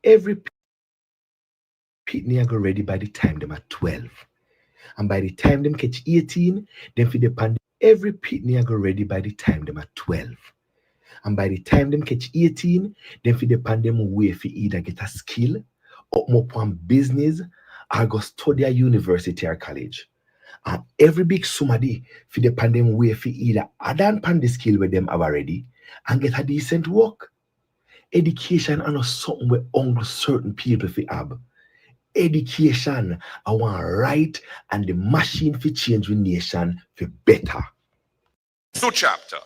every pitney go ready by the time them at 12. And by the time them catch 18, then for the pandemic, every pitney go ready by the time them at 12. And by the time them catch 18, then for the pandemic way for either get a skill or more on business or go study a university or college. And every big somebody for the pandemic way for either add on the skill with them have already and get a decent work. Education and not something where only certain people fi have. Education, I want right and the machine for change the nation for better. New chapter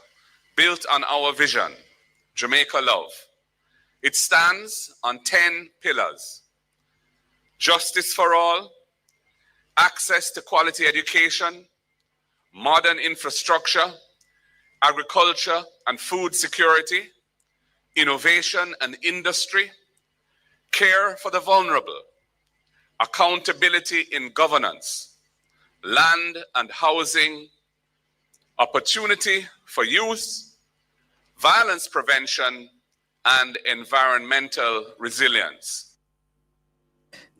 built on our vision, Jamaica Love. It stands on 10 pillars: justice for all, access to quality education, modern infrastructure, agriculture and food security, innovation and industry, care for the vulnerable, accountability in governance, land and housing, opportunity for youth, violence prevention, and environmental resilience.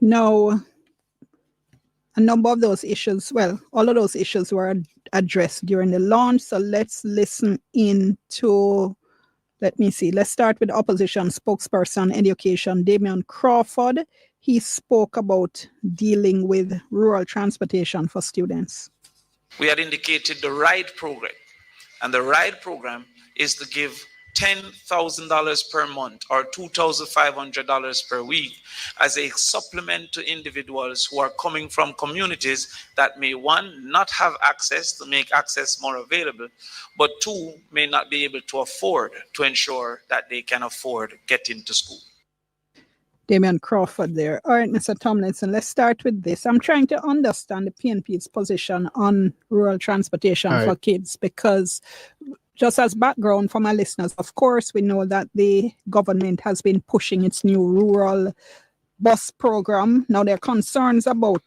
Now, a number of those issues, well, all of those issues were addressed during the launch. So let's listen into, let's start with the opposition spokesperson, education, Damian Crawford. He spoke about dealing with rural transportation for students. We had indicated the RIDE program, and the RIDE program is to give $10,000 per month or $2,500 per week as a supplement to individuals who are coming from communities that may, one, not have access to make access more available, but two, may not be able to afford to ensure that they can afford getting to school. Damian Crawford there. All right, Mr. Tomlinson, let's start with this. I'm trying to understand the PNP's position on rural transportation for kids, because just as background for my listeners, of course, we know that the government has been pushing its new rural bus program. Now, there are concerns about,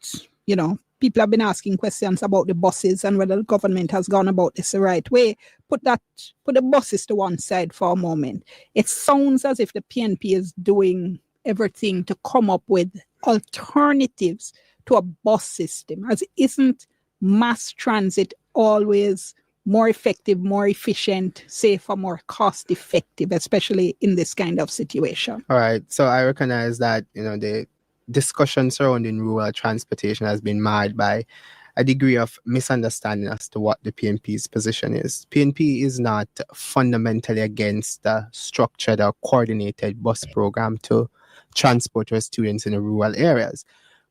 people have been asking questions about the buses and whether the government has gone about this the right way. Put the buses to one side for a moment. It sounds as if the PNP is doing everything to come up with alternatives to a bus system, as isn't mass transit always more effective, more efficient, safer, more cost effective, especially in this kind of situation? All right, so I recognize that the discussion surrounding rural transportation has been marred by a degree of misunderstanding as to what the PNP's position is. PNP is not fundamentally against the structured or coordinated bus program to transport our students in the rural areas.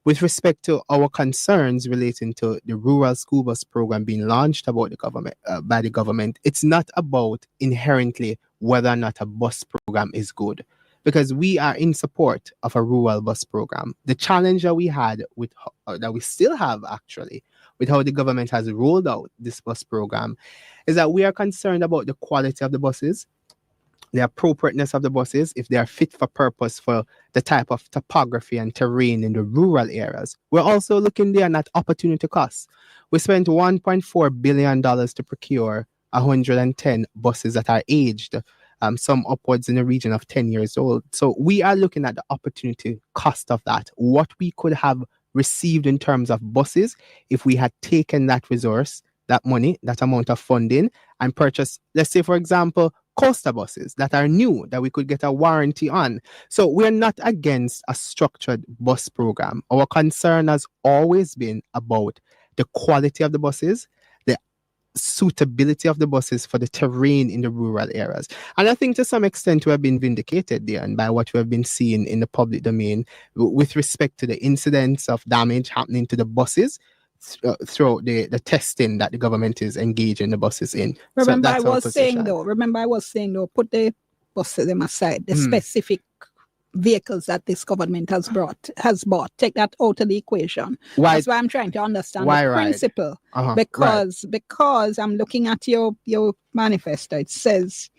With respect to our concerns relating to the rural school bus program being launched about the government by the government, it's not about inherently whether or not a bus program is good, because we are in support of a rural bus program. The challenge that we had with that we still have actually with how the government has rolled out this bus program is that we are concerned about the quality of the buses, the appropriateness of the buses, if they are fit for purpose for the type of topography and terrain in the rural areas. We're also looking there at opportunity costs. We spent $1.4 billion to procure 110 buses that are aged, some upwards in the region of 10 years old. So we are looking at the opportunity cost of that, what we could have received in terms of buses if we had taken that resource, that money, that amount of funding, and purchased, let's say, for example, coaster buses that are new, that we could get a warranty on. So we're not against a structured bus program. Our concern has always been about the quality of the buses, the suitability of the buses for the terrain in the rural areas. And I think to some extent we have been vindicated there and by what we have been seeing in the public domain with respect to the incidents of damage happening to the buses through the testing that the government is engaging the buses in. Remember, I was saying though, put the buses them aside, the specific vehicles that this government has bought. Take that out of the equation. That's why I'm trying to understand the principle. Because I'm looking at your manifesto. It says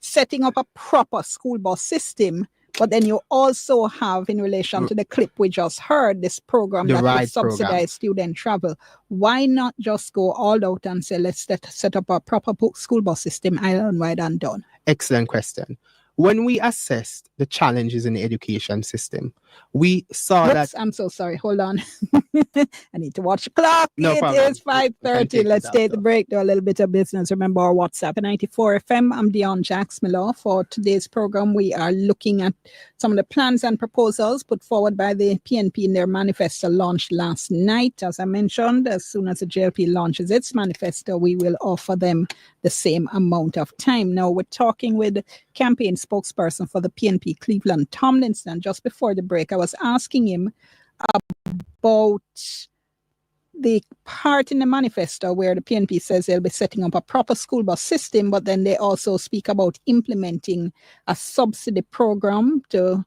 setting up a proper school bus system. But then you also have, in relation to the clip we just heard, this program that would subsidize student travel. Why not just go all out and say, let's set up a proper school bus system island-wide and done? Excellent question. When we assessed the challenges in the education system, we saw that. I'm so sorry. Hold on. I need to watch the clock. No It problem. is 5:30. take Let's it take the after. break. Do a little bit of business. Remember our WhatsApp 94 FM. I'm Dion Jax Miller. For today's program, we are looking at some of the plans and proposals put forward by the PNP in their manifesto launched last night. As I mentioned, as soon as the JLP launches its manifesto, we will offer them the same amount of time. Now, we're talking with campaign spokesperson for the PNP, Cleveland Tomlinson. Just before the break, I was asking him about the part in the manifesto where the PNP says they'll be setting up a proper school bus system, but then they also speak about implementing a subsidy program to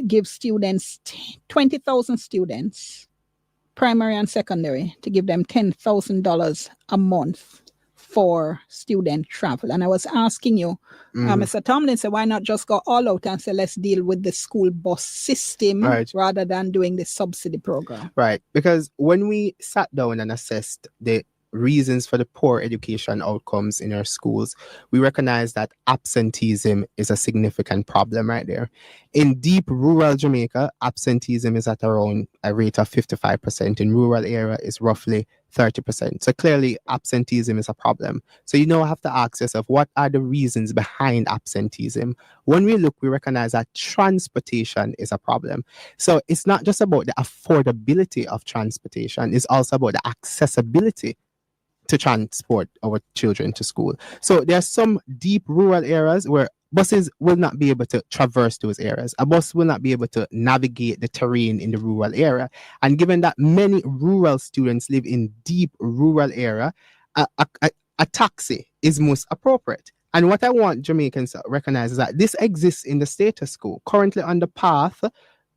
give students, 20,000 students, primary and secondary, to give them $10,000 a month for student travel. And I was asking you, Mr. Tomlin said, why not just go all out and say, let's deal with the school bus system rather than doing the subsidy program? Right. Because when we sat down and assessed the reasons for the poor education outcomes in our schools, we recognize that absenteeism is a significant problem right there. In deep rural Jamaica, absenteeism is at around a rate of 55%. In rural area, is roughly 30%. So clearly, absenteeism is a problem. So you now have to ask yourself, what are the reasons behind absenteeism? When we look, we recognize that transportation is a problem. So it's not just about the affordability of transportation, it's also about the accessibility to transport our children to school. So there are some deep rural areas where buses will not be able to traverse those areas. A bus will not be able to navigate the terrain in the rural area. And given that many rural students live in deep rural area, a taxi is most appropriate. And what I want Jamaicans to recognize is that this exists in the status quo. Currently on the path,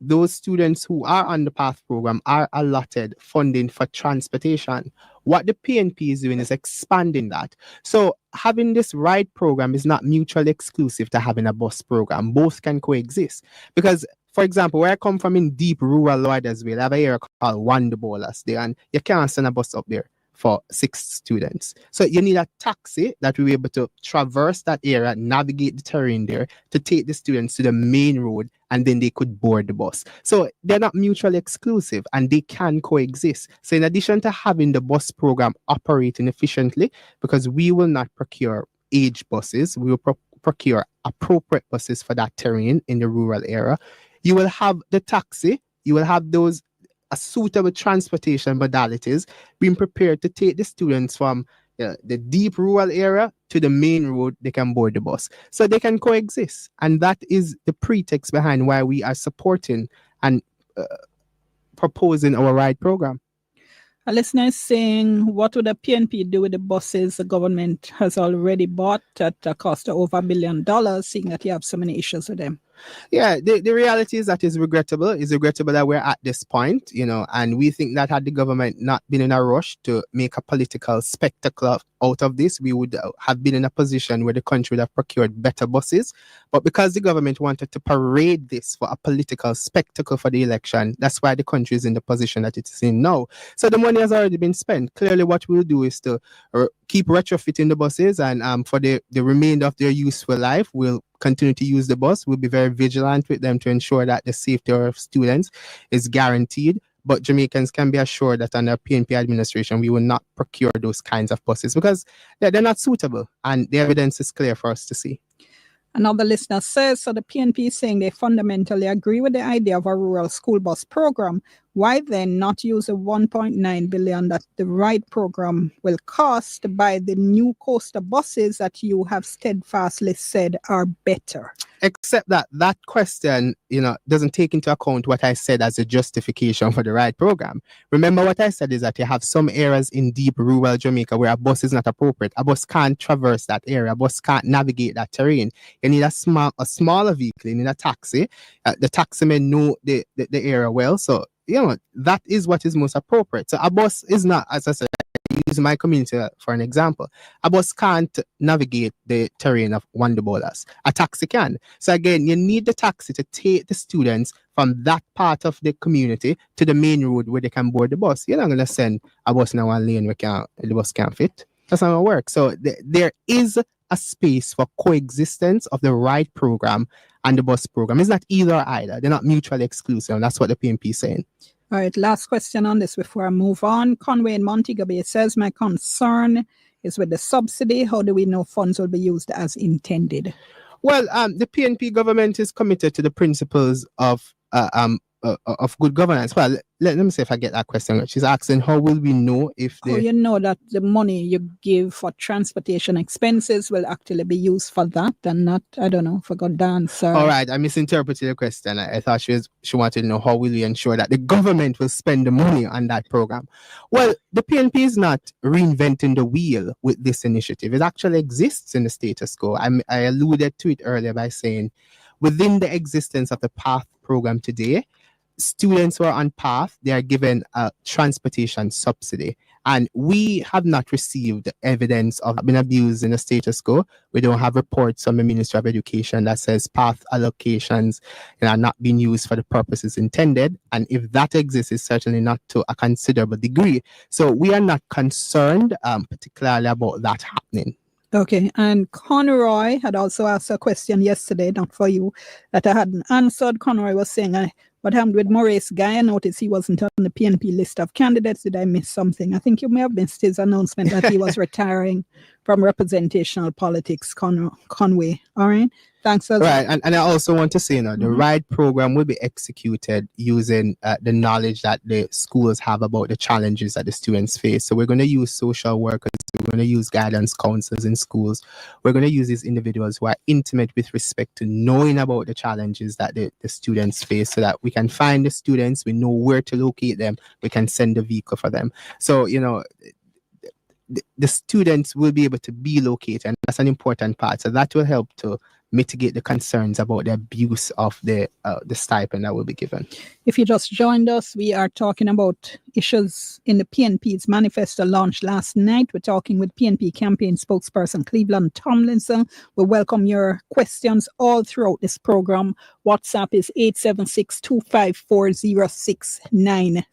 those students who are on the PATH program are allotted funding for transportation. What the PNP is doing is expanding that. So having this ride program is not mutually exclusive to having a bus program. Both can coexist. Because, for example, where I come from in deep rural Lloydersville, I have a area called Wanderbolas there, and you can't send a bus up there for 6 students. So you need a taxi that will be able to traverse that area, navigate the terrain there to take the students to the main road, and then they could board the bus. So they're not mutually exclusive and they can coexist. So in addition to having the bus program operating efficiently, because we will not procure age buses, we will procure appropriate buses for that terrain in the rural area. You will have the taxi, you will have those suitable transportation modalities being prepared to take the students from the deep rural area to the main road. They can board the bus. So they can coexist. And that is the pretext behind why we are supporting and proposing our ride program. A listener is saying, what would the PNP do with the buses the government has already bought at a cost of over $1 billion, seeing that you have so many issues with them? Yeah, the reality is that is regrettable. It's regrettable that we're at this point, and we think that had the government not been in a rush to make a political spectacle out of this, we would have been in a position where the country would have procured better buses. But because the government wanted to parade this for a political spectacle for the election, that's why the country is in the position that it is in now. So the money has already been spent. Clearly, what we'll do is to keep retrofitting the buses, and for the remainder of their useful life, we'll continue to use the bus. We'll be very vigilant with them to ensure that the safety of students is guaranteed. But Jamaicans can be assured that under PNP administration, we will not procure those kinds of buses because they're not suitable. And the evidence is clear for us to see. Another listener says, so the PNP is saying they fundamentally agree with the idea of a rural school bus program. Why then not use the $1.9 billion that the ride program will cost to buy the new coaster buses that you have steadfastly said are better? Except that question, doesn't take into account what I said as a justification for the ride program. Remember what I said is that you have some areas in deep rural Jamaica where a bus is not appropriate. A bus can't traverse that area. A bus can't navigate that terrain. You need a smaller vehicle. You need a taxi. The taximen know the area well. So, that is what is most appropriate. So a bus is not, as I said, I use my community for an example. A bus can't navigate the terrain of Wanderbolas. A taxi can. So again, you need the taxi to take the students from that part of the community to the main road where they can board the bus. You're not going to send a bus in one lane where the bus can't fit. That's not going to work. So there is a space for coexistence of the ride program and the bus program. It's not either or either. They're not mutually exclusive. And that's what the PNP is saying. All right, last question on this before I move on. Conway in Montego Bay says, my concern is with the subsidy. How do we know funds will be used as intended? Well, the PNP government is committed to the principles of good governance. Well, let me see if I get that question. She's asking, how will we know if How you know that the money you give for transportation expenses will actually be used for that and not, I don't know, forgot the answer. All right, I misinterpreted the question. I thought she wanted to know how will we ensure that the government will spend the money on that program. Well, the PNP is not reinventing the wheel with this initiative. It actually exists in the status quo. I alluded to it earlier by saying within the existence of the PATH program today, students who are on PATH, they are given a transportation subsidy. And we have not received evidence of being abused in the status quo. We don't have reports from the Ministry of Education that says PATH allocations are not being used for the purposes intended. And if that exists, it's certainly not to a considerable degree. So we are not concerned particularly about that happening. Okay, and Conroy had also asked a question yesterday, not for you, that I hadn't answered. Conroy was saying, what happened with Maurice Guy? I noticed he wasn't on the PNP list of candidates. Did I miss something? I think you may have missed his announcement that he was retiring from representational politics, Conway. All right, thanks. Right, and I also want to say, the RIDE program will be executed using the knowledge that the schools have about the challenges that the students face. So we're going to use social workers, we're going to use guidance counselors in schools. We're going to use these individuals who are intimate with respect to knowing about the challenges that the students face so that we can find the students, we know where to locate them, we can send a vehicle for them. So, the students will be able to be located, and that's an important part. So that will help to mitigate the concerns about the abuse of the stipend that will be given. If you just joined us, we are talking about issues in the PNP's manifesto launched last night. We're talking with PNP campaign spokesperson Cleveland Tomlinson. We welcome your questions all throughout this program. WhatsApp is 876-254-0693.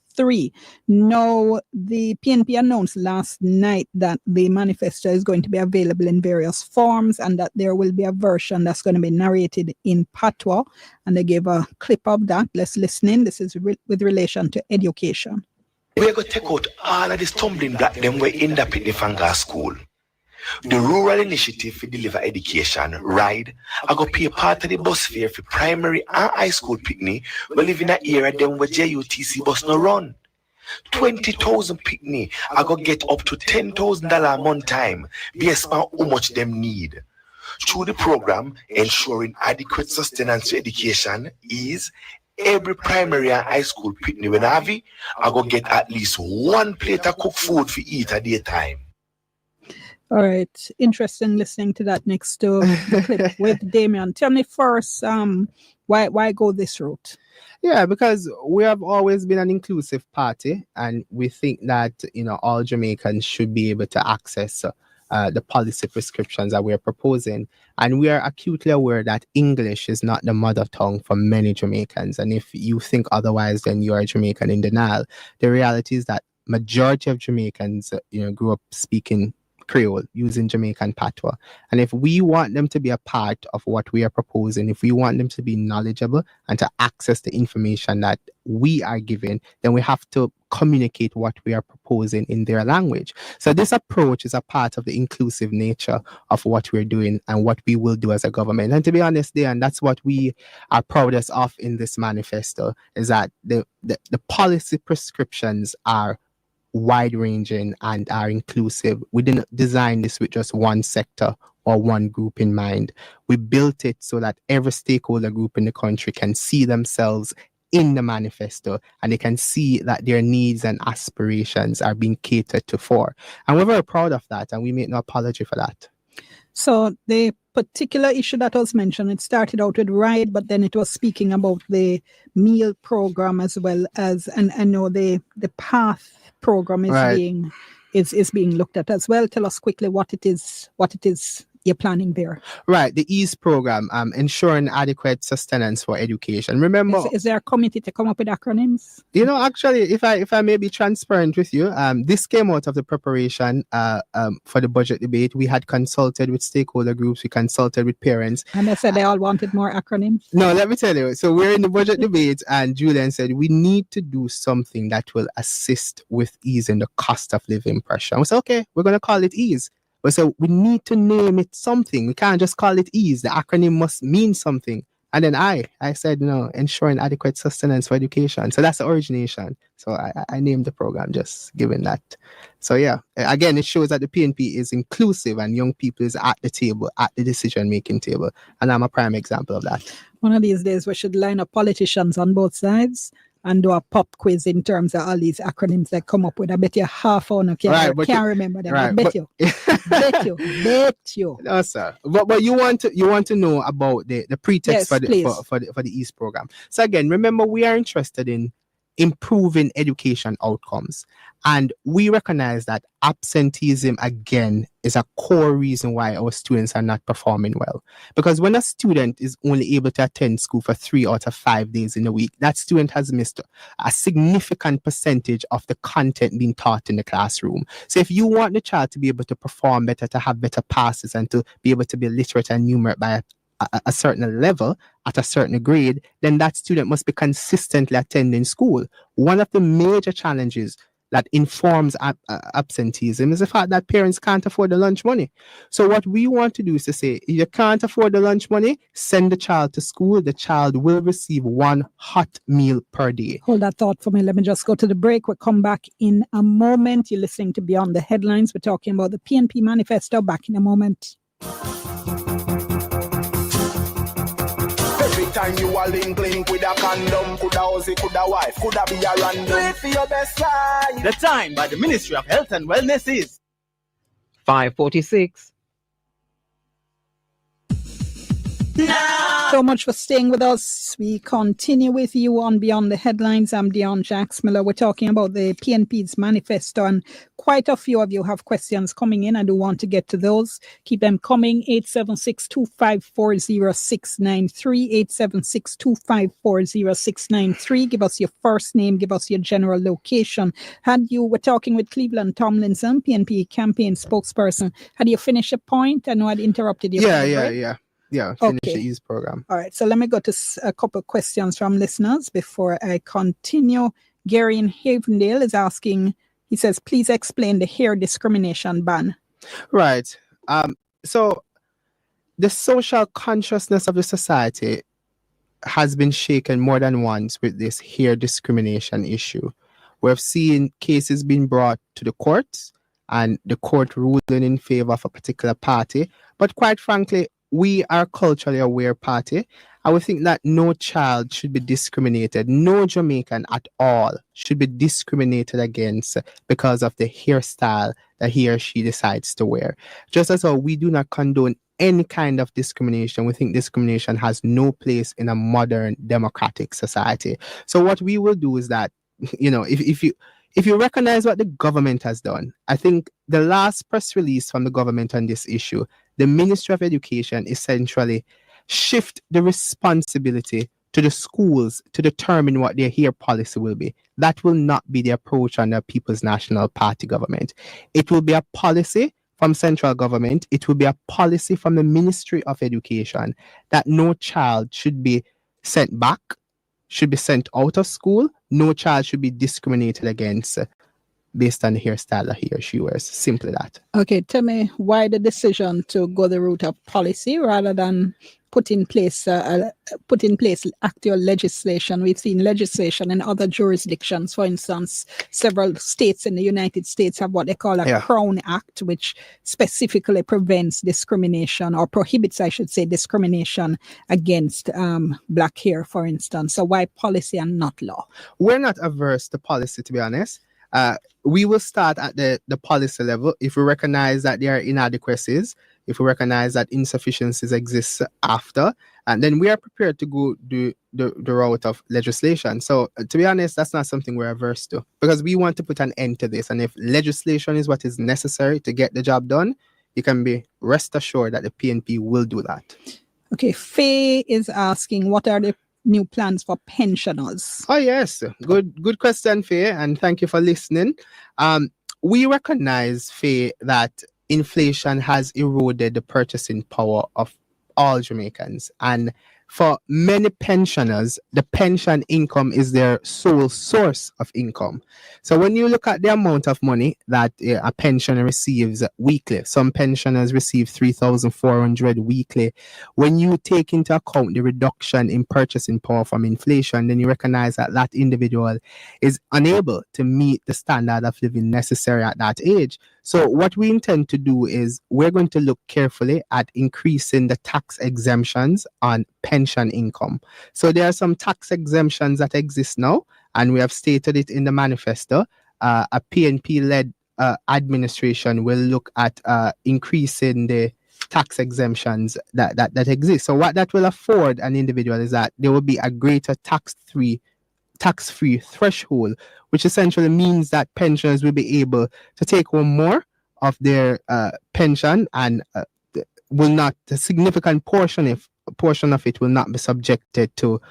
Now, the PNP announced last night that the manifesto is going to be available in various forms and that there will be a version that's going to be narrated in Patois. And they gave a clip of that. Let's listen in. This is with relation to education. We're going to take out all of the stumbling block them we end up in the Fanga school. The Rural Initiative to Deliver Education, RIDE, I go pay part of the bus fare for primary and high school picnic. We live in an area them where JUTC bus no run. 20,000 picnic, I go get up to $10,000 a month time based on how much them need. Through the program, ensuring adequate sustenance to education is every primary and high school picnic when I go get at least one plate of cooked food for eat a day time. All right. Interesting listening to that next to the clip with Damien. Tell me first, why go this route? Yeah, because we have always been an inclusive party, and we think that all Jamaicans should be able to access the policy prescriptions that we are proposing. And we are acutely aware that English is not the mother tongue for many Jamaicans. And if you think otherwise, then you are a Jamaican in denial. The reality is that majority of Jamaicans, grew up speaking Creole, using Jamaican patois. And if we want them to be a part of what we are proposing, if we want them to be knowledgeable and to access the information that we are giving, then we have to communicate what we are proposing in their language. So this approach is a part of the inclusive nature of what we're doing and what we will do as a government. And to be honest, and that's what we are proudest of in this manifesto, is that the policy prescriptions are wide-ranging and are inclusive. We didn't design this with just one sector or one group in mind. We built it so that every stakeholder group in the country can see themselves in the manifesto and they can see that their needs and aspirations are being catered to for. And we're very proud of that, and we make no apology for that. So the particular issue that was mentioned, it started out with RIDE, but then it was speaking about the meal program as well as, and I know the PATH program is being looked at as well. Tell us quickly what it is you're planning there? Right, the EASE program, ensuring adequate sustenance for education. Remember, Is there a committee to come up with acronyms? you know, actually, if I may be transparent with you, this came out of the preparation for the budget debate. We had consulted with stakeholder groups, we consulted with parents. And they said they all wanted more acronyms? No, let me tell you. So we're in the budget debate, and Julian said we need to do something that will assist with easing the cost of living pressure. We said, okay, we're going to call it EASE. But so we need to name it something. We can't just call it EASE. The acronym must mean something. And then I said, ensuring adequate sustenance for education. So that's the origination. So I named the program just given that. So yeah, again, it shows that the PNP is inclusive and young people is at the table, at the decision-making table. And I'm a prime example of that. One of these days, we should line up politicians on both sides and do a pop quiz in terms of all these acronyms they come up with. I bet you half on can't remember them. Right, I bet you. bet you. No, sir. But you want to know about the pretext Yes, for the EASE program. So again, remember, we are interested in improving education outcomes. And we recognize that absenteeism, again, is a core reason why our students are not performing well. Because when a student is only able to attend school for 3 out of 5 days in a week, that student has missed a significant percentage of the content being taught in the classroom. So if you want the child to be able to perform better, to have better passes, and to be able to be literate and numerate by a certain level at a certain grade, then that student must be consistently attending school. One of the major challenges that informs absenteeism is the fact that parents can't afford the lunch money. So what we want to do is to say, if you can't afford the lunch money, send the child to school. The child will receive 1 hot meal per day. Hold that thought for me. Let me just go to the break. We'll come back in a moment. You're listening to Beyond the Headlines. We're talking about the PNP manifesto. Back in a moment. Every time you are link with a condom, coulda Ozzy, coulda wife, coulda be a random. Do it for your best life. The time by the Ministry of Health and Wellness is 5:46. So much for staying with us. We continue with you on Beyond the Headlines. I'm Dion Jacks Miller. We're talking about the PNP's manifesto, and quite a few of you have questions coming in. I do want to get to those. Keep them coming. 876-254-0693. 876-254-0693. Give us your first name. Give us your general location. We're talking with Cleveland Tomlinson, PNP campaign spokesperson. Had you finished a point? I know I'd interrupted you. Yeah, finish the EASE program. All right, so let me go to a couple of questions from listeners before I continue. Gary in Havendale is asking, he says, please explain the hair discrimination ban. Right. So the social consciousness of the society has been shaken more than once with this hair discrimination issue. We've seen cases being brought to the courts and the court ruling in favor of a particular party. But quite frankly, we are a culturally aware party. I would think that no child should be discriminated. No Jamaican at all should be discriminated against because of the hairstyle that he or she decides to wear. Just as how we do not condone any kind of discrimination. We think discrimination has no place in a modern democratic society. So what we will do is that, if you recognize what the government has done, I think the last press release from the government on this issue, the Ministry of Education essentially shift the responsibility to the schools to determine what their hair policy will be. That will not be the approach under People's National Party government. It will be a policy from central government. It will be a policy from the Ministry of Education that no child should be sent back, should be sent out of school. No child should be discriminated against based on the hairstyle that he or she wears. Simply that. Okay, tell me why the decision to go the route of policy rather than put in place actual legislation. We've seen legislation in other jurisdictions. For instance, several states in the United States have what they call a Crown Act, which specifically prevents discrimination, or prohibits, I should say, discrimination against black hair, for instance. So why policy and not law? We're not averse to policy, to be honest. We will start at the policy level. If we recognize that there are inadequacies, if we recognize that insufficiencies exist after, and then we are prepared to go the route of legislation. So to be honest, that's not something we're averse to, because we want to put an end to this. And if legislation is what is necessary to get the job done, you can be rest assured that the PNP will do that. Okay, Faye is asking, what are the new plans for pensioners? Oh yes, good question, Faye, and thank you for listening. We recognize, Faye, that inflation has eroded the purchasing power of all Jamaicans, and for many pensioners, the pension income is their sole source of income. So when you look at the amount of money that a pensioner receives weekly, some pensioners receive 3,400 weekly. When you take into account the reduction in purchasing power from inflation, then you recognize that that individual is unable to meet the standard of living necessary at that age. So what we intend to do is we're going to look carefully at increasing the tax exemptions on pension income. So there are some tax exemptions that exist now, and we have stated it in the manifesto. A PNP-led administration will look at increasing the tax exemptions that exist. So what that will afford an individual is that there will be a greater tax-free threshold, which essentially means that pensioners will be able to take home more of their pension, and will not a significant portion of it will not be subjected to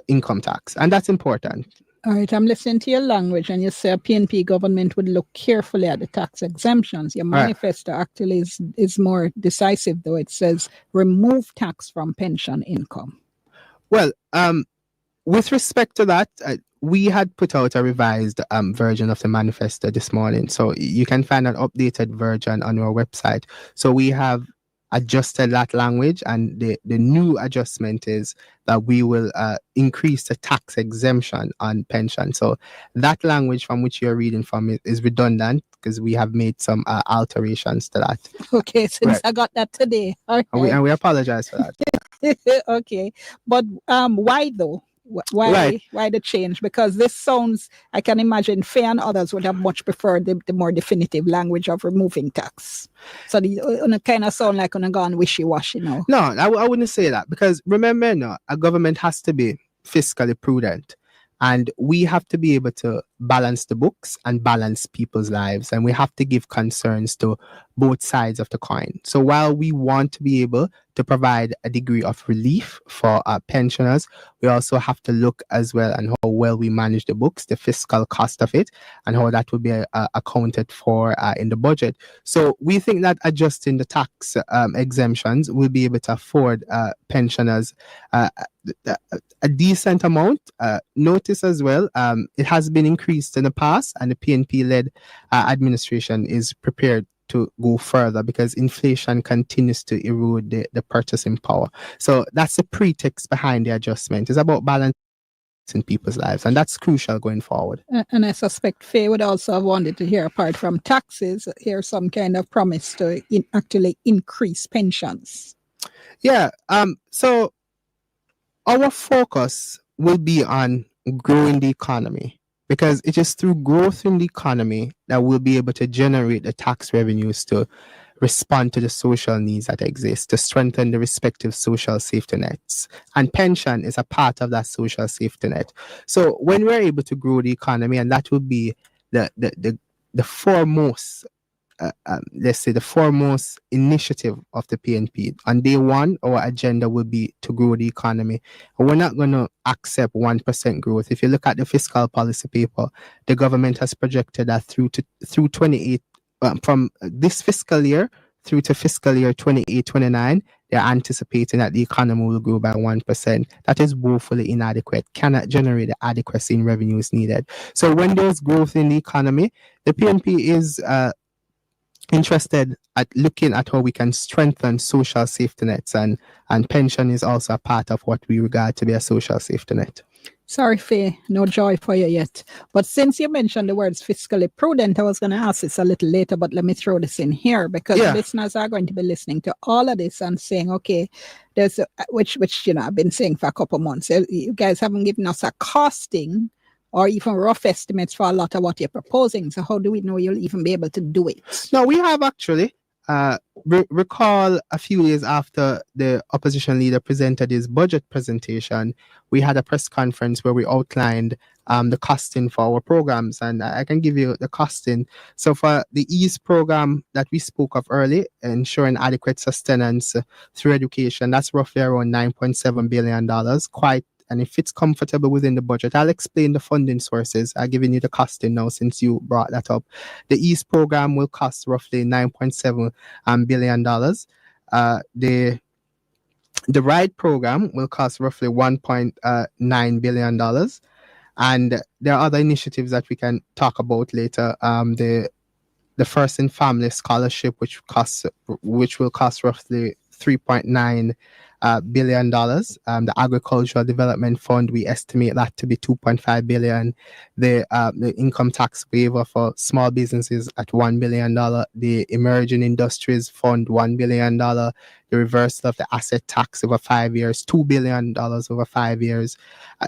income tax, and that's important. All right, I'm listening to your language, and you say a PNP government would look carefully at the tax exemptions. Your manifesto actually is more decisive, though. It says remove tax from pension income. Well, with respect to that, we had put out a revised version of the manifesto this morning. So you can find an updated version on our website. So we have adjusted that language, and the new adjustment is that we will increase the tax exemption on pension. So that language from which you're reading from is redundant, because we have made some alterations to that. Okay, since I got that today. All right. And we apologize for that. Okay, but why though? Why the change? Because this sounds, I can imagine Faye and others would have much preferred the more definitive language of removing tax. So the kind of sound like on a gone wishy-washy now. No, I wouldn't say that, because remember, no, a government has to be fiscally prudent, and we have to be able to balance the books and balance people's lives, and we have to give concerns to both sides of the coin. So while we want to be able to provide a degree of relief for our pensioners, we also have to look as well on how well we manage the books, the fiscal cost of it, and how that will be accounted for in the budget. So we think that adjusting the tax exemptions will be able to afford pensioners a decent amount. Notice as well, it has been increased in the past, and the PNP-led administration is prepared to go further because inflation continues to erode the purchasing power. So that's the pretext behind the adjustment. It's about balancing people's lives, and that's crucial going forward. And I suspect Faye would also have wanted to hear, apart from taxes, hear some kind of promise to actually increase pensions. Yeah. So our focus will be on growing the economy, because it is through growth in the economy that we'll be able to generate the tax revenues to respond to the social needs that exist, to strengthen the respective social safety nets. And pension is a part of that social safety net. So when we're able to grow the economy, and that will be the foremost, let's say the foremost initiative of the PNP. On day one, our agenda will be to grow the economy. And we're not going to accept 1% growth. If you look at the fiscal policy paper, the government has projected that through 28, from this fiscal year through to fiscal year 28-29, they're anticipating that the economy will grow by 1%. That is woefully inadequate, cannot generate the adequacy in revenues needed. So when there's growth in the economy, the PNP is interested at looking at how we can strengthen social safety nets, and pension is also a part of what we regard to be a social safety net. Sorry, Faye, no joy for you yet. But since you mentioned the words fiscally prudent, I was going to ask this a little later, but let me throw this in here, because listeners are going to be listening to all of this and saying, okay, there's which I've been saying for a couple of months. You guys haven't given us a costing or even rough estimates for a lot of what you're proposing. So how do we know you'll even be able to do it? No, we have actually. Recall a few days after the opposition leader presented his budget presentation, we had a press conference where we outlined the costing for our programs, and I can give you the costing. So for the EASE program that we spoke of earlier, ensuring adequate sustenance through education, that's roughly around $9.7 billion. And if it's comfortable within the budget, I'll explain the funding sources. I've given you the costing now since you brought that up. The EASE program will cost roughly $9.7 billion. The RIDE program will cost roughly $1.9 billion. And there are other initiatives that we can talk about later. The First in Family Scholarship, which will cost roughly $3.9 billion. The Agricultural Development Fund, we estimate that to be $2.5 billion. The income tax waiver for small businesses at $1 billion. The Emerging Industries Fund, $1 billion. The reversal of the asset tax over 5 years, $2 billion over 5 years.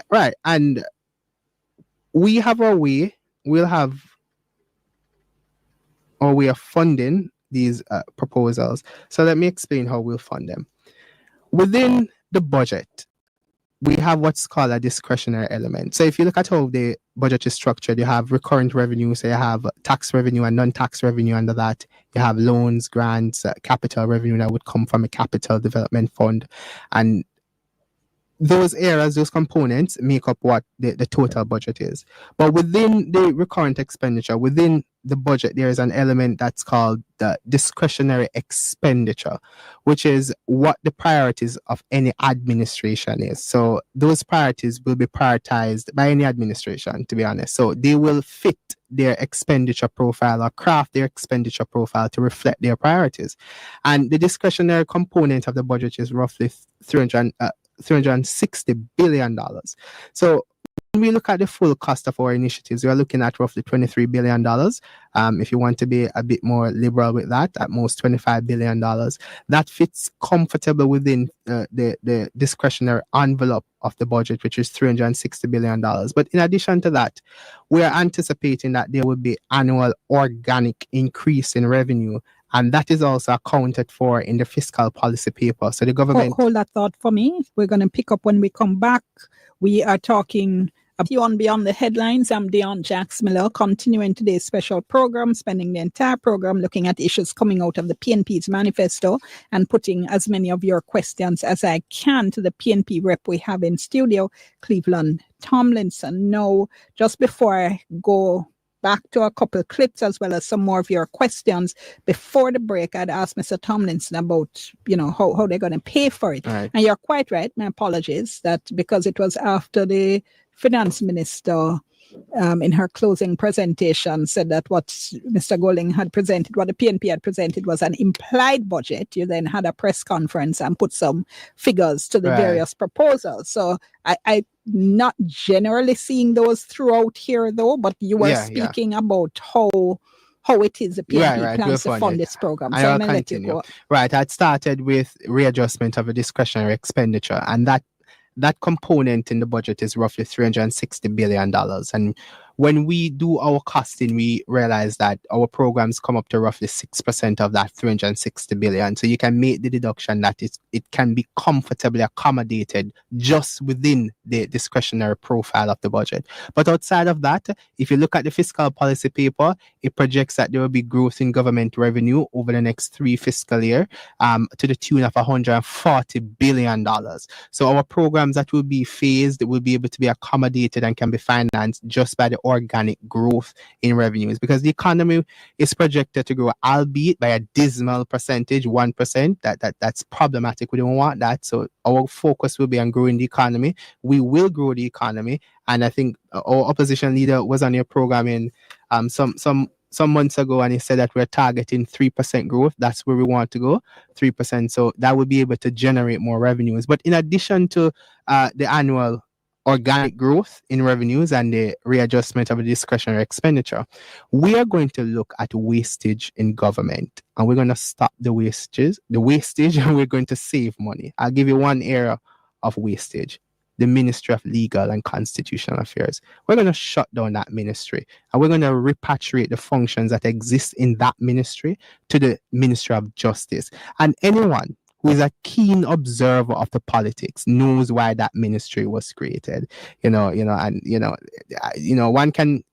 Right, and we have our way. We'll have our way of funding these proposals. So let me explain how we'll fund them. Within the budget, we have what's called a discretionary element. So if you look at how the budget is structured, you have recurrent revenue, so you have tax revenue and non-tax revenue under that. You have loans, grants, capital revenue that would come from a capital development fund. And those areas, those components make up what the total budget is. But within the recurrent expenditure, within the budget, there is an element that's called the discretionary expenditure, which is what the priorities of any administration is. So those priorities will be prioritized by any administration, to be honest. So they will fit their expenditure profile or craft their expenditure profile to reflect their priorities. And the discretionary component of the budget is roughly $360 billion. So when we look at the full cost of our initiatives, we are looking at roughly $23 billion. If you want to be a bit more liberal with that, at most $25 billion. That fits comfortable within the discretionary envelope of the budget, which is $360 billion. But in addition to that, we are anticipating that there will be annual organic increase in revenue. And that is also accounted for in the fiscal policy paper. So the government... Hold that thought for me. We're going to pick up when we come back. We are talking on Beyond the Headlines. I'm Dion Jax Miller, continuing today's special program, spending the entire program looking at issues coming out of the PNP's manifesto and putting as many of your questions as I can to the PNP rep we have in studio, Cleveland Tomlinson. Now, just before I go back to a couple of clips as well as some more of your questions before the break, I'd asked Mr. Tomlinson about, how they're going to pay for it. Right. And you're quite right. My apologies that because it was after the finance minister in her closing presentation said that what Mr. Golding had presented, what the PNP had presented was an implied budget. You then had a press conference and put some figures to the various proposals. So I not generally seeing those throughout here though, but you were speaking about how it is the PNP plans to fund this program. So I'm going to let you go. Right, I started with readjustment of a discretionary expenditure, and that component in the budget is roughly $360 billion. And when we do our costing, we realize that our programs come up to roughly 6% of that $360 billion. So you can make the deduction that it can be comfortably accommodated just within the discretionary profile of the budget. But outside of that, if you look at the fiscal policy paper, it projects that there will be growth in government revenue over the next 3 fiscal years to the tune of $140 billion. So our programs that will be phased will be able to be accommodated and can be financed just by the organic growth in revenues, because the economy is projected to grow, albeit by a dismal percentage, 1%. That's problematic. We don't want that. So our focus will be on growing the economy. We will grow the economy, and I think our opposition leader was on your program in some months ago, and he said that we're targeting 3% growth. That's where we want to go, 3%. So that will be able to generate more revenues. But in addition to the annual organic growth in revenues and the readjustment of the discretionary expenditure, we are going to look at wastage in government, and we're going to stop the wastage, and we're going to save money. I'll give you one area of wastage: the Ministry of Legal and Constitutional Affairs. We're going to shut down that ministry, and we're going to repatriate the functions that exist in that ministry to the Ministry of Justice. And anyone who is a keen observer of the politics, knows why that ministry was created. One can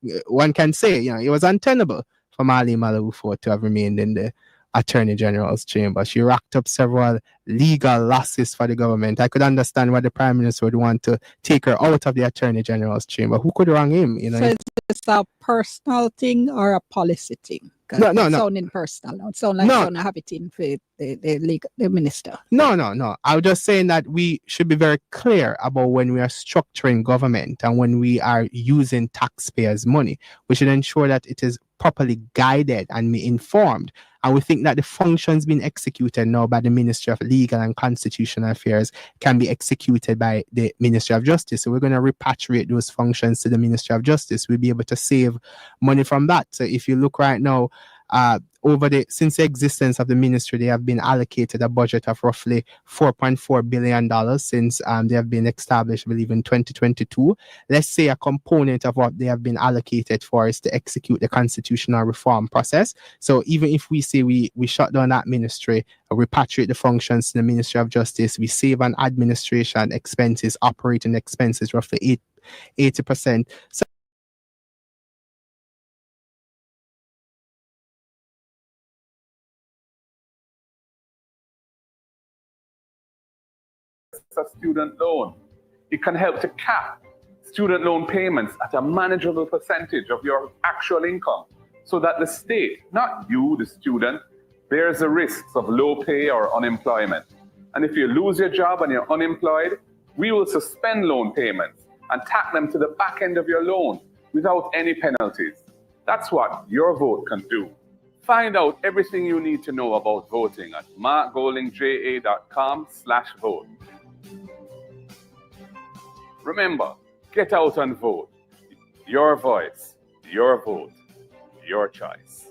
say, it was untenable for Marlene Malufo to have remained in the Attorney General's chamber. She racked up several legal losses for the government. I could understand why the Prime Minister would want to take her out of the Attorney General's chamber. Who could wrong him? So is this a personal thing or a policy thing? No. It's sounding personal. Now. It sounds like someone have it in for the minister. No. I was just saying that we should be very clear about when we are structuring government and when we are using taxpayers' money. We should ensure that it is properly guided and be informed. And we think that the functions being executed now by the Ministry of Legal and Constitutional Affairs can be executed by the Ministry of Justice. So we're going to repatriate those functions to the Ministry of Justice. We'll be able to save money from that. So if you look right now, since the existence of the ministry, they have been allocated a budget of roughly $4.4 billion since they have been established, I believe, in 2022. Let's say a component of what they have been allocated for is to execute the constitutional reform process. So even if we say we shut down that ministry, repatriate the functions to the Ministry of Justice, we save on administration expenses, operating expenses, roughly 80%. So a student loan. It can help to cap student loan payments at a manageable percentage of your actual income so that the state, not you, the student, bears the risks of low pay or unemployment. And if you lose your job and you're unemployed, we will suspend loan payments and tack them to the back end of your loan without any penalties. That's what your vote can do. Find out everything you need to know about voting at markgoldingja.com/vote. Remember, get out and vote. Your voice, your vote, your choice.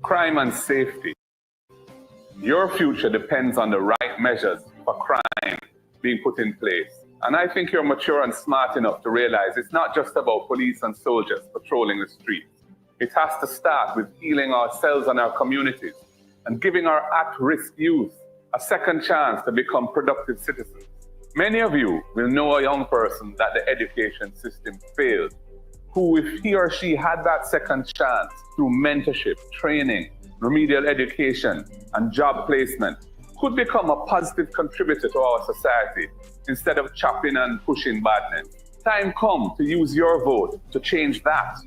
Crime and safety. Your future depends on the right measures for crime being put in place. And I think you're mature and smart enough to realize it's not just about police and soldiers patrolling the streets. It has to start with healing ourselves and our communities and giving our at-risk youth a second chance to become productive citizens. Many of you will know a young person that the education system failed, who, if he or she had that second chance through mentorship, training, remedial education, and job placement, could become a positive contributor to our society instead of chopping and pushing badness. Time come to use your vote to change that.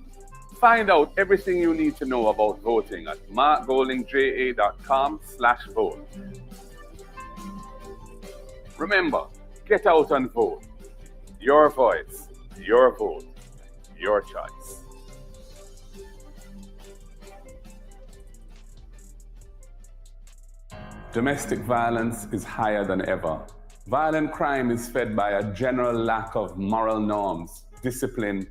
Find out everything you need to know about voting at markgoldingja.com/vote. Remember, get out and vote. Your voice, your vote, your choice. Domestic violence is higher than ever. Violent crime is fed by a general lack of moral norms, discipline,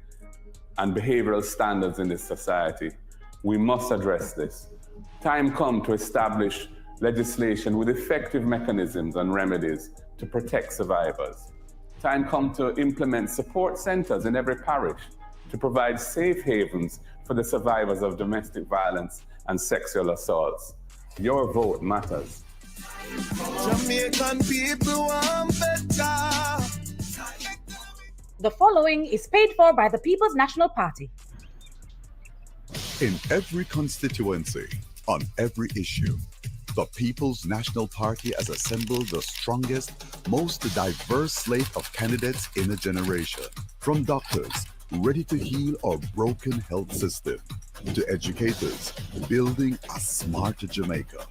and behavioral standards in this society. We must address this. Time come to establish legislation with effective mechanisms and remedies to protect survivors. Time come to implement support centers in every parish to provide safe havens for the survivors of domestic violence and sexual assaults. Your vote matters. Jamaican people want better. The following is paid for by the People's National Party. In every constituency, on every issue, the People's National Party has assembled the strongest, most diverse slate of candidates in a generation. From doctors ready to heal our broken health system, to educators building a smarter Jamaica,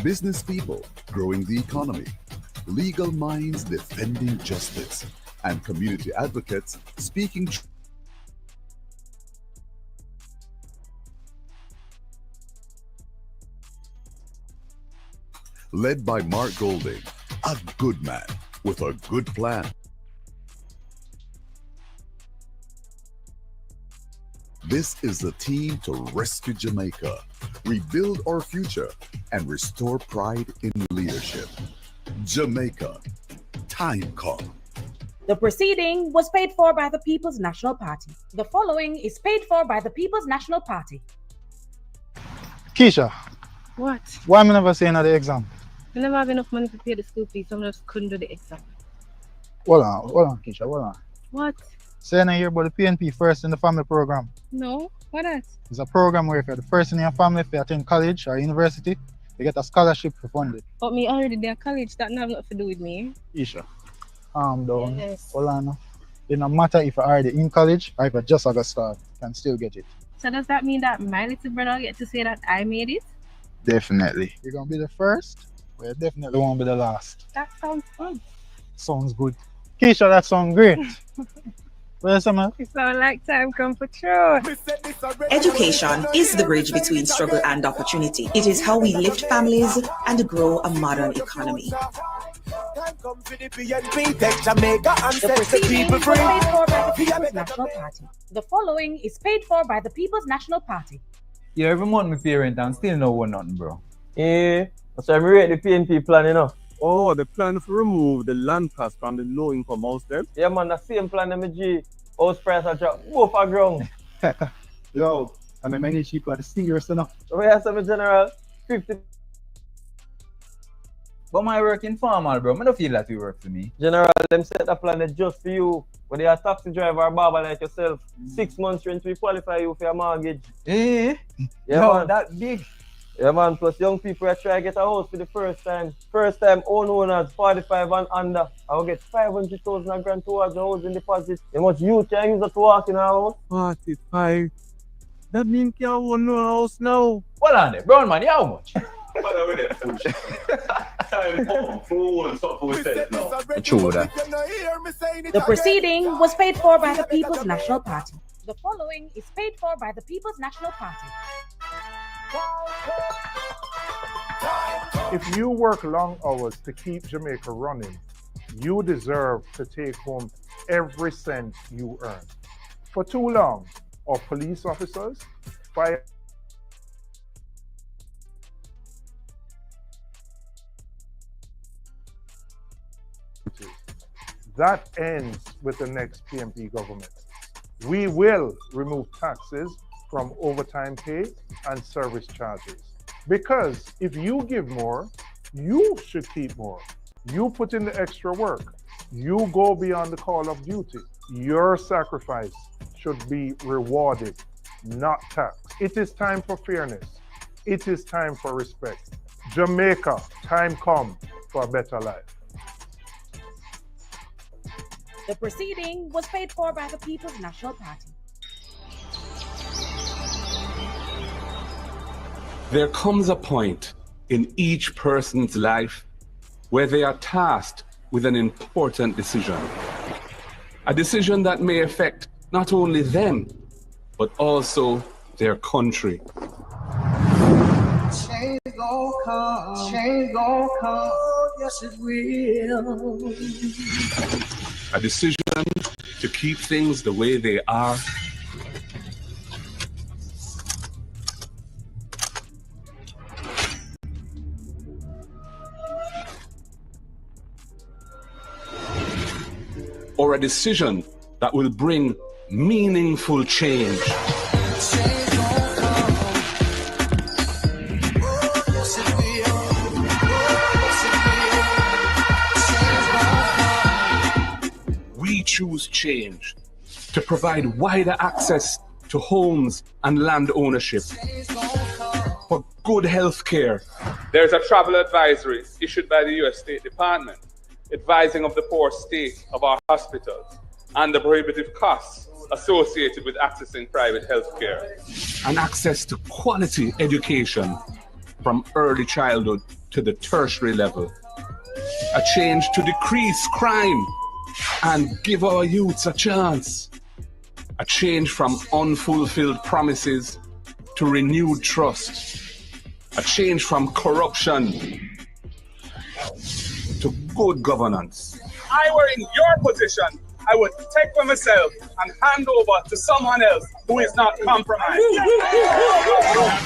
business people growing the economy, legal minds defending justice, and community advocates speaking truth. Led by Mark Golding, a good man with a good plan. This is the team to rescue Jamaica, rebuild our future, and restore pride in leadership. Jamaica, time come. The proceeding was paid for by the People's National Party. The following is paid for by the People's National Party. Keisha, What? why am I never saying at the exam? I never have enough money to pay the school fees, so I just couldn't do the exam. Hold on, Keisha, hold on. What? Say I hear about the PNP first in the family program. No? What else? It's a program where if you're the first in your family, if you attend college or university, you get a scholarship for funded. But me already there college, that have nothing to do with me. Keisha, calm down. Yes. Hold on. It don't matter if you're already in college or if you just got start, you can still get it. So does that mean that my little brother get to say that I made it? Definitely. You're gonna be the first, but you definitely won't be the last. That sounds fun. Sounds good. Keisha, that sounds great. Where's some? It sounds like time come for sure. Education is the bridge between struggle and opportunity. It is how we lift families and grow a modern economy. The proceeding was paid for by the People's National Party. The following is paid for by the People's National Party. Yeah, every month my parent and still no one nothing, bro. Yeah, so I rate the PNP plan, you know. Oh, the plan to remove the land tax from the low-income house them? Yeah, man, the same plan that G. House price are drop both are ground. Yo, I mean, many cheap are serious enough. So we have some general 50. But my work informal, bro. I don't feel that you work for me. General, them set a plan just for you. When they are taxi driver or barber like yourself, 6 months rent to qualify you for your mortgage. Eh? Yeah, Yo, man. that big. Yeah, man. Plus young people are trying to get a house for the first time. First time owners, 45 and under. I will get 500,000 grand towards the housing deposit. How much you can use that to walk in a house? 45. That means you own no house now. Well on there, brown man, how much? The proceeding was paid for by the People's National Party. The following is paid for by the People's National Party. If you work long hours to keep Jamaica running, you deserve to take home every cent you earn. For too long, our police officers, fire that ends with the next PNP government. We will remove taxes from overtime pay and service charges. Because if you give more, you should keep more. You put in the extra work. You go beyond the call of duty. Your sacrifice should be rewarded, not taxed. It is time for fairness. It is time for respect. Jamaica, time come for a better life. The proceeding was paid for by the People's National Party. There comes a point in each person's life where they are tasked with an important decision. A decision that may affect not only them, but also their country. Change gon' come, change gon' come, yes it will. A decision to keep things the way they are, or a decision that will bring meaningful change. We choose change to provide wider access to homes and land ownership, for good health care. There's a travel advisory issued by the U.S. State Department advising of the poor state of our hospitals and the prohibitive costs associated with accessing private health care. And access to quality education from early childhood to the tertiary level. A change to decrease crime and give our youths a chance. A change from unfulfilled promises to renewed trust. A change from corruption to good governance. I were in your position, I would take for myself and hand over to someone else who is not compromised.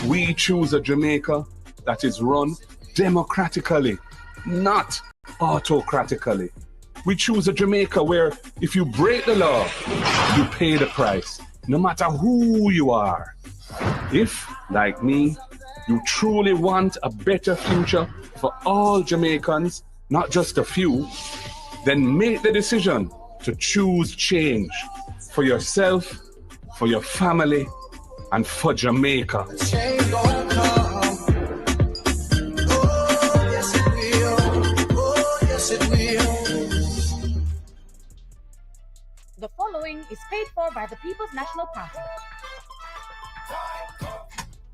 We choose a Jamaica that is run democratically, not autocratically. We choose a Jamaica where if you break the law, you pay the price, no matter who you are. If, like me, you truly want a better future for all Jamaicans, not just a few, then make the decision to choose change for yourself, for your family, and for Jamaica. The following is paid for by the People's National Party.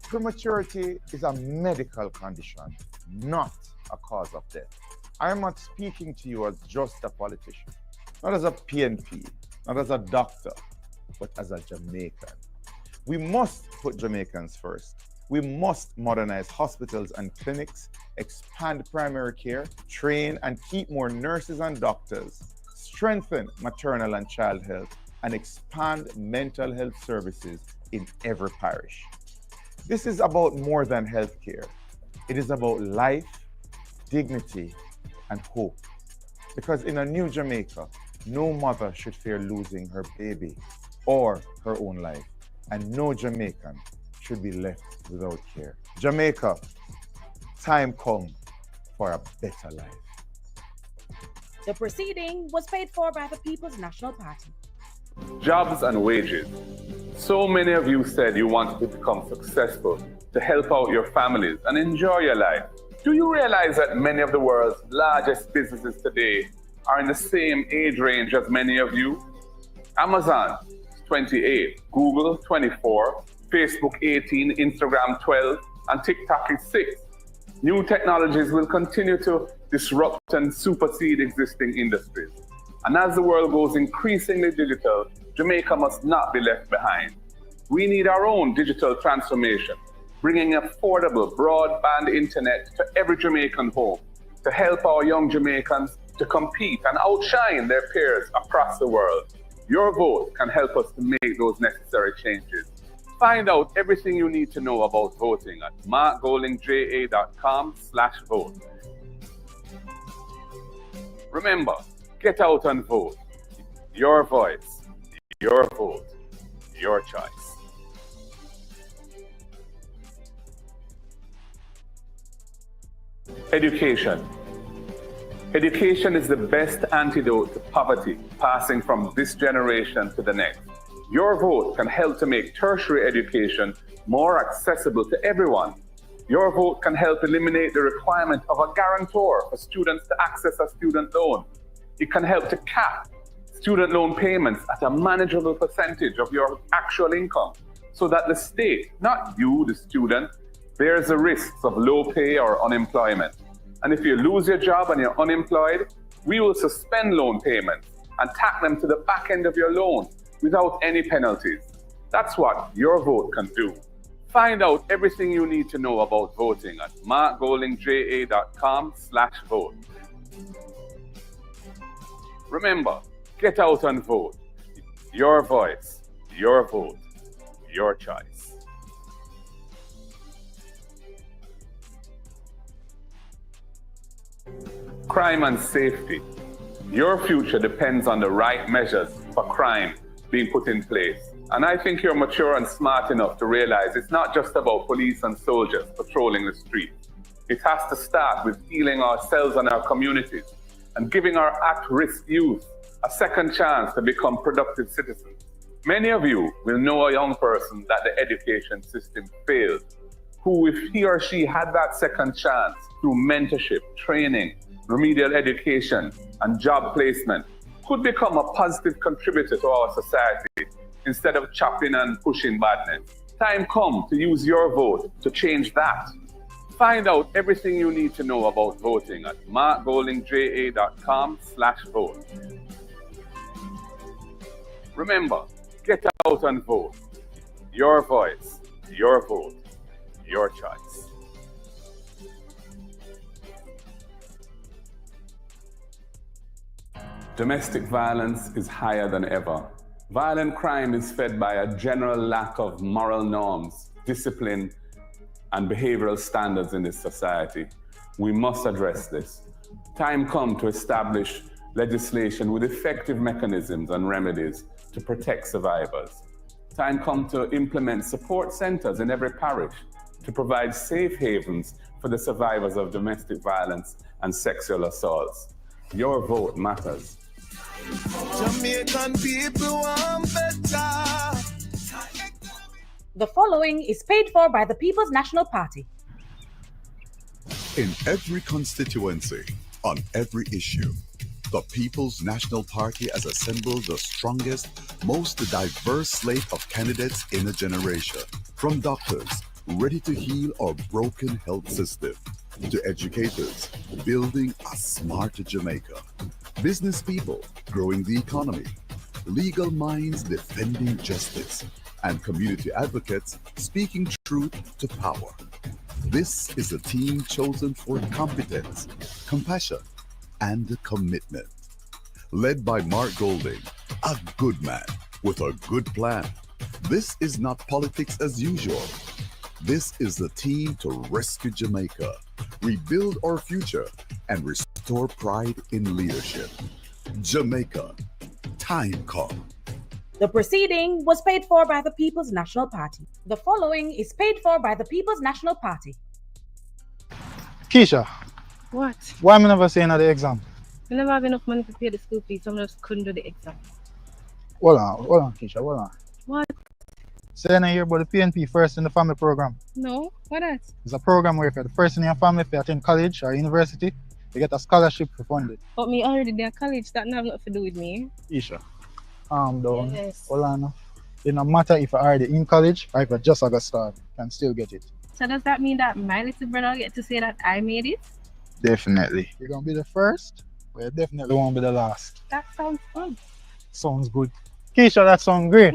Prematurity is a medical condition, not a cause of death. I am not speaking to you as just a politician, not as a PNP, not as a doctor, but as a Jamaican. We must put Jamaicans first. We must modernize hospitals and clinics, expand primary care, train and keep more nurses and doctors, strengthen maternal and child health, and expand mental health services in every parish. This is about more than healthcare. It is about life, dignity, and hope. Because in a new Jamaica, no mother should fear losing her baby or her own life, and no Jamaican should be left without care. Jamaica, time come for a better life. The proceeding was paid for by the People's National Party. Jobs and wages. So many of you said you wanted to become successful, to help out your families and enjoy your life. Do you realize that many of the world's largest businesses today are in the same age range as many of you? Amazon, 28, Google, 24, Facebook, 18, Instagram, 12, and TikTok is 6. New technologies will continue to disrupt and supersede existing industries. And as the world goes increasingly digital, Jamaica must not be left behind. We need our own digital transformation, bringing affordable broadband internet to every Jamaican home to help our young Jamaicans to compete and outshine their peers across the world. Your vote can help us to make those necessary changes. Find out everything you need to know about voting at markgoldingja.com/vote. Remember, get out and vote. Your voice, your vote, your choice. Education. Education is the best antidote to poverty, passing from this generation to the next. Your vote can help to make tertiary education more accessible to everyone. Your vote can help eliminate the requirement of a guarantor for students to access a student loan. It can help to cap student loan payments at a manageable percentage of your actual income so that the state, not you, the student, bears the risks of low pay or unemployment. And if you lose your job and you're unemployed, we will suspend loan payments and tack them to the back end of your loan without any penalties. That's what your vote can do. Find out everything you need to know about voting at markgoldingja.com/vote. Remember, get out and vote. Your voice, your vote, your choice. Crime and safety. Your future depends on the right measures for crime being put in place. And I think you're mature and smart enough to realize it's not just about police and soldiers patrolling the streets. It has to start with healing ourselves and our communities and giving our at-risk youth a second chance to become productive citizens. Many of you will know a young person that the education system failed, who, if he or she had that second chance through mentorship, training, remedial education, and job placement, could become a positive contributor to our society instead of chopping and pushing badness. Time come to use your vote to change that. Find out everything you need to know about voting at markgoldingja.com/vote. Remember, get out and vote. Your voice, your vote, your choice. Domestic violence is higher than ever. Violent crime is fed by a general lack of moral norms, discipline, and behavioral standards in this society. We must address this. Time come to establish legislation with effective mechanisms and remedies to protect survivors. Time come to implement support centers in every parish to provide safe havens for the survivors of domestic violence and sexual assaults. Your vote matters. Jamaican people want better. The following is paid for by the People's National Party. In every constituency, on every issue, the People's National Party has assembled the strongest, most diverse slate of candidates in a generation. From doctors ready to heal our broken health system, to educators building a smarter Jamaica, business people growing the economy, legal minds defending justice, and community advocates speaking truth to power. This is a team chosen for competence, compassion, and commitment. Led by Mark Golding, a good man with a good plan. This is not politics as usual. This is the team to rescue Jamaica, rebuild our future, and restore pride in leadership. Jamaica, time come. The proceeding was paid for by the People's National Party. The following is paid for by the People's National Party. Keisha, What? why am I never saying at the exam? I never have enough money to pay the school fees, so I just couldn't do the exam. Hold on, Keisha, hold on. What? Say I hear about the PNP First in the Family program. No? What else? It's a program where if you're the first in your family, if you attend college or university, you get a scholarship to fund it. But me already there at college, that have nothing to do with me. Keisha, calm down. Yes. Hold on. It no matter if you're already in college or if you just got started, you can still get it. So does that mean that my little brother get to say that I made it? Definitely. You're gonna be the first, but you definitely won't be the last. That sounds fun. Sounds good. Keisha, that sounds great.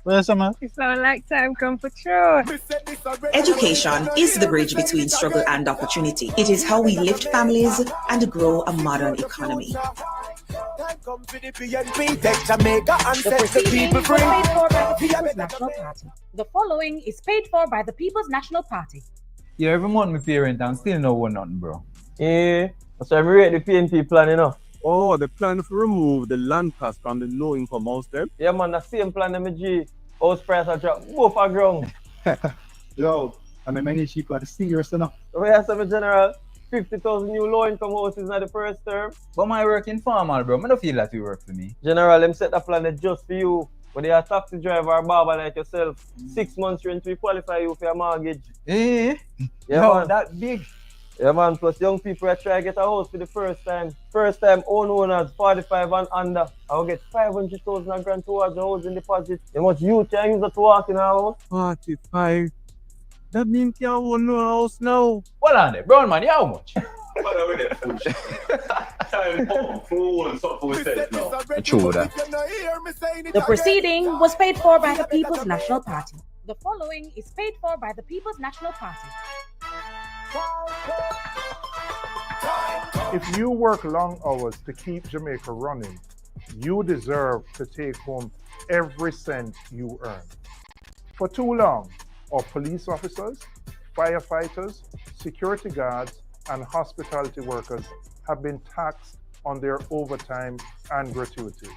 Where's man? It sounds like time come for sure. Education is the bridge between struggle and opportunity. It is how we lift families and grow a modern economy. The proceeding was paid for by the People's National Party. The following is paid for by the People's National Party. Yeah, every month my parent and still no one nothing, bro. Yeah, so I'm ready the PNP plan, you know. Oh, the plan to remove the land tax from the low-income house them? Yeah, man, the same plan that G. House price are drop both are ground. Yo, I mean, many people are serious enough. So we have some general 50,000 new low-income houses in the first term. But my work informal, bro. I don't feel that you work for me. General, them set the plan just for you. But they are taxi driver or barber like yourself. 6 months rent to qualify you for your mortgage. Eh? Yeah, No, man. that big. Yeah, man. Plus, young people are trying to get a house for the first time. First time owners, 45 and under. I will get 500,000 grand towards the housing deposit. How much you can use that to walk in our house? 45. That means you own no house now. Hold on there. Brown man, you how much? The proceeding was paid for by the People's National Party. The following is paid for by the People's National Party. If you work long hours to keep Jamaica running, you deserve to take home every cent you earn. For too long, our police officers, firefighters, security guards, and hospitality workers have been taxed on their overtime and gratuities.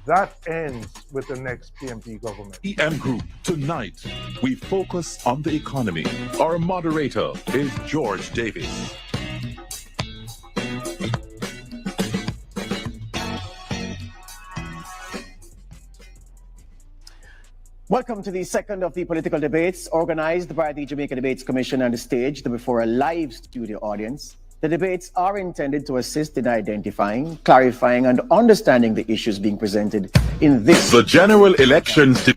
That ends with the next PMP government. EM Group, tonight, we focus on the economy. Our moderator is George Davis. Welcome to the second of the political debates organized by the Jamaica Debates Commission and staged before a live studio audience. The debates are intended to assist in identifying, clarifying, and understanding the issues being presented in this. The general elections.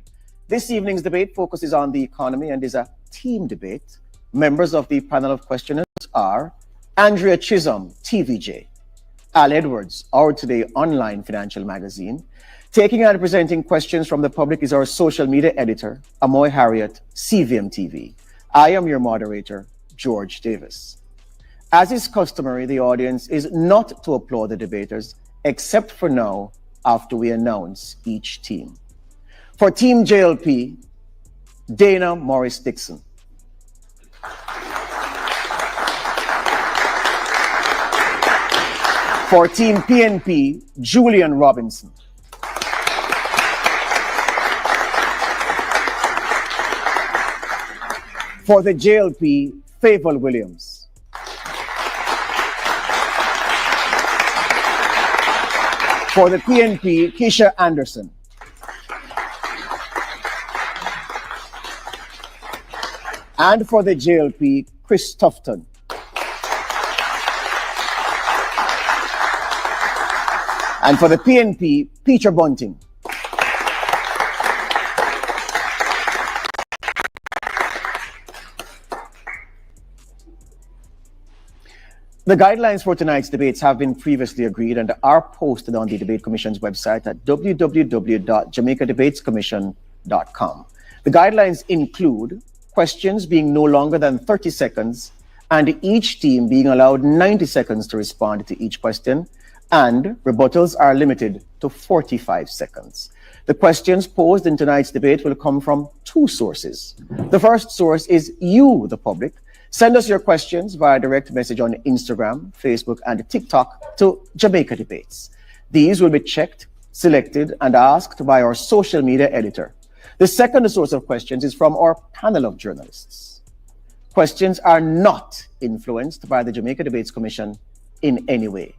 This evening's debate focuses on the economy and is a team debate. Members of the panel of questioners are Andrea Chisholm, TVJ, Al Edwards, Our Today online financial magazine. Taking and presenting questions from the public is our social media editor, Amoy Harriet, CVM TV. I am your moderator, George Davis. As is customary, the audience is not to applaud the debaters, except for now, after we announce each team. For Team JLP, Dana Morris Dixon. For Team PNP, Julian Robinson. For the JLP, Favour Williams. For the PNP, Keisha Anderson. And for the JLP, Chris Tufton. And for the PNP, Peter Bunting. The guidelines for tonight's debates have been previously agreed and are posted on the Debate Commission's website at www.jamaicadebatescommission.com. The guidelines include questions being no longer than 30 seconds and each team being allowed 90 seconds to respond to each question, and rebuttals are limited to 45 seconds. The questions posed in tonight's debate will come from two sources. The first source is you, the public. Send us your questions via direct message on Instagram, Facebook, and TikTok to Jamaica Debates. These will be checked, selected, and asked by our social media editor. The second source of questions is from our panel of journalists. Questions are not influenced by the Jamaica Debates Commission in any way.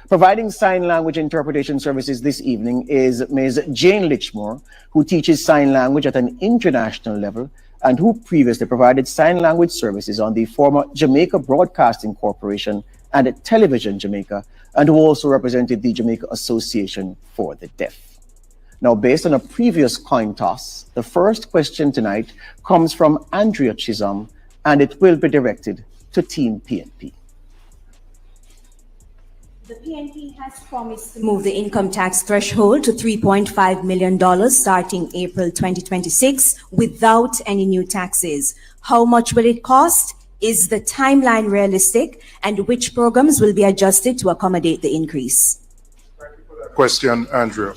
Providing sign language interpretation services this evening is Ms. Jane Litchmore, who teaches sign language at an international level and who previously provided sign language services on the former Jamaica Broadcasting Corporation and Television Jamaica, and who also represented the Jamaica Association for the Deaf. Now, based on a previous coin toss, the first question tonight comes from Andrea Chisholm, and it will be directed to Team PNP. The PNP has promised to move the income tax threshold to $3.5 million starting April 2026 without any new taxes. How much will it cost? Is the timeline realistic? And which programs will be adjusted to accommodate the increase? Question, Andrew.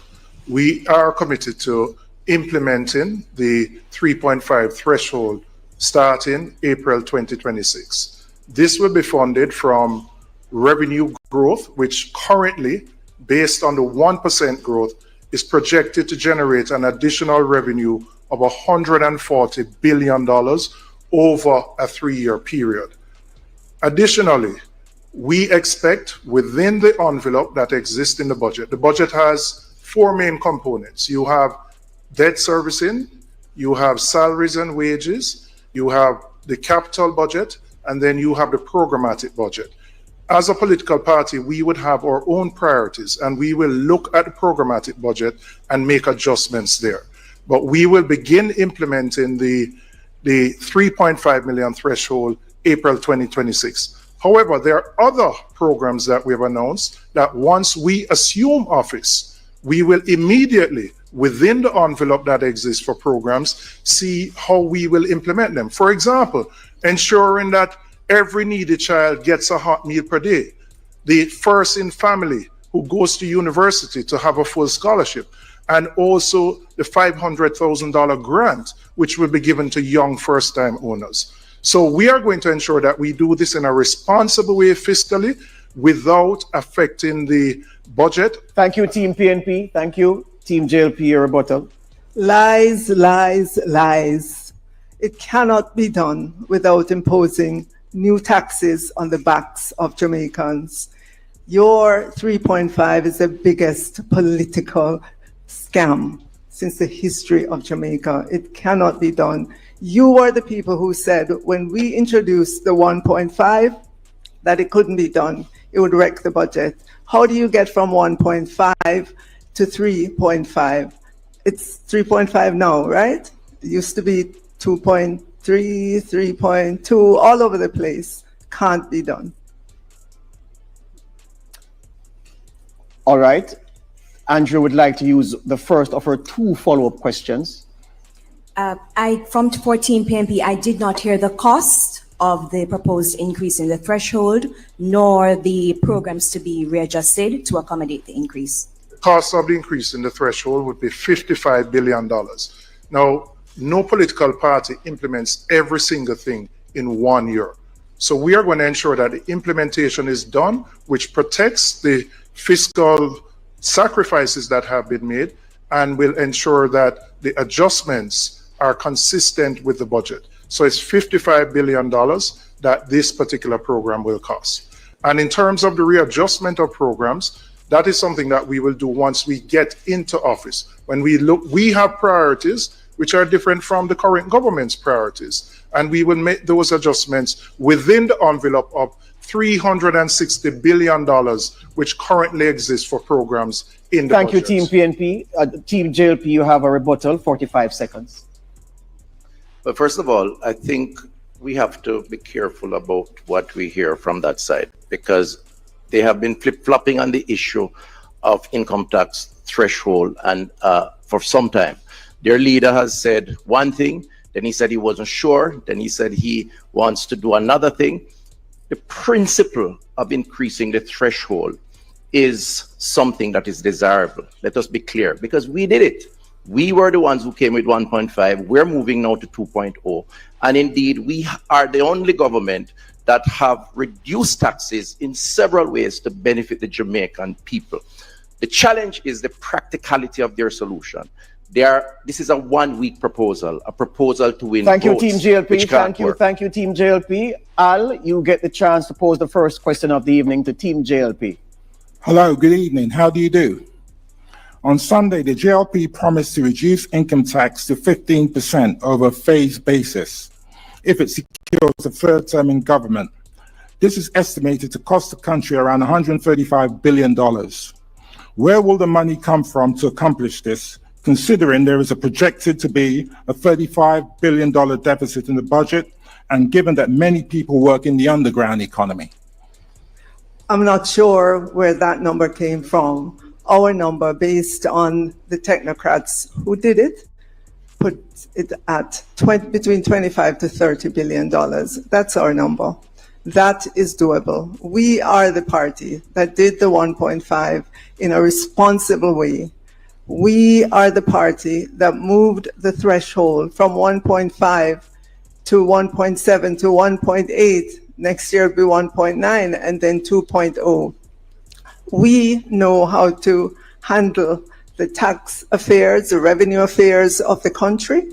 We are committed to implementing the 3.5 threshold starting April 2026. This will be funded from revenue growth, which currently, based on the 1% growth, is projected to generate an additional revenue of $140 billion over a 3-year period. Additionally, we expect within the envelope that exists in the budget has 4 main components. You have debt servicing, you have salaries and wages, you have the capital budget, and then you have the programmatic budget. As a political party, we would have our own priorities, and we will look at the programmatic budget and make adjustments there. But we will begin implementing the 3.5 million threshold April 2026. However, there are other programs that we have announced that once we assume office, we will immediately, within the envelope that exists for programs, see how we will implement them. For example, ensuring that every needy child gets a hot meal per day. The first in family who goes to university to have a full scholarship. And also the $500,000 grant, which will be given to young first-time owners. So we are going to ensure that we do this in a responsible way fiscally without affecting the budget. Thank you, Team PNP. Thank you, Team JLP, your rebuttal. Lies, lies, lies. It cannot be done without imposing new taxes on the backs of Jamaicans. Your 3.5 is the biggest political scam since the history of Jamaica. It cannot be done. You are the people who said when we introduced the 1.5 that it couldn't be done. It would wreck the budget. How do you get from 1.5 to 3.5? It's 3.5 now, right? It used to be 2.3, 3.2, all over the place. Can't be done. All right. Andrew would like to use the first of her 2 follow-up questions. From Team PNP, I did not hear the cost of the proposed increase in the threshold, nor the programs to be readjusted to accommodate the increase. The cost of the increase in the threshold would be $55 billion. Now, no political party implements every single thing in 1 year. So we are going to ensure that the implementation is done, which protects the fiscal sacrifices that have been made and will ensure that the adjustments are consistent with the budget. So it's $55 billion that this particular program will cost. And in terms of the readjustment of programs, that is something that we will do once we get into office. When we look, we have priorities which are different from the current government's priorities. And we will make those adjustments within the envelope of $360 billion, which currently exists for programs in the Thank budget. you, Team PNP. Team JLP, you have a rebuttal, 45 seconds. But first of all, I think we have to be careful about what we hear from that side, because they have been flip-flopping on the issue of income tax threshold and for some time. Their leader has said one thing, then he said he wasn't sure, then he said he wants to do another thing. The principle of increasing the threshold is something that is desirable. Let us be clear, because we did it. We were the ones who came with 1.5. We're moving now to 2.0. And indeed, we are the only government that have reduced taxes in several ways to benefit the Jamaican people. The challenge is the practicality of their solution. This is a one-week proposal, a proposal to win Thank you, votes, Team JLP. which can't work. Thank you, Team JLP. Al, you get the chance to pose the first question of the evening to Team JLP. Hello, good evening. How do you do? On Sunday, the JLP promised to reduce income tax to 15% over a phased basis if it secures a third term in government. This is estimated to cost the country around $135 billion. Where will the money come from to accomplish this, considering there is a projected to be a $35 billion deficit in the budget, and given that many people work in the underground economy? I'm not sure where that number came from. Our number, based on the technocrats who did it, put it at between 25 to $30 billion. That's our number. That is doable. We are the party that did the 1.5 in a responsible way. We are the party that moved the threshold from 1.5 to 1.7 to 1.8. Next year it'll be 1.9 and then 2.0. We know how to handle the tax affairs, the revenue affairs of the country,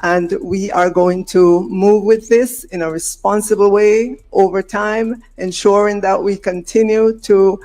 and we are going to move with this in a responsible way over time, ensuring that we continue to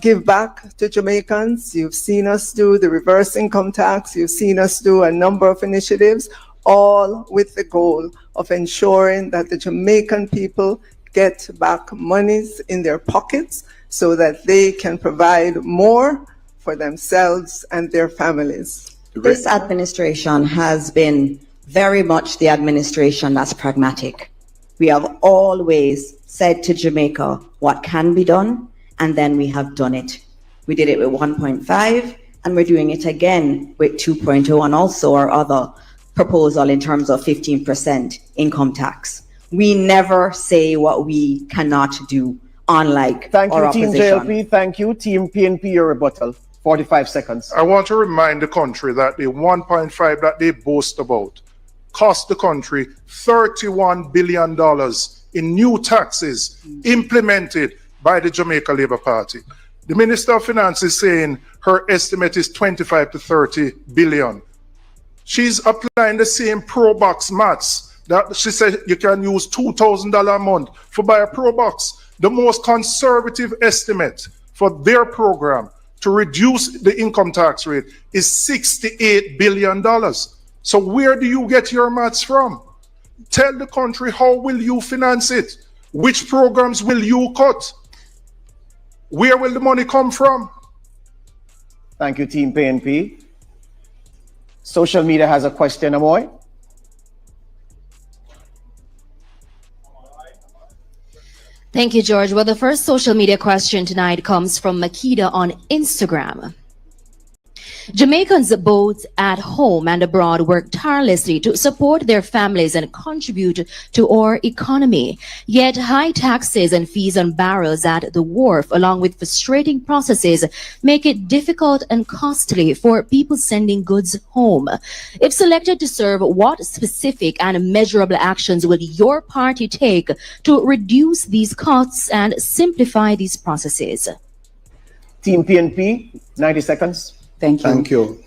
give back to Jamaicans. You've seen us do the reverse income tax. You've seen us do a number of initiatives, all with the goal of ensuring that the Jamaican people get back monies in their pockets so that they can provide more for themselves and their families. This administration has been very much the administration that's pragmatic. We have always said to Jamaica what can be done, and then we have done it. We did it with 1.5, and we're doing it again with 2.0, and also our other proposal in terms of 15% income tax. We never say what we cannot do, unlike Thank our you, Team opposition. JLP. Thank you, Team PNP, your rebuttal. 45 seconds. I want to remind the country that the 1.5 that they boast about cost the country $31 billion in new taxes implemented by the Jamaica Labour Party. The Minister of Finance is saying her estimate is 25 to 30 billion. She's applying the same Pro Box maths that she said you can use $2,000 a month for buy a Pro Box. The most conservative estimate for their program to reduce the income tax rate is $68 billion. So where do you get your maths from? Tell the country, how will you finance it? Which programs will you cut? Where will the money come from? Thank you, Team PNP. Social media has a question, Amoy. Thank you, George. Well, the first social media question tonight comes from Makeda on Instagram. Jamaicans both at home and abroad work tirelessly to support their families and contribute to our economy. Yet high taxes and fees on barrels at the wharf, along with frustrating processes, make it difficult and costly for people sending goods home. If selected to serve, what specific and measurable actions will your party take to reduce these costs and simplify these processes? Team PNP, 90 seconds. Thank you. Thank you.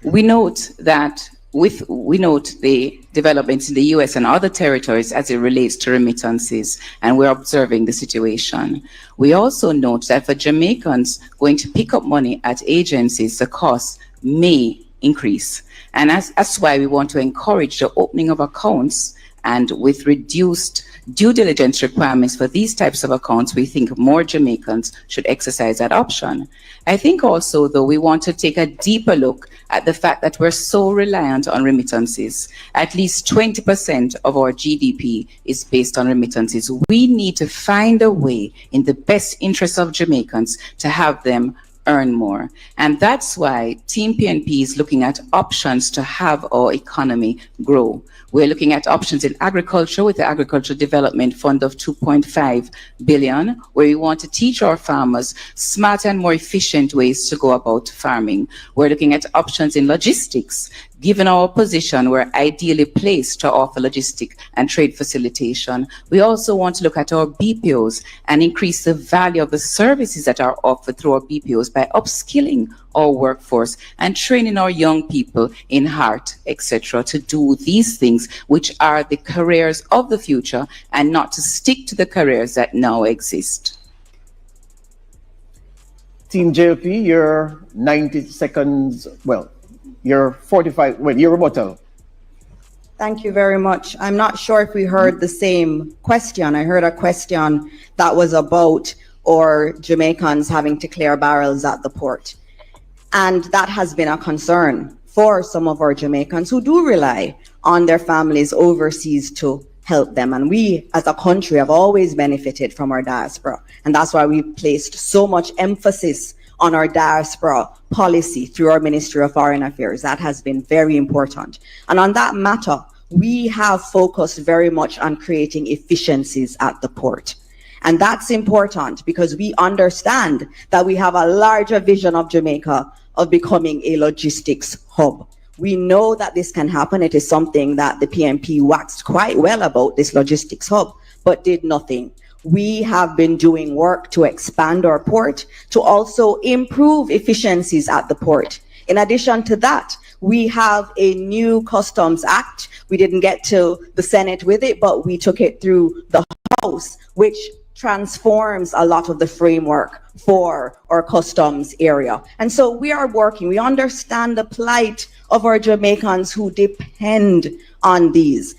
We note the developments in the US and other territories as it relates to remittances, and we're observing the situation. We also note that for Jamaicans going to pick up money at agencies, the cost may increase. And that's why we want to encourage the opening of accounts, and with reduced due diligence requirements for these types of accounts, we think more Jamaicans should exercise that option. I think also, though, we want to take a deeper look at the fact that we're so reliant on remittances. At least 20% of our GDP is based on remittances. We need to find a way in the best interest of Jamaicans to have them earn more. And that's why Team PNP is looking at options to have our economy grow. We're looking at options in agriculture with the Agricultural Development Fund of 2.5 billion, where we want to teach our farmers smarter and more efficient ways to go about farming. We're looking at options in logistics. Given our position, we're ideally placed to offer logistic and trade facilitation. We also want to look at our BPOs and increase the value of the services that are offered through our BPOs by upskilling our workforce and training our young people in heart, etc., to do these things which are the careers of the future and not to stick to the careers that now exist. Team JLP, your 90 seconds, well, your 45, well, your rebuttal. Thank you very much. I'm not sure if we heard the same question. I heard a question that was about or Jamaicans having to clear barrels at the port. And that has been a concern for some of our Jamaicans who do rely on their families overseas to help them. And we, as a country, have always benefited from our diaspora. And that's why we placed so much emphasis on our diaspora policy through our Ministry of Foreign Affairs. That has been very important. And on that matter, we have focused very much on creating efficiencies at the port. And that's important because we understand that we have a larger vision of Jamaica of becoming a logistics hub. We know that this can happen. It is something that the PNP waxed quite well about, this logistics hub, but did nothing. We have been doing work to expand our port, to also improve efficiencies at the port. In addition to that, we have a new Customs Act. We didn't get to the Senate with it, but we took it through the House, which transforms a lot of the framework for our customs area. And so we are working, we understand the plight of our Jamaicans who depend on these.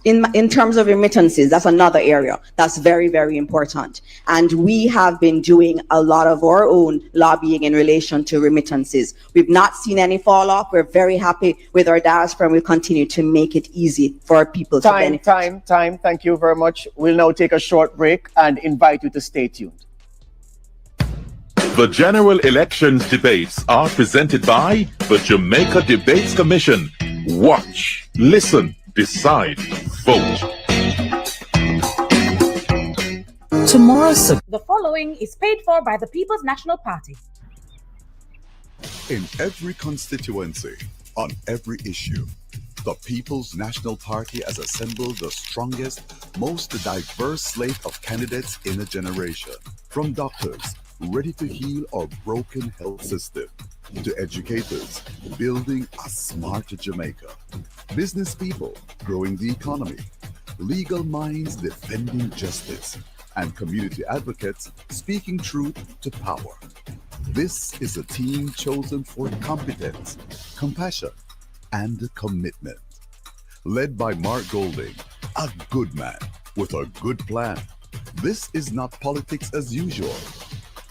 In terms of remittances, that's another area that's very, very important. And we have been doing a lot of our own lobbying in relation to remittances. We've not seen any fall off. We're very happy with our diaspora, and we'll continue to make it easy for our people to benefit. Time. Thank you very much. We'll now take a short break and invite you to stay tuned. The general elections debates are presented by the Jamaica Debates Commission. Watch, listen, decide, vote. The following is paid for by the People's National Party. In every constituency, on every issue, the People's National Party has assembled the strongest, most diverse slate of candidates in a generation. From doctors ready to heal our broken health system, to educators building a smarter Jamaica, business people growing the economy, legal minds defending justice, and community advocates speaking truth to power. This is a team chosen for competence, compassion, and commitment. Led by Mark Golding, a good man with a good plan. This is not politics as usual.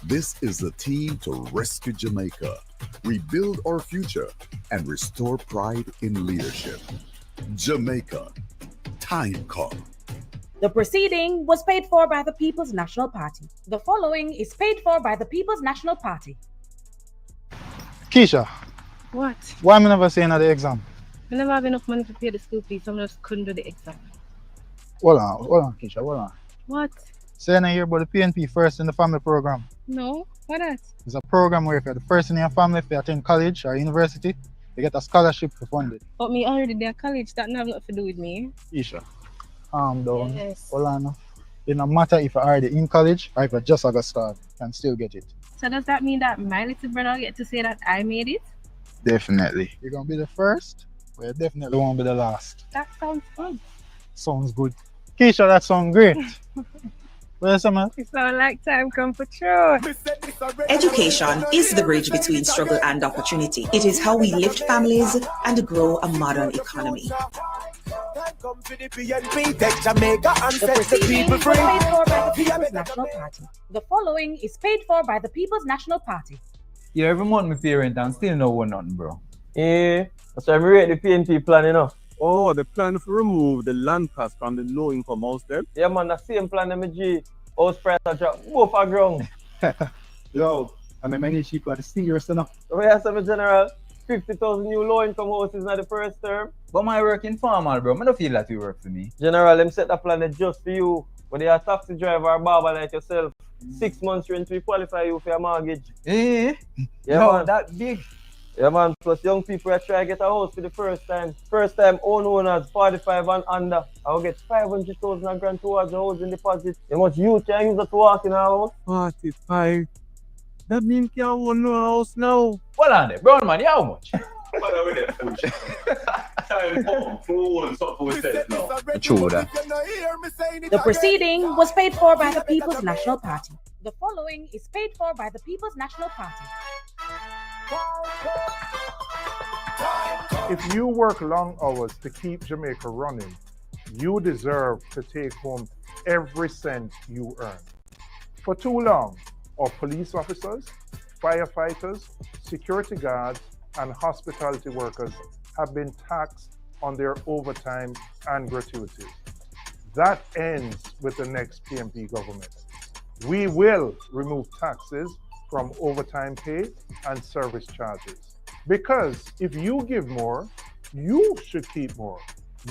This is the team to rescue Jamaica, rebuild our future, and restore pride in leadership. Jamaica, time come. The proceeding was paid for by the People's National Party. The following is paid for by the People's National Party. Keisha, What? why am I never saying at the exam? I never have enough money to pay the school fees, so I just couldn't do the exam. Hold on, Keisha, hold on. What? Saying I hear about the PNP First in the Family program. No? What that? It's a program where if you're the first in your family, if you attend college or university, you get a scholarship to fund it. But me already there at college, that have nothing to do with me. Keisha, calm down. Yes. Hold on. It no matter if you're already in college or if you just got started, you can still get it. So does that mean that my little brother get to say that I made it? Definitely. You're gonna be the first, but you definitely won't be the last. That sounds good. Sounds good. Keisha, that sounds great. Where's some man? It sounds like time come for true. Education is the bridge between struggle and opportunity. It is how we lift families and grow a modern economy. The proceeding was paid for by the People's National Party. The following is paid for by the People's National Party. Yeah, every month my parent and still no one nothing, bro. Yeah, that's why I rate the PNP plan, you know. Oh, the plan to remove the land cost from the low income house then? Yeah, man, the same plan that G. House price are drop, both are ground. Yo, I mean, many people are serious enough. So yeah, so general, 50,000 new low income houses in the first term. But my work informal, bro. I don't feel that you work for me. General, them set the plan just for you. When they are taxi driver or barber like yourself, 6 months rent to qualify you for your mortgage. Eh? Yeah, No, man. that big. Yeah, man. Plus, young people are trying to get a house for the first time. First time owners, 45 and under. I will get 500,000 grand towards the housing deposit. How much you can use that to walk in a house? 45. That means you own no house now. Well, on there, brown man, how much? True that. The proceeding was paid for by the People's National Party. The following is paid for by the People's National Party. If you work long hours to keep Jamaica running, you deserve to take home every cent you earn. For too long, our police officers, firefighters, security guards, and hospitality workers have been taxed on their overtime and gratuities. That ends with the next PMP government. We will remove taxes from overtime pay and service charges. Because if you give more, you should keep more.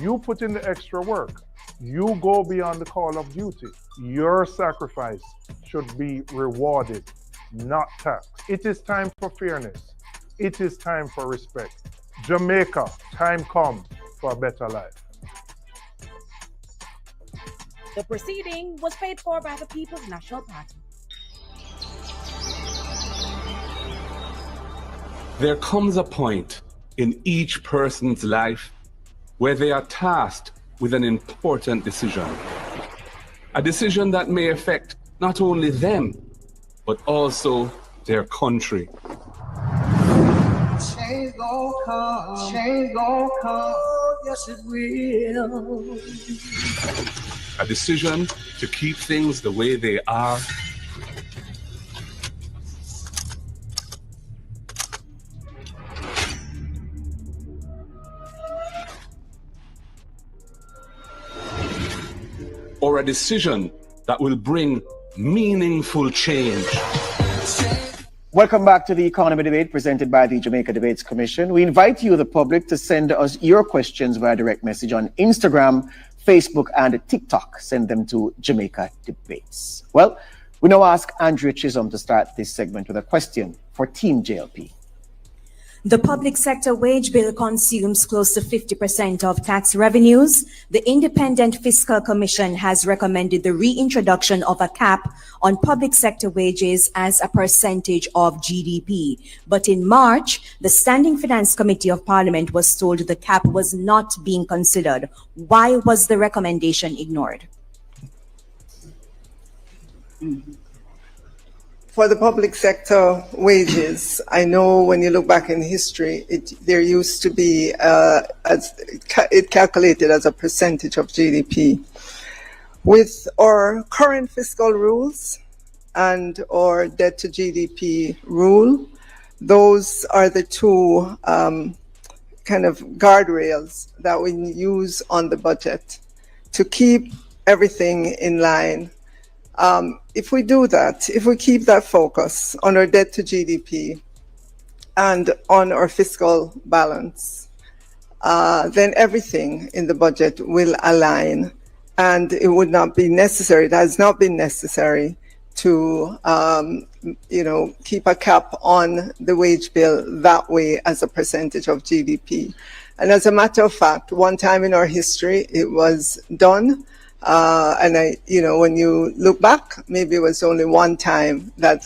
You put in the extra work. You go beyond the call of duty. Your sacrifice should be rewarded, not taxed. It is time for fairness. It is time for respect. Jamaica, time comes for a better life. The proceeding was paid for by the People's National Party. There comes a point in each person's life where they are tasked with an important decision. A decision that may affect not only them, but also their country. Change gon' come, change gon' come, yes it will. A decision to keep things the way they are, or a decision that will bring meaningful change. Welcome back to the Economy Debate presented by the Jamaica Debates Commission. We invite you, the public, to send us your questions via direct message on Instagram, Facebook, and TikTok. Send them to Jamaica Debates. Well, we now ask Andrea Chisholm to start this segment with a question for Team JLP. The public sector wage bill consumes close to 50% of tax revenues. The Independent Fiscal Commission has recommended the reintroduction of a cap on public sector wages as a percentage of GDP. But in March, the Standing Finance Committee of Parliament was told the cap was not being considered. Why was the recommendation ignored? For the public sector wages, I know when you look back in history, there used to be it calculated as a percentage of GDP. With our current fiscal rules and our debt to GDP rule, those are the two kind of guardrails that we use on the budget to keep everything in line. If we do that, if we keep that focus on our debt to GDP and on our fiscal balance, then everything in the budget will align, and it would not be necessary, it has not been necessary to keep a cap on the wage bill that way as a percentage of GDP. And as a matter of fact, one time in our history, it was done. And when you look back, maybe it was only one time that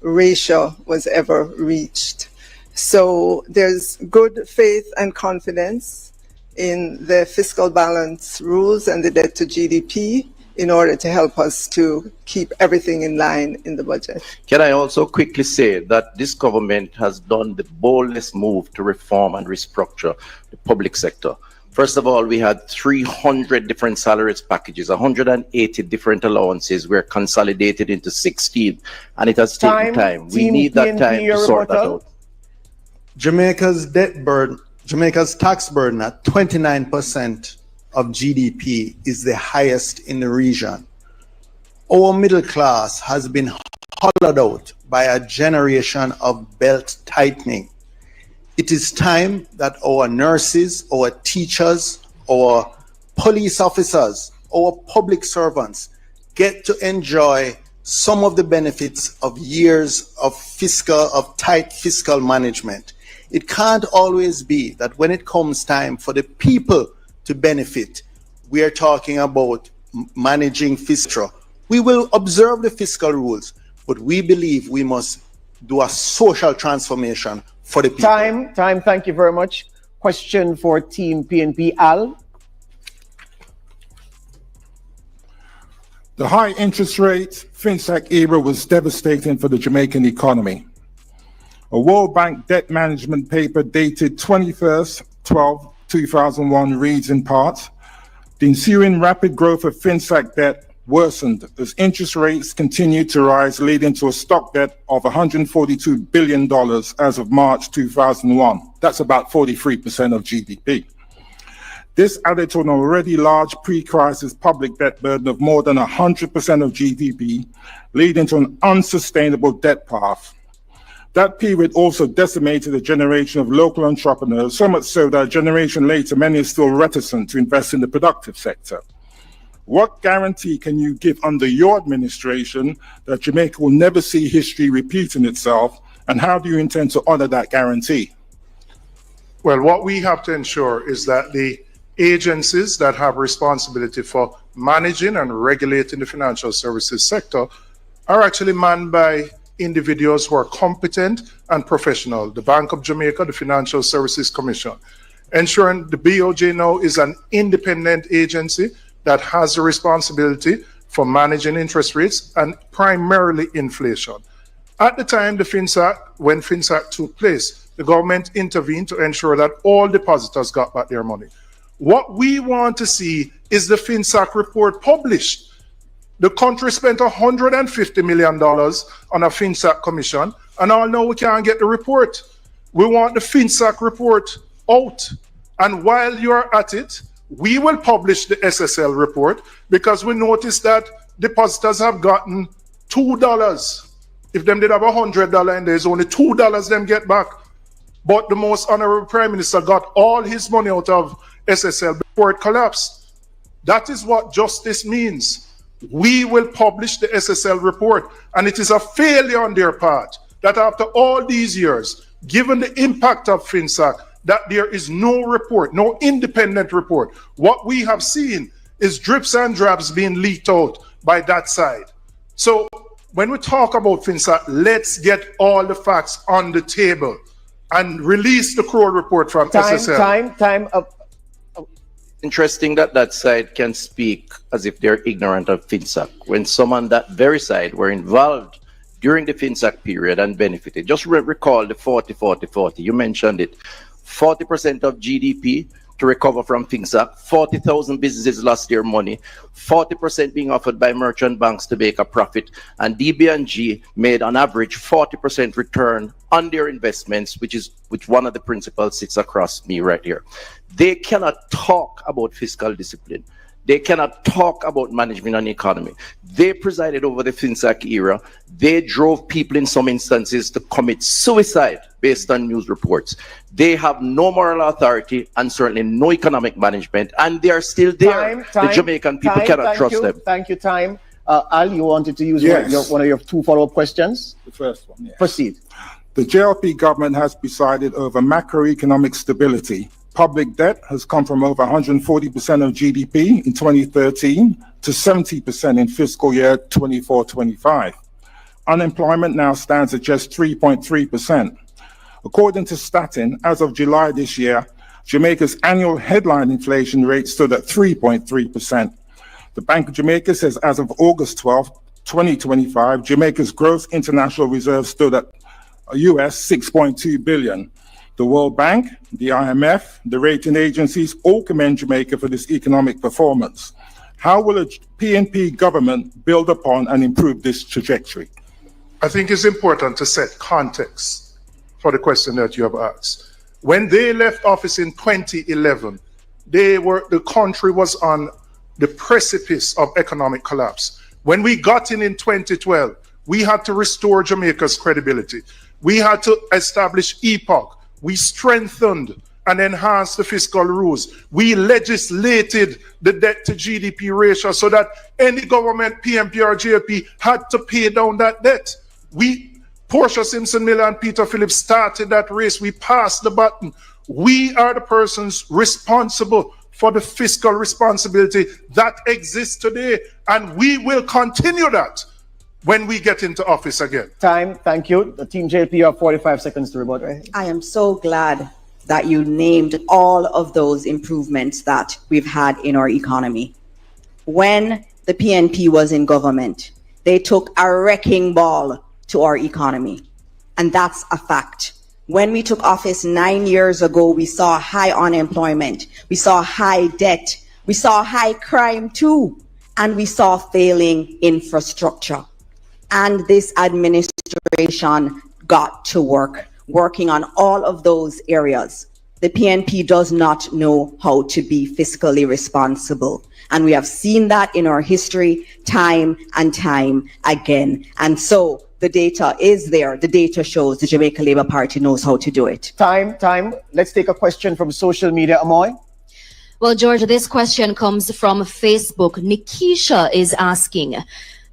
ratio was ever reached. So there's good faith and confidence in the fiscal balance rules and the debt to GDP in order to help us to keep everything in line in the budget. Can I also quickly say that this government has done the boldest move to reform and restructure the public sector. First of all, we had 300 different salaries packages, 180 different allowances were consolidated into 16, and it has taken time. We need that time to sort that out. Jamaica's tax burden at 29% of GDP is the highest in the region. Our middle class has been hollowed out by a generation of belt tightening. It is time that our nurses, our teachers, our police officers, our public servants get to enjoy some of the benefits of years of tight fiscal management. It can't always be that when it comes time for the people to benefit, we are talking about managing fiscal. We will observe the fiscal rules, but we believe we must do a social transformation for the people. Time, thank you very much. Question for Team PNP, Al. The high interest rate FinSAC era was devastating for the Jamaican economy. A World Bank debt management paper dated 21/12/2001 reads in part, the ensuing rapid growth of FinSAC debt worsened as interest rates continued to rise, leading to a stock debt of $142 billion as of March 2001. That's about 43% of GDP. This added to an already large pre-crisis public debt burden of more than 100% of GDP, leading to an unsustainable debt path. That period also decimated a generation of local entrepreneurs, so much so that a generation later, many are still reticent to invest in the productive sector. What guarantee can you give under your administration that Jamaica will never see history repeating itself, and how do you intend to honor that guarantee? Well, what we have to ensure is that the agencies that have responsibility for managing and regulating the financial services sector are actually manned by individuals who are competent and professional. The Bank of Jamaica, the Financial Services Commission, ensuring the BOJ now is an independent agency that has the responsibility for managing interest rates and primarily inflation. At the time when FinSAC took place, the government intervened to ensure that all depositors got back their money. What we want to see is the FinSAC report published. The country spent $150 million on a FinSAC commission, and all now we can't get the report. We want the FinSAC report out. And while you're at it, we will publish the SSL report, because we noticed that depositors have gotten $2. If them did have $100 and there's only $2 them get back. But the most honorable Prime Minister got all his money out of SSL before it collapsed. That is what justice means. We will publish the SSL report, and it is a failure on their part that after all these years, given the impact of FinSAC, that there is no report, no independent report. What we have seen is drips and drabs being leaked out by that side. So when we talk about FinSAC, let's get all the facts on the table and release the Kroll report from SSL. Time up. Interesting that that side can speak as if they're ignorant of FinSAC, when some on that very side were involved during the FinSAC period and benefited. Just recall the 40-40-40. You mentioned it. 40% of GDP to recover from FinSAC. 40,000 businesses lost their money. 40% being offered by merchant banks to make a profit. And DB&G made on average 40% return on their investments, which one of the principals sits across me right here. They cannot talk about fiscal discipline. They cannot talk about management and economy. They presided over the FinSAC era. They drove people in some instances to commit suicide based on news reports. They have no moral authority and certainly no economic management, and they are still there. The Jamaican people cannot trust them. Thank you, time. Al, you wanted to use one of your two follow-up questions? The first one, yes. Proceed. The JLP government has presided over macroeconomic stability. Public debt has come from over 140% of GDP in 2013 to 70% in fiscal year 24-25. Unemployment now stands at just 3.3%. According to Statin, as of July this year, Jamaica's annual headline inflation rate stood at 3.3%. The Bank of Jamaica says as of August 12, 2025, Jamaica's gross international reserves stood at US 6.2 billion. The World Bank, the IMF, the rating agencies all commend Jamaica for this economic performance. How will a PNP government build upon and improve this trajectory? I think it's important to set context for the question that you have asked. When they left office in 2011, the country was on the precipice of economic collapse. When we got in 2012, we had to restore Jamaica's credibility. We had to establish EPOC. We strengthened and enhanced the fiscal rules. We legislated the debt to GDP ratio so that any government, PMP or JLP, had to pay down that debt. Portia Simpson Miller and Peter Phillips started that race. We passed the baton. We are the persons responsible for the fiscal responsibility that exists today, and we will continue that when we get into office again. Time, thank you. The Team JLP, you have 45 seconds to rebut, right? I am so glad that you named all of those improvements that we've had in our economy. When the PNP was in government, they took a wrecking ball to our economy, and that's a fact. When we took office 9 years ago, we saw high unemployment, we saw high debt, we saw high crime too, and we saw failing infrastructure. And this administration got to work, working on all of those areas. The PNP does not know how to be fiscally responsible. And we have seen that in our history time and time again. And so the data is there. The data shows the Jamaica Labour Party knows how to do it. Time. Let's take a question from social media. Amoy? Well, George, this question comes from Facebook. Nikisha is asking,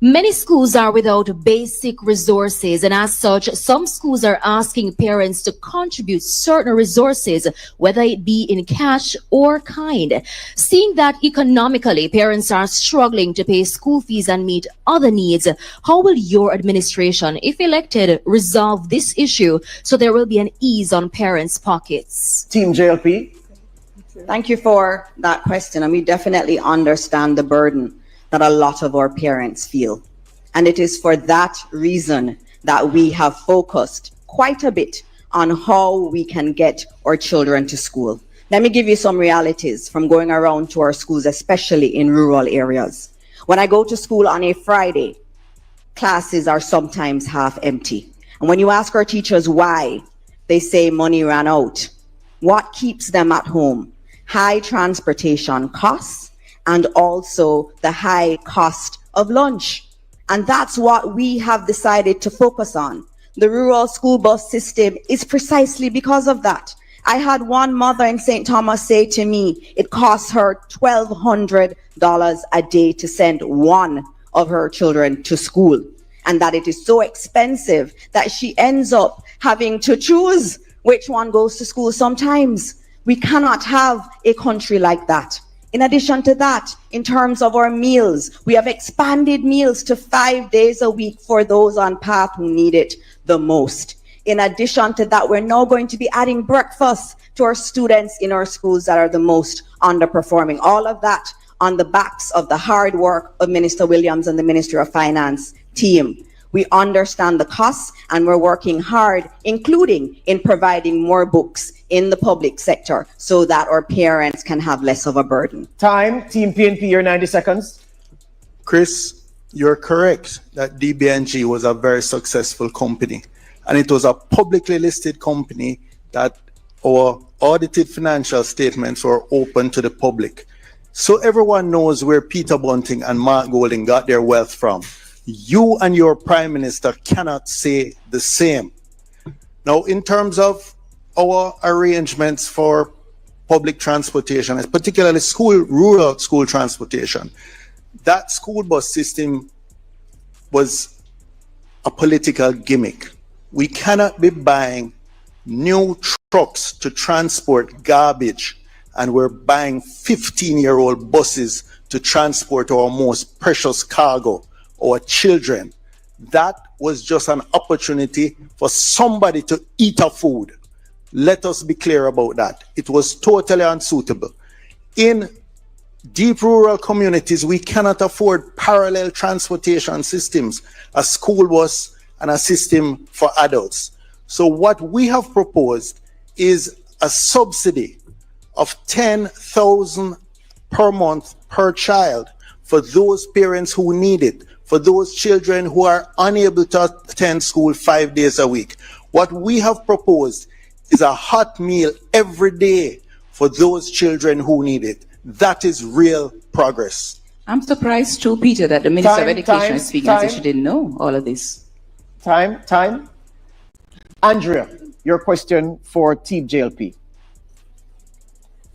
many schools are without basic resources, and as such, some schools are asking parents to contribute certain resources, whether it be in cash or kind. Seeing that economically parents are struggling to pay school fees and meet other needs, how will your administration, if elected, resolve this issue so there will be an ease on parents' pockets? Team JLP? Thank you for that question, and we definitely understand the burden that a lot of our parents feel. And it is for that reason that we have focused quite a bit on how we can get our children to school. Let me give you some realities from going around to our schools, especially in rural areas. When I go to school on a Friday, classes are sometimes half empty. And when you ask our teachers why, they say money ran out. What keeps them at home? High transportation costs, and also the high cost of lunch. And that's what we have decided to focus on. The rural school bus system is precisely because of that. I had one mother in St. Thomas say to me, it costs her $1,200 a day to send one of her children to school, and that it is so expensive that she ends up having to choose which one goes to school sometimes. We cannot have a country like that. In addition to that, in terms of our meals, we have expanded meals to 5 days a week for those on path who need it the most. In addition to that, we're now going to be adding breakfast to our students in our schools that are the most underperforming. All of that on the backs of the hard work of Minister Williams and the Ministry of Finance team. We understand the costs, and we're working hard, including in providing more books in the public sector so that our parents can have less of a burden. Time, Team PNP, your 90 seconds. Chris, you're correct that DBNG was a very successful company, and it was a publicly listed company that our audited financial statements were open to the public. So everyone knows where Peter Bunting and Mark Golding got their wealth from. You and your Prime Minister cannot say the same. Now, in terms of our arrangements for public transportation, particularly rural school transportation, that school bus system was a political gimmick. We cannot be buying new trucks to transport garbage, and we're buying 15-year-old buses to transport our most precious cargo, our children. That was just an opportunity for somebody to eat a food. Let us be clear about that. It was totally unsuitable. In deep rural communities, we cannot afford parallel transportation systems, a school bus and a system for adults. So what we have proposed is a subsidy of 10,000 per month per child for those parents who need it, for those children who are unable to attend school 5 days a week. What we have proposed is a hot meal every day for those children who need it. That is real progress. I'm surprised too, Peter, that the Minister of Education is speaking as if she didn't know all of this. Time. Andrea, your question for Team JLP.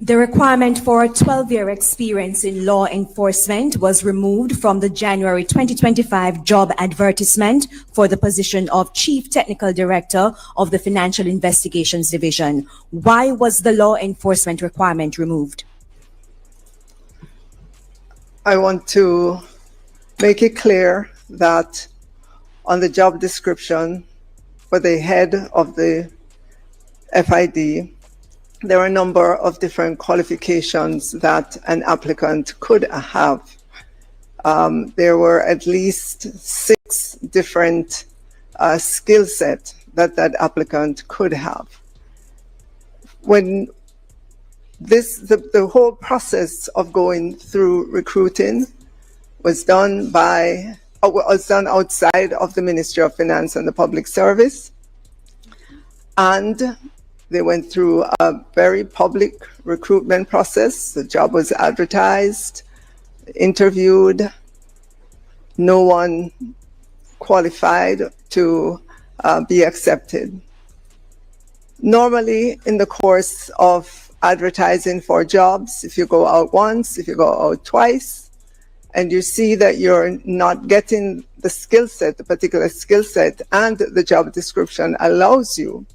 The requirement for a 12-year experience in law enforcement was removed from the January 2025 job advertisement for the position of Chief Technical Director of the Financial Investigations Division. Why was the law enforcement requirement removed? I want to make it clear that on the job description for the head of the FID, there are a number of different qualifications that an applicant could have. There were at least 6 different skill sets that that applicant could have. When the whole process of going through recruiting was done outside of the Ministry of Finance and the Public Service, and they went through a very public recruitment process. The job was advertised, interviewed. No one qualified to be accepted. Normally, in the course of advertising for jobs, if you go out once, if you go out twice, and you see that you're not getting the skill set, the particular skill set, and the job description allows you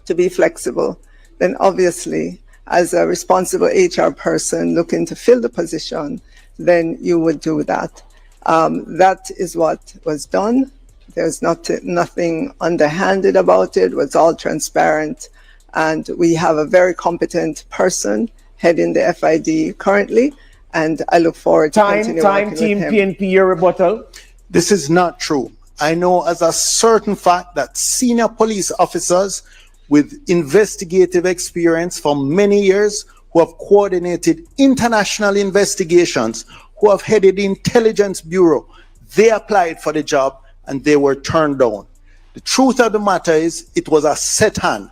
to be flexible, then obviously, as a responsible HR person looking to fill the position, then you would do that. That is what was done. There's nothing underhanded about it. It was all transparent. And we have a very competent person heading the FID currently, and I look forward to continue working with him. Team PNP, your rebuttal. This is not true. I know as a certain fact that senior police officers with investigative experience for many years, who have coordinated international investigations, who have headed the intelligence bureau, they applied for the job and they were turned down. The truth of the matter is it was a set hand.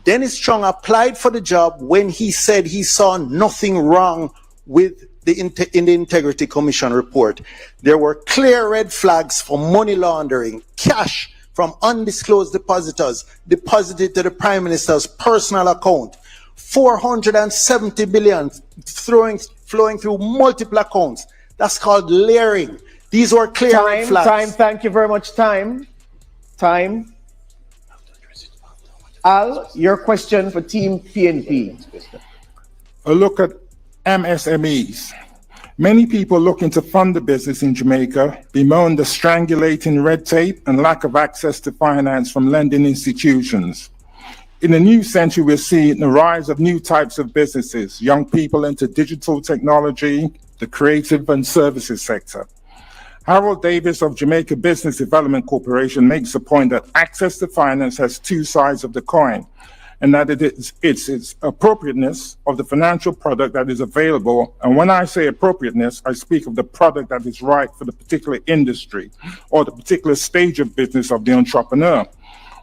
Dennis Strong applied for the job when he said he saw nothing wrong with in the Integrity Commission report. There were clear red flags for money laundering, cash from undisclosed depositors deposited to the Prime Minister's personal account, 470 billion flowing through multiple accounts. That's called layering. These were clear red flags. Thank you very much. Time. Al, your question for Team PNP. A look at MSMEs. Many people looking to fund the business in Jamaica bemoan the strangulating red tape and lack of access to finance from lending institutions. In the new century, we're seeing the rise of new types of businesses, young people into digital technology, the creative and services sector. Harold Davis of Jamaica Business Development Corporation makes the point that access to finance has 2 sides of the coin, and that it's appropriateness of the financial product that is available. And when I say appropriateness, I speak of the product that is right for the particular industry or the particular stage of business of the entrepreneur.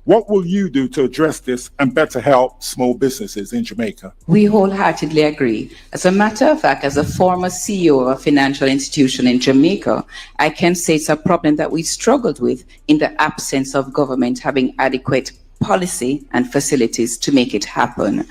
What will you do to address this and better help small businesses in Jamaica? We wholeheartedly agree. As a matter of fact, as a former CEO of a financial institution in Jamaica, I can say it's a problem that we struggled with in the absence of government having adequate policy and facilities to make it happen.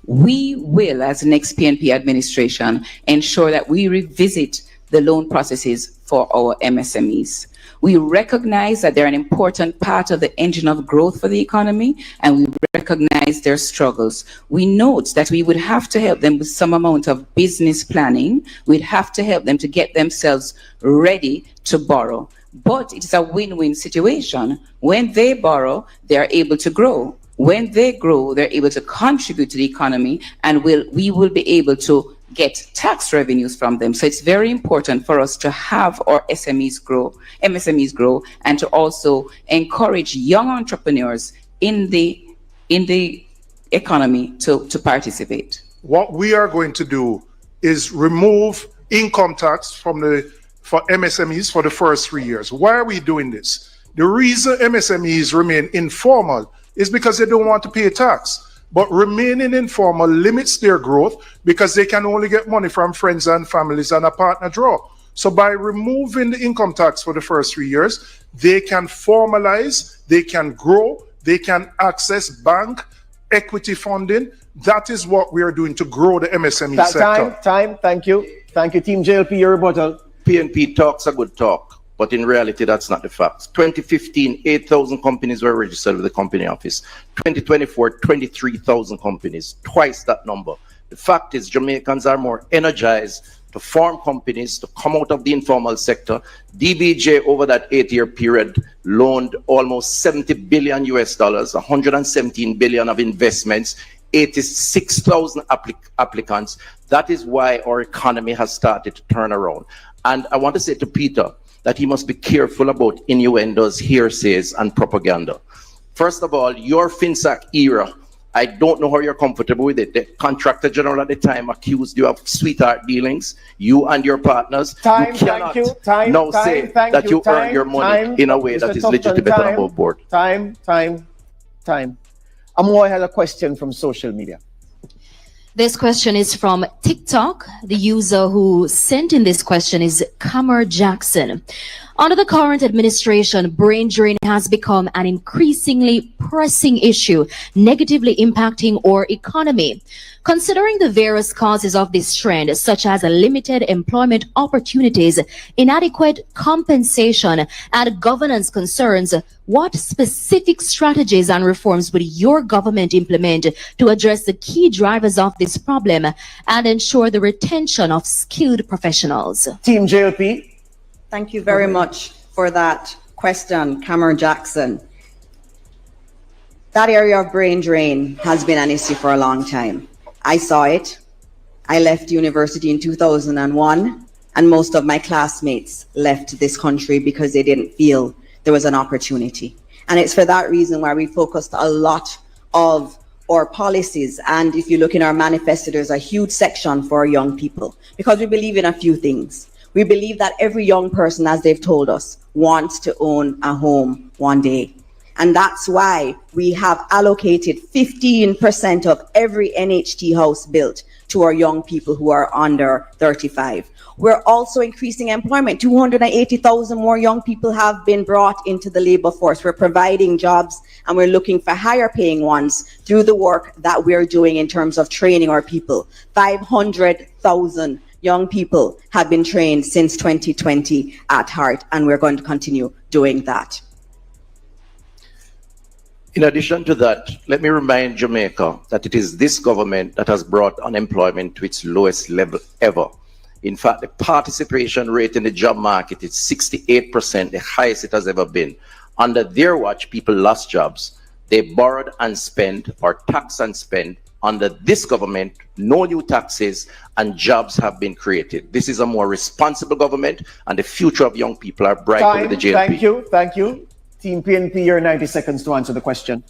We will, as the next PNP administration, ensure that we revisit the loan processes for our MSMEs. We recognize that they're an important part of the engine of growth for the economy, and we recognize their struggles. We note that we would have to help them with some amount of business planning. We'd have to help them to get themselves ready to borrow. But it is a win-win situation. When they borrow, they are able to grow. When they grow, they're able to contribute to the economy, and we will be able to get tax revenues from them. So it's very important for us to have our MSMEs grow, and to also encourage young entrepreneurs in the economy to participate. What we are going to do is remove income tax for MSMEs for the first 3 years. Why are we doing this? The reason MSMEs remain informal is because they don't want to pay tax. But remaining informal limits their growth because they can only get money from friends and families and a partner draw. So by removing the income tax for the first 3 years, they can formalize, they can grow, they can access bank, equity funding. That is what we are doing to grow the MSME sector. Time. Thank you. Thank you, Team JLP. Your rebuttal. PNP talks a good talk, but in reality, that's not the facts. 2015, 8,000 companies were registered with the Company Office. 2024, 23,000 companies, twice that number. The fact is, Jamaicans are more energized to form companies, to come out of the informal sector. DBJ over that 8-year period loaned almost $70 billion US, 117 billion of investments, 86,000 applicants. That is why our economy has started to turn around. And I want to say to Peter that he must be careful about innuendos, hearsays, and propaganda. First of all, your FinSAC era, I don't know how you're comfortable with it. The Contractor General at the time accused you of sweetheart dealings, you and your partners. Time, you cannot thank you. Time, now time, say thank that you earn time, your money time, in a way Mr. that is Tufton, legitimate and above board. Time. Amoy has a question from social media. This question is from TikTok. The user who sent in this question is Kamar Jackson. Under the current administration, brain drain has become an increasingly pressing issue, negatively impacting our economy. Considering the various causes of this trend, such as limited employment opportunities, inadequate compensation, and governance concerns, what specific strategies and reforms would your government implement to address the key drivers of this problem and ensure the retention of skilled professionals? Team JLP. Thank you very much for that question, Cameron Jackson. That area of brain drain has been an issue for a long time. I saw it. I left university in 2001, and most of my classmates left this country because they didn't feel there was an opportunity. And it's for that reason why we focused a lot of our policies. And if you look in our manifesto, there's a huge section for young people, because we believe in a few things. We believe that every young person, as they've told us, wants to own a home one day. And that's why we have allocated 15% of every NHT house built to our young people who are under 35. We're also increasing employment. 280,000 more young people have been brought into the labor force. We're providing jobs, and we're looking for higher paying ones through the work that we're doing in terms of training our people. 500,000 young people have been trained since 2020 at Heart, and we're going to continue doing that. In addition to that, let me remind Jamaica that it is this government that has brought unemployment to its lowest level ever. In fact, the participation rate in the job market is 68%, the highest it has ever been. Under their watch, people lost jobs. They borrowed and spent, or taxed and spent. Under this government, no new taxes and jobs have been created. This is a more responsible government, and the future of young people are brighter with the JLP. Thank you. Team PNP, your 90 seconds to answer the question.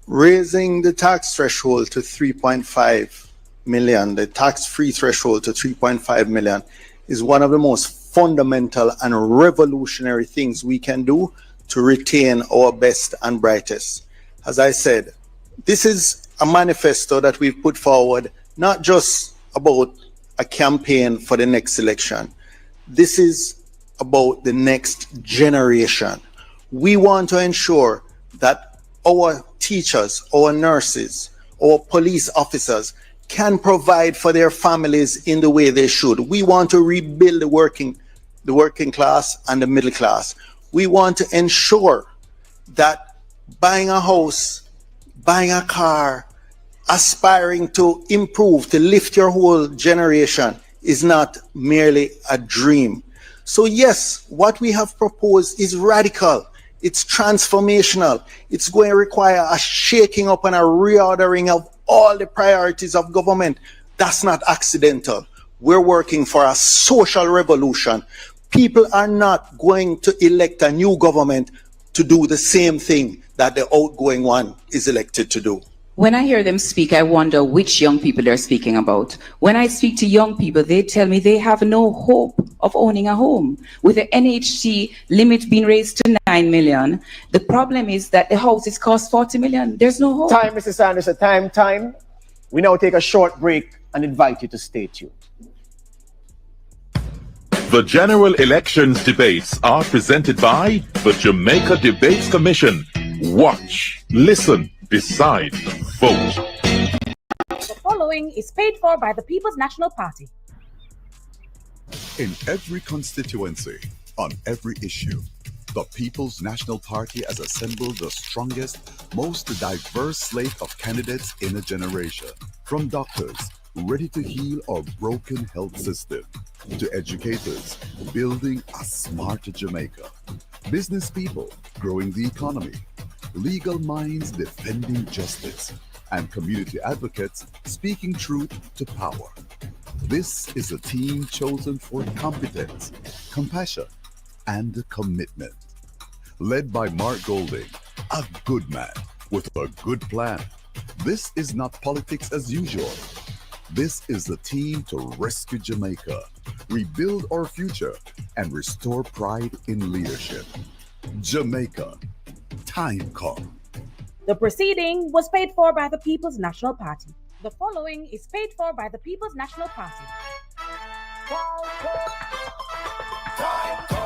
Raising the tax threshold to 3.5 million, the tax-free threshold to 3.5 million, is one of the most fundamental and revolutionary things we can do to retain our best and brightest. As I said, this is a manifesto that we've put forward, not just about a campaign for the next election. This is about the next generation. We want to ensure that our teachers, our nurses, our police officers can provide for their families in the way they should. We want to rebuild the working class and the middle class. We want to ensure that buying a house, buying a car, aspiring to improve, to lift your whole generation is not merely a dream. So yes, what we have proposed is radical. It's transformational. It's going to require a shaking up and a reordering of all the priorities of government. That's not accidental. We're working for a social revolution. People are not going to elect a new government to do the same thing that the outgoing one is elected to do. When I hear them speak, I wonder which young people they're speaking about. When I speak to young people, they tell me they have no hope of owning a home. With the NHT limit being raised to 9 million, the problem is that the houses cost 40 million. There's no hope. Time, Mrs. Anderson, time. We now take a short break and invite you to stay tuned. The general elections debates are presented by the Jamaica Debates Commission. Watch, listen, decide, vote. The following is paid for by the People's National Party. In every constituency, on every issue, the People's National Party has assembled the strongest, most diverse slate of candidates in a generation. From doctors ready to heal our broken health system, to educators building a smarter Jamaica, business people growing the economy, legal minds defending justice, and community advocates speaking truth to power. This is a team chosen for competence, compassion, and commitment. Led by Mark Golding, a good man with a good plan. This is not politics as usual. This is the team to rescue Jamaica, rebuild our future, and restore pride in leadership. Jamaica, time come. The proceeding was paid for by the People's National Party. The following is paid for by the People's National Party.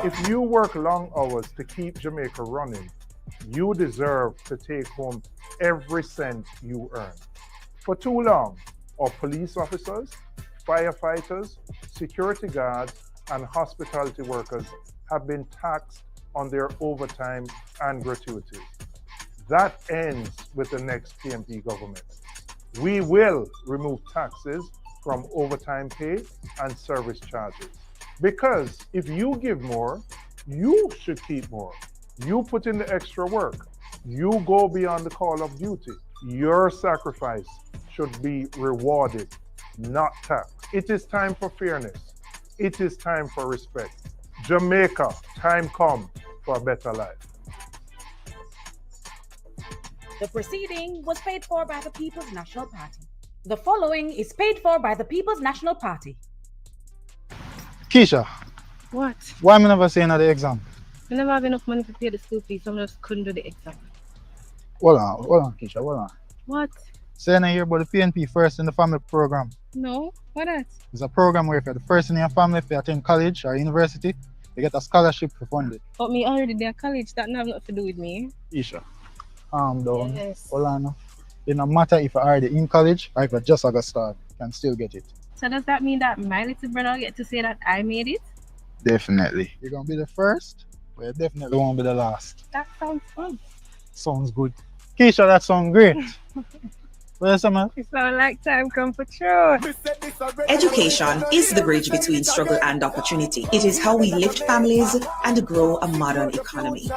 If you work long hours to keep Jamaica running, you deserve to take home every cent you earn. For too long, our police officers, firefighters, security guards, and hospitality workers have been taxed on their overtime and gratuities. That ends with the next PMP government. We will remove taxes from overtime pay and service charges. Because if you give more, you should keep more. You put in the extra work. You go beyond the call of duty. Your sacrifice should be rewarded, not taxed. It is time for fairness. It is time for respect. Jamaica, time come for a better life. The proceeding was paid for by the People's National Party. The following is paid for by the People's National Party. Keisha, What? why am I never saying at the exam? I never have enough money to pay the school fees, so I just couldn't do the exam. Hold on, Keisha, hold on. What? Saying I hear about the PNP First in the Family program. No? What that? It's a program where if you're the first in your family, if you attend college or university, you get a scholarship to fund it. But me already there college, that have nothing to do with me. Keisha, calm down. Yes. Hold on. It no matter if you're already in college or if you just got started, you can still get it. So does that mean that my little brother get to say that I made it? Definitely. You're gonna be the first, but you definitely won't be the last. That sounds fun. Sounds good. Keisha, that sounds great. Where's man? It sounds like time come for sure. Education is the bridge between struggle and opportunity. It is how we lift families and grow a modern economy.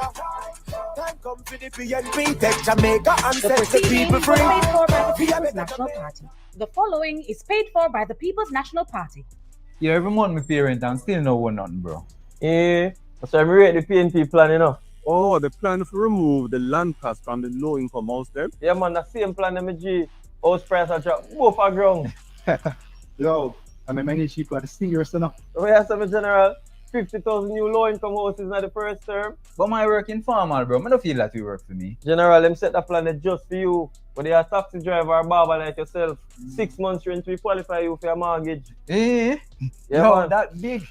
The proceeding was paid for by the People's National Party. The following is paid for by the People's National Party. Yeah, every month my parent and still no one nothing, bro. Eh, so I rate the PNP plan, you know. Oh, the plan to remove the land tax from the low income house them? Yeah, man, the same plan that G. House price are drop both are ground. Yo, I mean, many cheap are the serious enough. Oh, yeah, so General, 50,000 new low income houses in the first term. But my work informal, bro. I don't feel that you work for me. General, them set the plan just for you. But they are taxi driver or barber like yourself. 6 months rent to qualify you for your mortgage. Eh? Yeah, Yo, man. that big.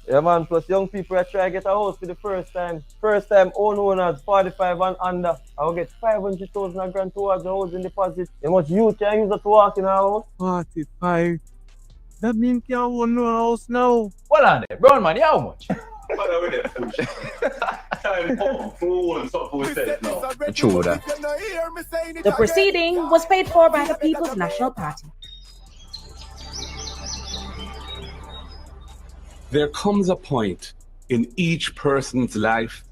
Yeah, man. Plus, young people are trying to get a house for the first time. First time owners, 45 and under. I will get 500,000 grand towards the housing deposit. How much you can use that to walk in a house? 45. That means you own no house now. Hold on there. Brown man, how much? True that. The proceeding was paid for by the People's National Party. There comes a point in each person's life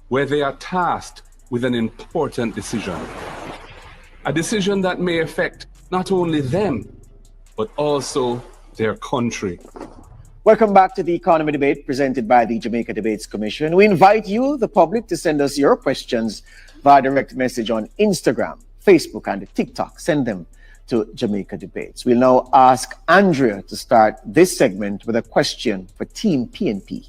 where they are tasked with an important decision. A decision that may affect not only them, but also their country. Welcome back to the Economy Debate presented by the Jamaica Debates Commission. We invite you, the public, to send us your questions via direct message on Instagram, Facebook, and TikTok. Send them to Jamaica Debates. We'll now ask Andrea to start this segment with a question for Team PNP.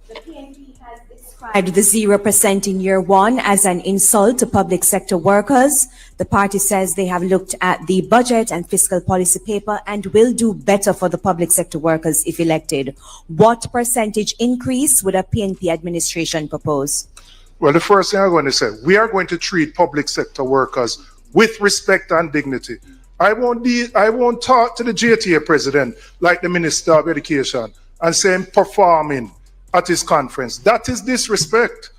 The PNP has described the 0% in year one as an insult to public sector workers. The party says they have looked at the budget and fiscal policy paper and will do better for the public sector workers if elected. What percentage increase would a PNP administration propose? Well, the first thing I'm going to say, we are going to treat public sector workers with respect and dignity. I won't talk to the JTA president like the Minister of Education and say him performing at his conference. That is disrespect.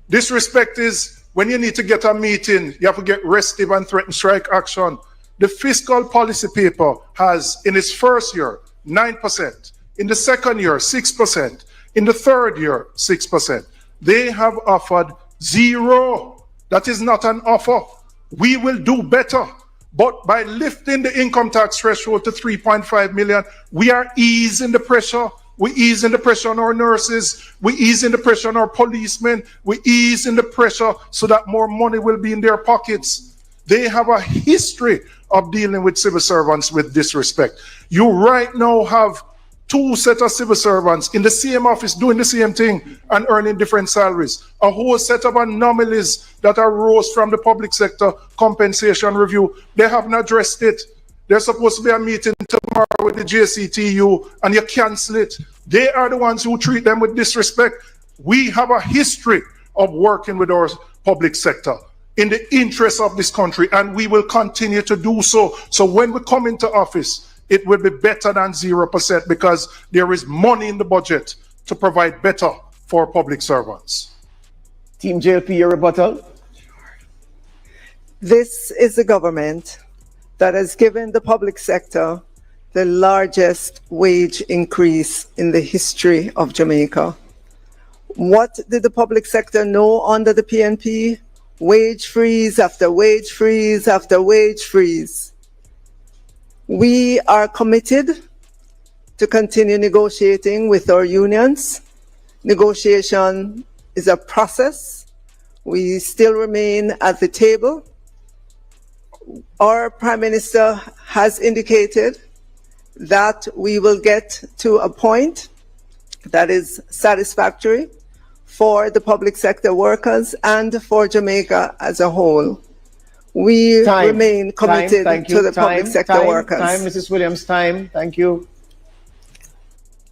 Disrespect is when you need to get a meeting, you have to get restive and threaten strike action. The fiscal policy paper has, in its first year, 9%. In the second year, 6%. In the third year, 6%. They have offered 0. That is not an offer. We will do better. But by lifting the income tax threshold to 3.5 million, we are easing the pressure. We ease in the pressure on our nurses. We ease in the pressure on our policemen. We ease in the pressure so that more money will be in their pockets. They have a history of dealing with civil servants with disrespect. You right now have 2 sets of civil servants in the same office doing the same thing and earning different salaries. A whole set of anomalies that arose from the public sector compensation review. They haven't addressed it. There's supposed to be a meeting tomorrow with the JCTU and you cancel it. They are the ones who treat them with disrespect. We have a history of working with our public sector in the interest of this country, and we will continue to do so. So when we come into office, it will be better than 0% because there is money in the budget to provide better for public servants. Team JLP, your rebuttal. This is a government that has given the public sector the largest wage increase in the history of Jamaica. What did the public sector know under the PNP? Wage freeze after wage freeze after wage freeze. We are committed to continue negotiating with our unions. Negotiation is a process. We still remain at the table. Our Prime Minister has indicated that we will get to a point that is satisfactory for the public sector workers and for Jamaica as a whole. We remain committed to the public sector workers. Time, Mrs. Williams, time. Thank you.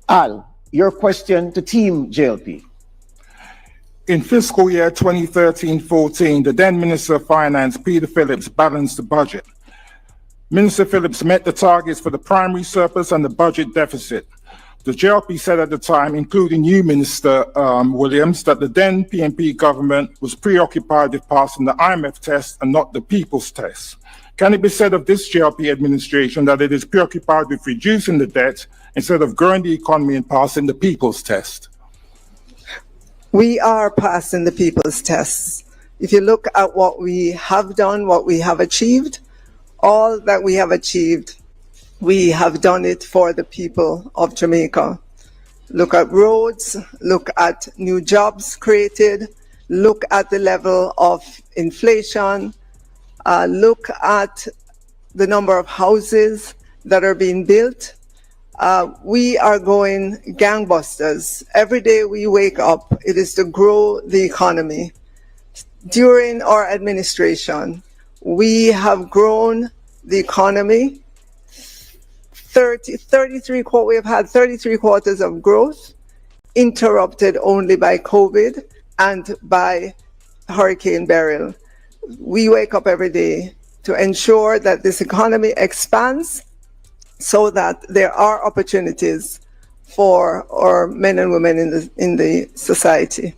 Al, your question to Team JLP. In fiscal year 2013-14, the then Minister of Finance, Peter Phillips, balanced the budget. Minister Phillips met the targets for the primary surplus and the budget deficit. The JLP said at the time, including you, Minister Williams, that the then PNP government was preoccupied with passing the IMF test and not the people's test. Can it be said of this JLP administration that it is preoccupied with reducing the debt instead of growing the economy and passing the people's test? We are passing the people's tests. If you look at what we have done, what we have achieved, all that we have achieved, we have done it for the people of Jamaica. Look at roads, look at new jobs created, look at the level of inflation, look at the number of houses that are being built. We are going gangbusters. Every day we wake up, it is to grow the economy. During our administration, we have grown the economy. We have had 33 quarters of growth, interrupted only by COVID and by Hurricane Beryl. We wake up every day to ensure that this economy expands so that there are opportunities for our men and women in the society.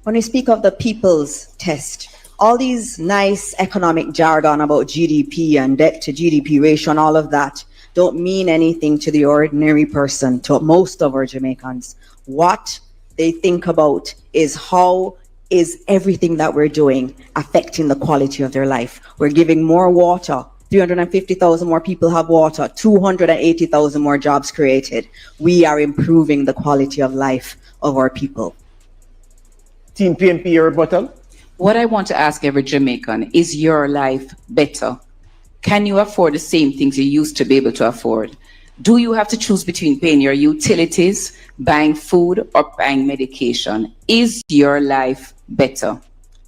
When we speak of the people's test, all these nice economic jargon about GDP and debt to GDP ratio and all of that don't mean anything to the ordinary person, to most of our Jamaicans. What they think about is how is everything that we're doing affecting the quality of their life. We're giving more water. 350,000 more people have water, 280,000 more jobs created. We are improving the quality of life of our people. Team PNP, your rebuttal. What I want to ask every Jamaican, is your life better? Can you afford the same things you used to be able to afford? Do you have to choose between paying your utilities, buying food, or buying medication? Is your life better?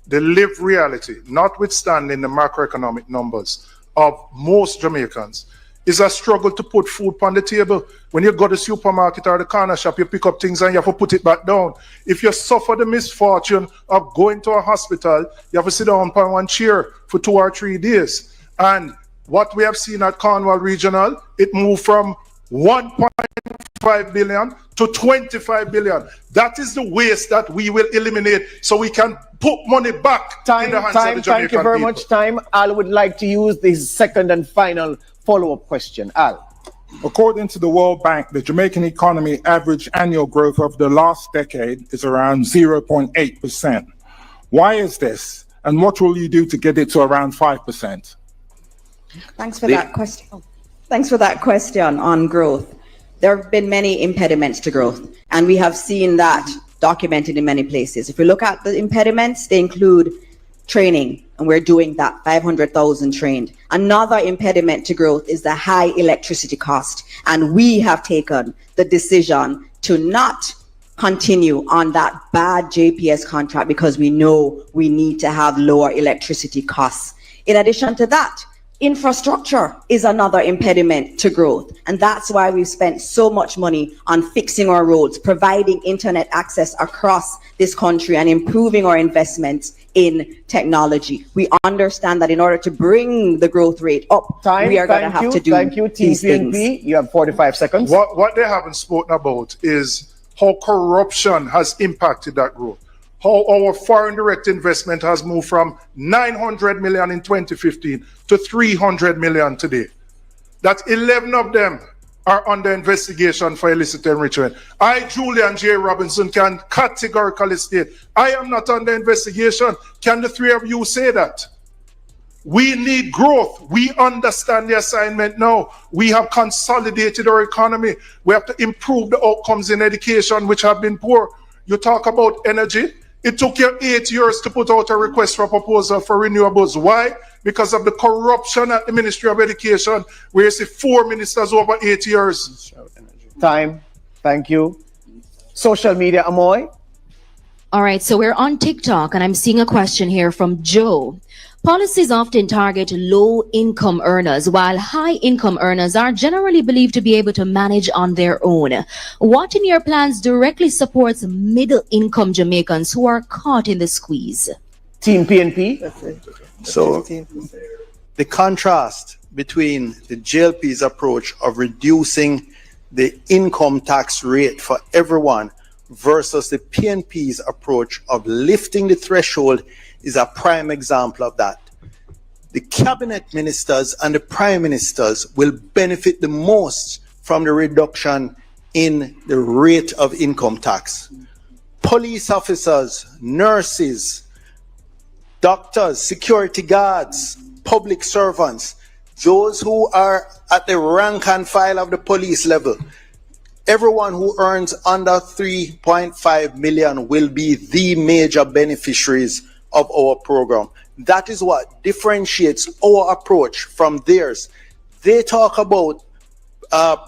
The lived reality, notwithstanding the macroeconomic numbers of most Jamaicans, is a struggle to put food on the table. When you go to the supermarket or the corner shop, you pick up things and you have to put it back down. If you suffer the misfortune of going to a hospital, you have to sit down on one chair for 2 or 3 days. And what we have seen at Cornwall Regional, it moved from 1.5 billion to 25 billion. That is the waste that we will eliminate so we can put money back in the hands of the Jamaican Thank you very people. much. Time. Al would like to use this second and final follow-up question. Al. According to the World Bank, the Jamaican economy average annual growth of the last decade is around 0.8%. Why is this? And what will you do to get it to around 5%? Thanks for that question. Thanks for that question on growth. There have been many impediments to growth, and we have seen that documented in many places. If we look at the impediments, they include training, and we're doing that, 500,000 trained. Another impediment to growth is the high electricity cost, and we have taken the decision to not continue on that bad JPS contract because we know we need to have lower electricity costs. In addition to that, infrastructure is another impediment to growth, and that's why we've spent so much money on fixing our roads, providing internet access across this country, and improving our investments in technology. We understand that in order to bring the growth rate up, we are going to have to do these things. You have 45 seconds. What they haven't spoken about is how corruption has impacted that growth. How our foreign direct investment has moved from 900 million in 2015 to 300 million today. That 11 of them are under investigation for illicit enrichment. I, Julian J. Robinson, can categorically state, I am not under investigation. Can the three of you say that? We need growth. We understand the assignment now. We have consolidated our economy. We have to improve the outcomes in education, which have been poor. You talk about energy. It took you 8 years to put out a request for proposal for renewables. Why? Because of the corruption at the Ministry of Education, where you see 4 ministers over 8 years. Time. Thank you. Social media, Amoy. All right, so we're on TikTok, and I'm seeing a question here from Joe. Policies often target low-income earners, while high-income earners are generally believed to be able to manage on their own. What in your plans directly supports middle-income Jamaicans who are caught in the squeeze? Team PNP. So the contrast between the JLP's approach of reducing the income tax rate for everyone versus the PNP's approach of lifting the threshold is a prime example of that. The cabinet ministers and the prime ministers will benefit the most from the reduction in the rate of income tax. Police officers, nurses, doctors, security guards, public servants, those who are at the rank and file of the police level, everyone who earns under 3.5 million will be the major beneficiaries of our program. That is what differentiates our approach from theirs. They talk about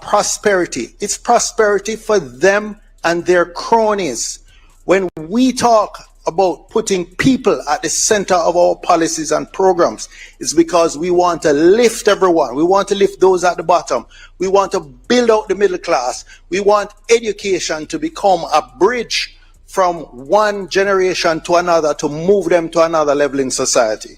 prosperity. It's prosperity for them and their cronies. When we talk about putting people at the center of our policies and programs, it's because we want to lift everyone. We want to lift those at the bottom. We want to build out the middle class. We want education to become a bridge from one generation to another to move them to another level in society.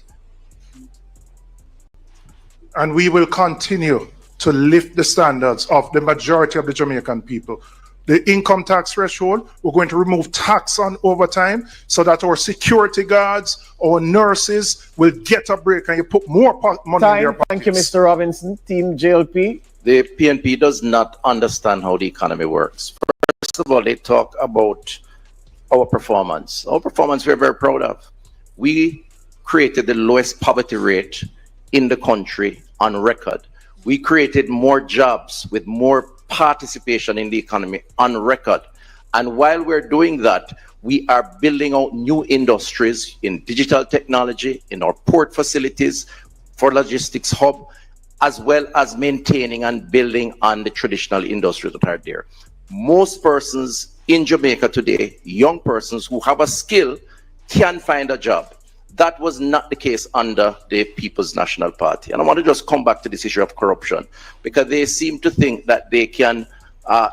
And we will continue to lift the standards of the majority of the Jamaican people. The income tax threshold, we're going to remove tax on overtime so that our security guards, our nurses will get a break and you put more money in their pockets. Thank you, Mr. Robinson. Team JLP. The PNP does not understand how the economy works. First of all, they talk about our performance. Our performance we're very proud of. We created the lowest poverty rate in the country on record. We created more jobs with more participation in the economy on record. And while we're doing that, we are building out new industries in digital technology, in our port facilities, for logistics hub, as well as maintaining and building on the traditional industries that are there. Most persons in Jamaica today, young persons who have a skill, can find a job. That was not the case under the People's National Party. And I want to just come back to this issue of corruption, because they seem to think that they can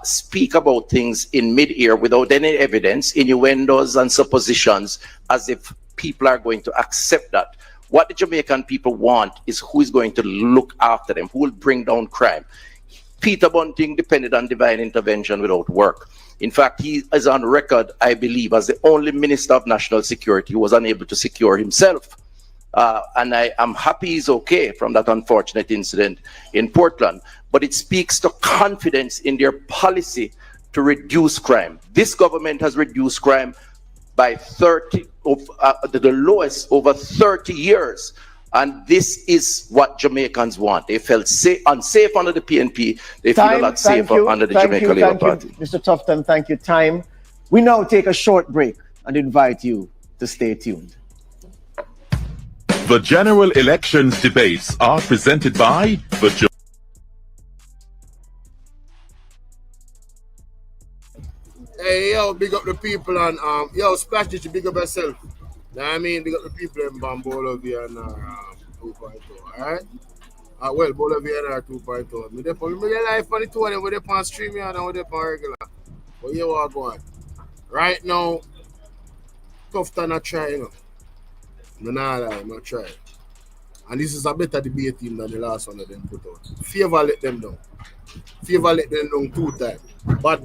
speak about things in mid-air without any evidence, innuendos and suppositions, as if people are going to accept that. What the Jamaican people want is who is going to look after them, who will bring down crime. Peter Bunting depended on divine intervention without work. In fact, he is on record, I believe, as the only Minister of National Security who was unable to secure himself. And I am happy he's okay from that unfortunate incident in Portland. But it speaks to confidence in their policy to reduce crime. This government has reduced crime by 30, the lowest over 30 years. And this is what Jamaicans want. They felt unsafe under the PNP. They feel a lot safer under the Jamaica Labour Party. Mr. Tufton, thank you. Time. We now take a short break and invite you to stay tuned. The general elections debates are presented by the Hey, yo, big up the people and yo, Splash, did you big up yourself? Know what I mean? Big up the people in Bolo VR 2.0, alright? Well, Bolo VR 2.0. Me dey live on the two of them, we dey on stream here and we dey on regular. But here what going. Right now, Tufton not try, you know. I'm not try. And this is a better debate team than the last one that them put out. Favor let them down. Favor let them down 2 times. Bad.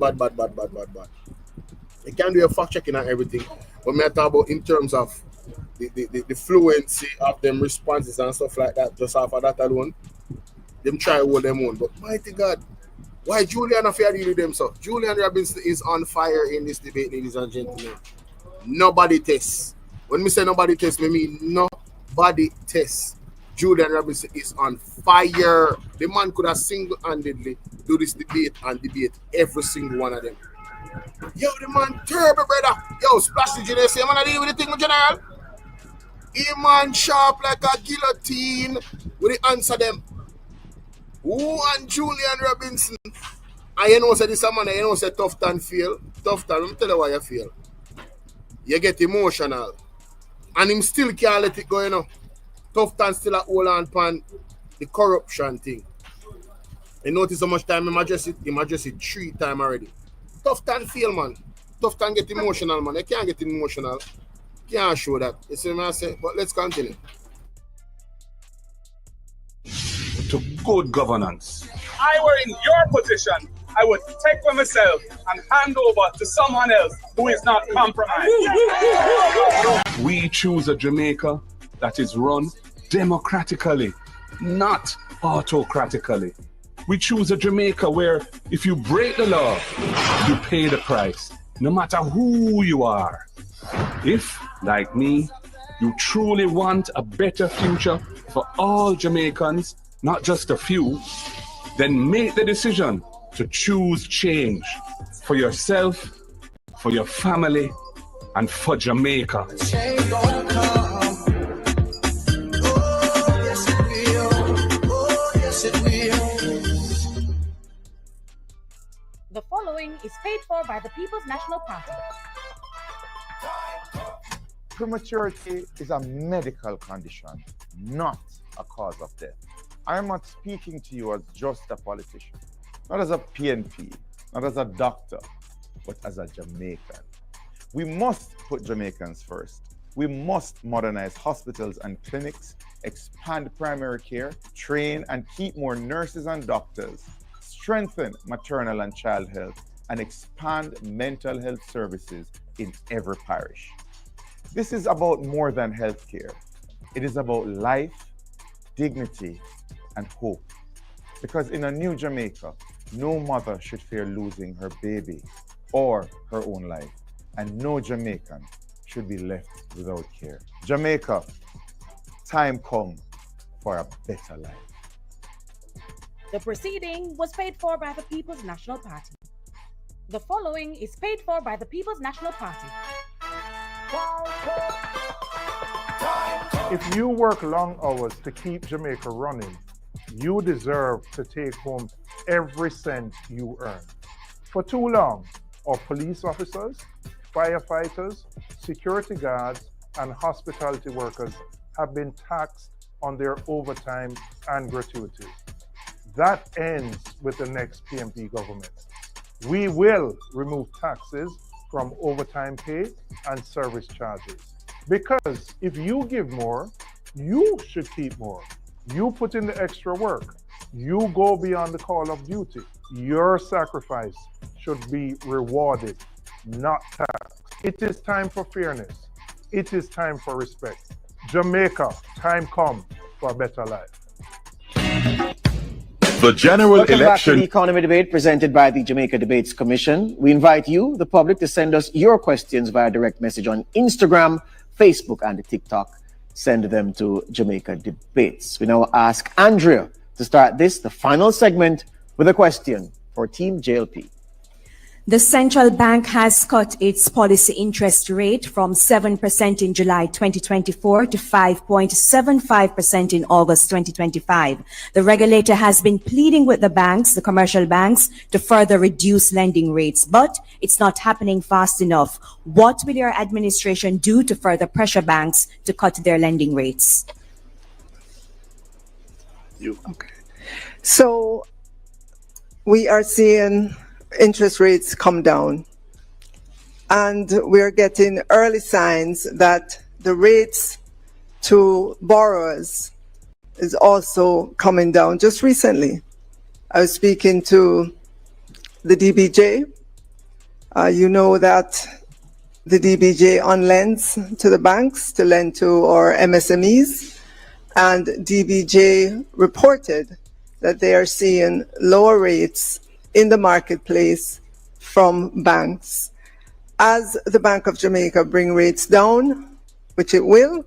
They can do a fact checking and everything. But me talk about in terms of the fluency of them responses and stuff like that, just off of that alone. Them try hold them on. But mighty God, why Julian affair deal with them so? Julian Robinson is on fire in this debate, ladies and gentlemen. Nobody tests. When me say nobody tests, me mean nobody tests. Julian Robinson is on fire. The man could have single-handedly do this debate and debate every single one of them. Yo, the man terrible, brother. Yo, Splash the General, say, man, I deal with the thing, my general. He man sharp like a guillotine. Will he answer them? Who and Julian Robinson? And you know, say this man, you know, say Tufton feel. Tufton, let me tell you why you feel. You get emotional. And him still can't let it go, you know. Tufton still a hold on pan the corruption thing. You notice how much time him address it 3 times already. Tufton feel, man. Tufton get emotional, man. They can't get emotional. Can't show that. You see what I say? But let's continue. To good governance. I were in your position, I would take for myself and hand over to someone else who is not compromised. We choose a Jamaica that is run democratically, not autocratically. We choose a Jamaica where if you break the law, you pay the price, no matter who you are. If, like me, you truly want a better future for all Jamaicans, not just a few, then make the decision to choose change for yourself, for your family, and for Jamaica. The following is paid for by the People's National Party. Prematurity is a medical condition, not a cause of death. I am not speaking to you as just a politician, not as a PNP, not as a doctor, but as a Jamaican. We must put Jamaicans first. We must modernize hospitals and clinics, expand primary care, train and keep more nurses and doctors, strengthen maternal and child health, and expand mental health services in every parish. This is about more than healthcare. It is about life, dignity, and hope. Because in a new Jamaica, no mother should fear losing her baby or her own life. and no Jamaican should be left without care. Jamaica, time come for a better life. The proceeding was paid for by the People's National Party. The following is paid for by the People's National Party. If you work long hours to keep Jamaica running, you deserve to take home every cent you earn. For too long, our police officers, firefighters, security guards, and hospitality workers have been taxed on their overtime and gratuities. That ends with the next PMP government. We will remove taxes from overtime pay and service charges. Because if you give more, you should keep more. You put in the extra work. You go beyond the call of duty. Your sacrifice should be rewarded, not taxed. It is time for fairness. It is time for respect. Jamaica, time come for a better life. The general Welcome back to election. the economy debate presented by the Jamaica Debates Commission. We invite you, the public, to send us your questions via direct message on Instagram, Facebook, and TikTok. Send them to Jamaica Debates. We now ask Andrea to start the final segment, with a question for Team JLP. The central bank has cut its policy interest rate from 7% in July 2024 to 5.75% in August 2025. The regulator has been pleading with the banks, the commercial banks, to further reduce lending rates, but it's not happening fast enough. What will your administration do to further pressure banks to cut their lending rates? So we are seeing interest rates come down, and we're getting early signs that the rates to borrowers is also coming down. Just recently, I was speaking to the DBJ. You know that the DBJ on-lends to the banks to lend to our MSMEs, and DBJ reported that they are seeing lower rates in the marketplace from banks. As the Bank of Jamaica bring rates down, which it will,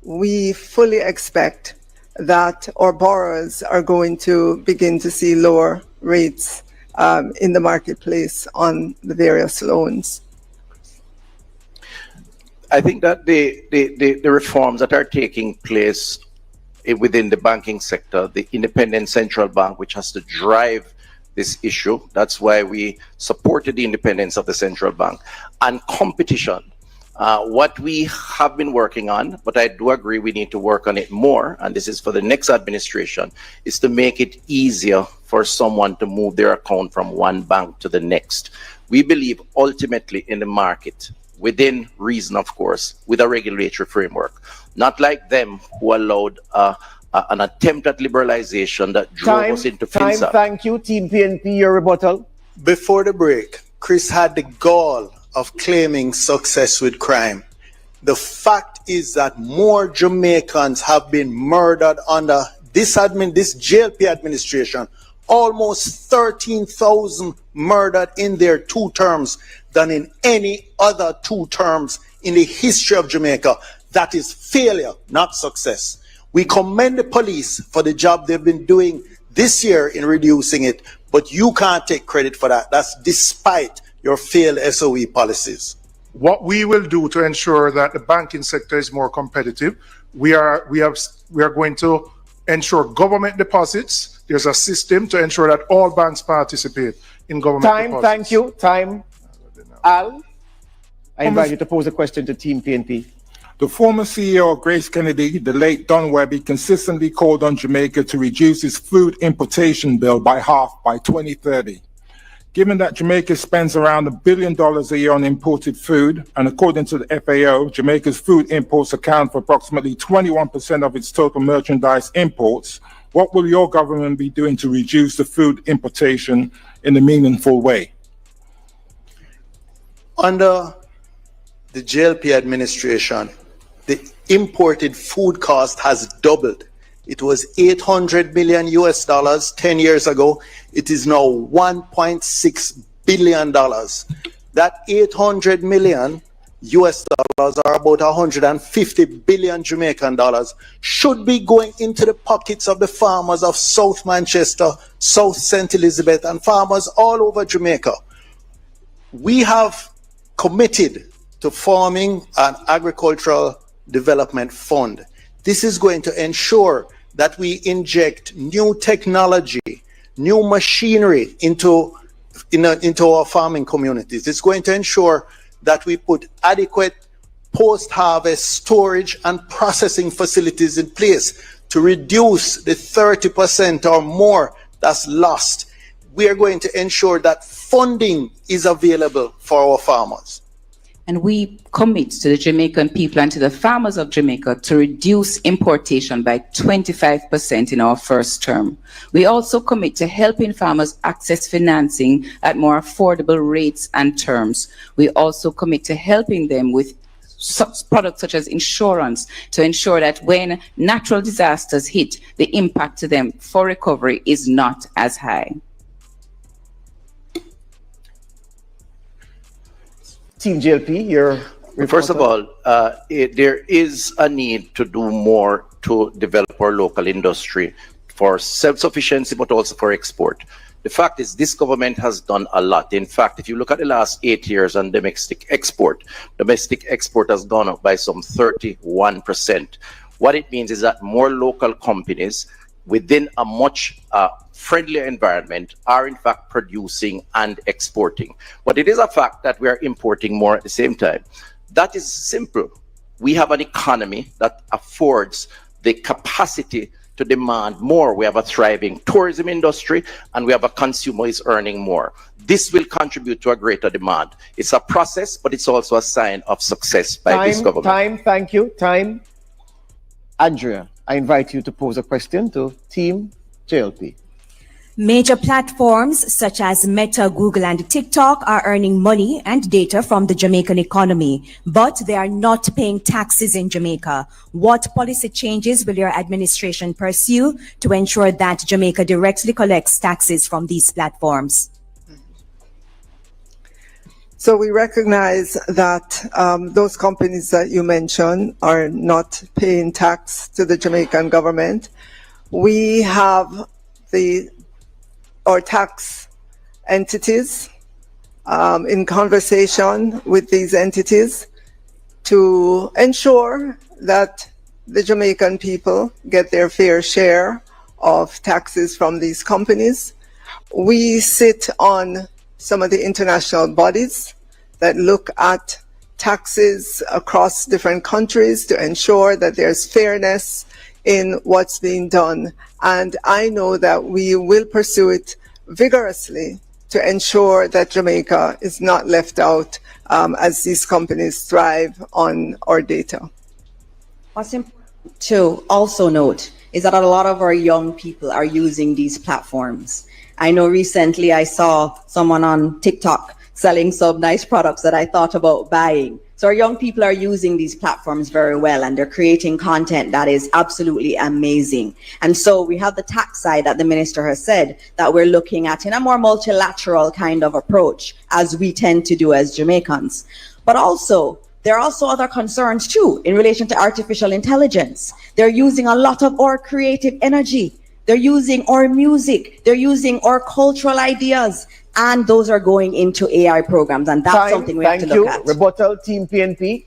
we fully expect that our borrowers are going to begin to see lower rates in the marketplace on the various loans. I think that the reforms that are taking place within the banking sector, the independent central bank, which has to drive this issue. That's why we supported the independence of the central bank and competition. What we have been working on, but I do agree we need to work on it more, and this is for the next administration, is to make it easier for someone to move their account from one bank to the next. We believe ultimately in the market, within reason, of course, with a regulatory framework, not like them who allowed an attempt at liberalization that drove us into FinSA. Thank you, Team PNP, your rebuttal. Before the break, Chris had the gall of claiming success with crime. The fact is that more Jamaicans have been murdered under this JLP administration, almost 13,000 murdered in their 2 terms than in any other 2 terms in the history of Jamaica. That is failure, not success. We commend the police for the job they've been doing this year in reducing it, but you can't take credit for that. That's despite your failed SOE policies. What we will do to ensure that the banking sector is more competitive, we are going to ensure government deposits. There's a system to ensure that all banks participate in government deposits. Thank you. Al, I invite you to pose a question to Team PNP. The former CEO of Grace Kennedy, the late Don Webby, consistently called on Jamaica to reduce its food importation bill by half by 2030. Given that Jamaica spends around $1 billion a year on imported food, and according to the FAO, Jamaica's food imports account for approximately 21% of its total merchandise imports, what will your government be doing to reduce the food importation in a meaningful way? Under the JLP administration, the imported food cost has doubled. It was $800 million US 10 years ago. It is now $1.6 billion. that 800 million US dollars, or about 150 billion Jamaican dollars, should be going into the pockets of the farmers of South Manchester, South St. Elizabeth, and farmers all over Jamaica. We have committed to forming an agricultural development fund. This is going to ensure that we inject new technology, new machinery into our farming communities. It's going to ensure that we put adequate post-harvest storage and processing facilities in place to reduce the 30% or more that's lost. We are going to ensure that funding is available for our farmers. And we commit to the Jamaican people and to the farmers of Jamaica to reduce importation by 25% in our first term. We also commit to helping farmers access financing at more affordable rates and terms. We also commit to helping them with products such as insurance to ensure that when natural disasters hit, the impact to them for recovery is not as high. Team JLP, your First of all, there is a need to do more to develop our local industry for self-sufficiency, but also for export. The fact is this government has done a lot. In fact, if you look at the last 8 years on domestic export has gone up by some 31%. What it means is that more local companies within a much friendlier environment are in fact producing and exporting. But it is a fact that we are importing more at the same time. That is simple. We have an economy that affords the capacity to demand more. We have a thriving tourism industry and we have a consumer who is earning more. This will contribute to a greater demand. It's a process, but it's also a sign of success by this government. Thank you. Andrea, I invite you to pose a question to Team JLP. Major platforms such as Meta, Google, and TikTok are earning money and data from the Jamaican economy, but they are not paying taxes in Jamaica. What policy changes will your administration pursue to ensure that Jamaica directly collects taxes from these platforms? So we recognize that those companies that you mentioned are not paying tax to the Jamaican government. We have our tax entities in conversation with these entities to ensure that the Jamaican people get their fair share of taxes from these companies. We sit on some of the international bodies that look at taxes across different countries to ensure that there's fairness in what's being done. And I know that we will pursue it vigorously to ensure that Jamaica is not left out as these companies thrive on our data. What's important to also note is that a lot of our young people are using these platforms. I know recently I saw someone on TikTok selling some nice products that I thought about buying. So our young people are using these platforms very well and they're creating content that is absolutely amazing. And so we have the tax side that the minister has said that we're looking at in a more multilateral kind of approach, as we tend to do as Jamaicans. But also, there are also other concerns too in relation to artificial intelligence. They're using a lot of our creative energy. They're using our music. They're using our cultural ideas. And those are going into AI programs. And that's something we have to look at. Rebuttal, Team PNP.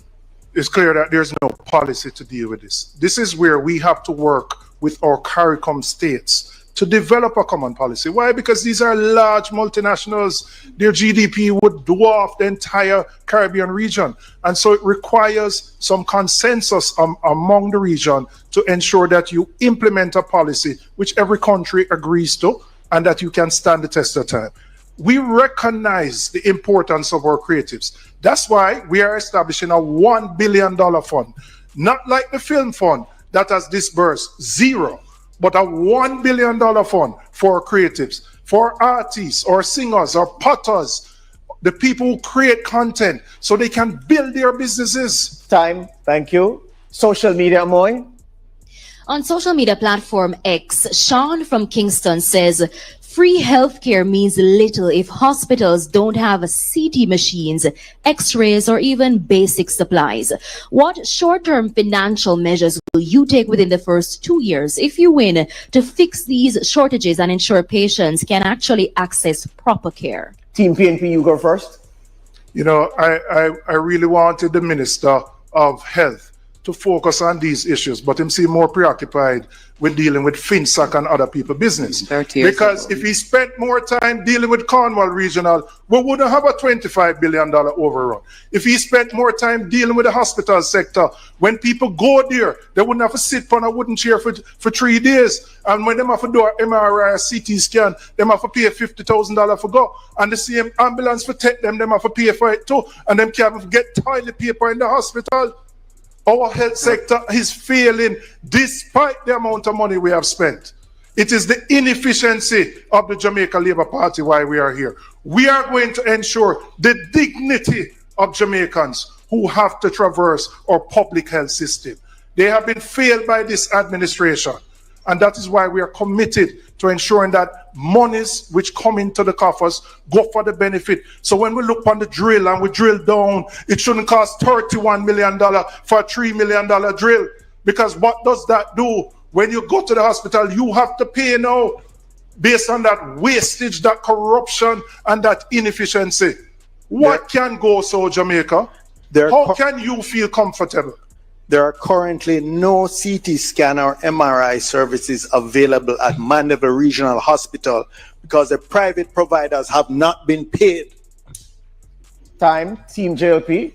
It's clear that there's no policy to deal with this. This is where we have to work with our CARICOM states to develop a common policy. Why? Because these are large multinationals. Their GDP would dwarf the entire Caribbean region. And so it requires some consensus among the region to ensure that you implement a policy which every country agrees to and that you can stand the test of time. We recognize the importance of our creatives. That's why we are establishing a $1 billion fund, not like the film fund that has disbursed zero, but a $1 billion fund for creatives, for artists or singers or potters, the people who create content so they can build their businesses. Thank you. Social media, Moy. On social media platform X, Sean from Kingston says, Free healthcare means little if hospitals don't have CT machines, x-rays, or even basic supplies. What short-term financial measures will you take within the first 2 years, if you win, to fix these shortages and ensure patients can actually access proper care? Team PNP, you go first. You know, I really wanted the Minister of Health to focus on these issues, but him seem more preoccupied with dealing with FinSAC and other people's business. Because if he spent more time dealing with Cornwall Regional, we wouldn't have a $25 billion overrun. If he spent more time dealing with the hospital sector, when people go there, they wouldn't have to sit on a wooden chair for 3 days. And when they have to do an MRI or CT scan, they have to pay $50,000 for go. And the same ambulance for take them have to pay for it too. And them can't get toilet paper in the hospital. Our health sector is failing despite the amount of money we have spent. It is the inefficiency of the Jamaica Labour Party why we are here. We are going to ensure the dignity of Jamaicans who have to traverse our public health system. They have been failed by this administration. And that is why we are committed to ensuring that monies which come into the coffers go for the benefit. So when we look on the drill and we drill down, it shouldn't cost $31 million for a $3 million drill. Because what does that do? When you go to the hospital, you have to pay now based on that wastage, that corruption, and that inefficiency. What can go so, Jamaica? How can you feel comfortable? There are currently no CT scan or MRI services available at Mandeville Regional Hospital because the private providers have not been paid. Time, Team JLP.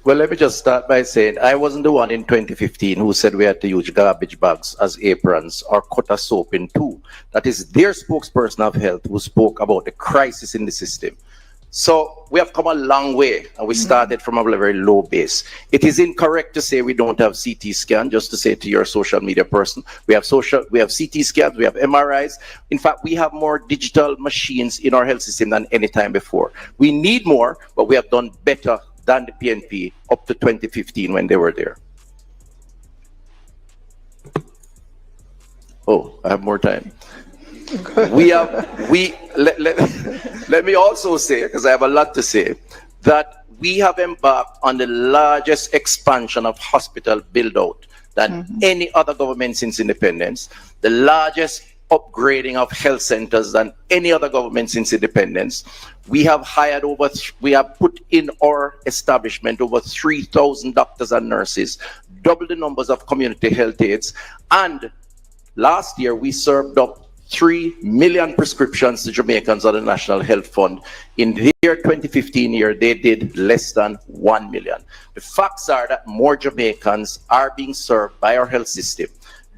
Well, let me just start by saying I wasn't the one in 2015 who said we had to use garbage bags as aprons or cut a soap in two. That is their spokesperson of health who spoke about the crisis in the system. So we have come a long way and we started from a very low base. It is incorrect to say we don't have CT scan, just to say to your social media person. We have CT scans, we have MRIs. In fact, we have more digital machines in our health system than any time before. We need more, but we have done better than the PNP up to 2015 when they were there. Oh, I have more time. Let me also say, because I have a lot to say, that we have embarked on the largest expansion of hospital build out than any other government since independence, the largest upgrading of health centers than any other government since independence. We have hired we have put in our establishment over 3,000 doctors and nurses, double the numbers of community health aides, and last year we served up 3 million prescriptions to Jamaicans on the National Health Fund. In the year 2015 year, they did less than 1 million. The facts are that more Jamaicans are being served by our health system.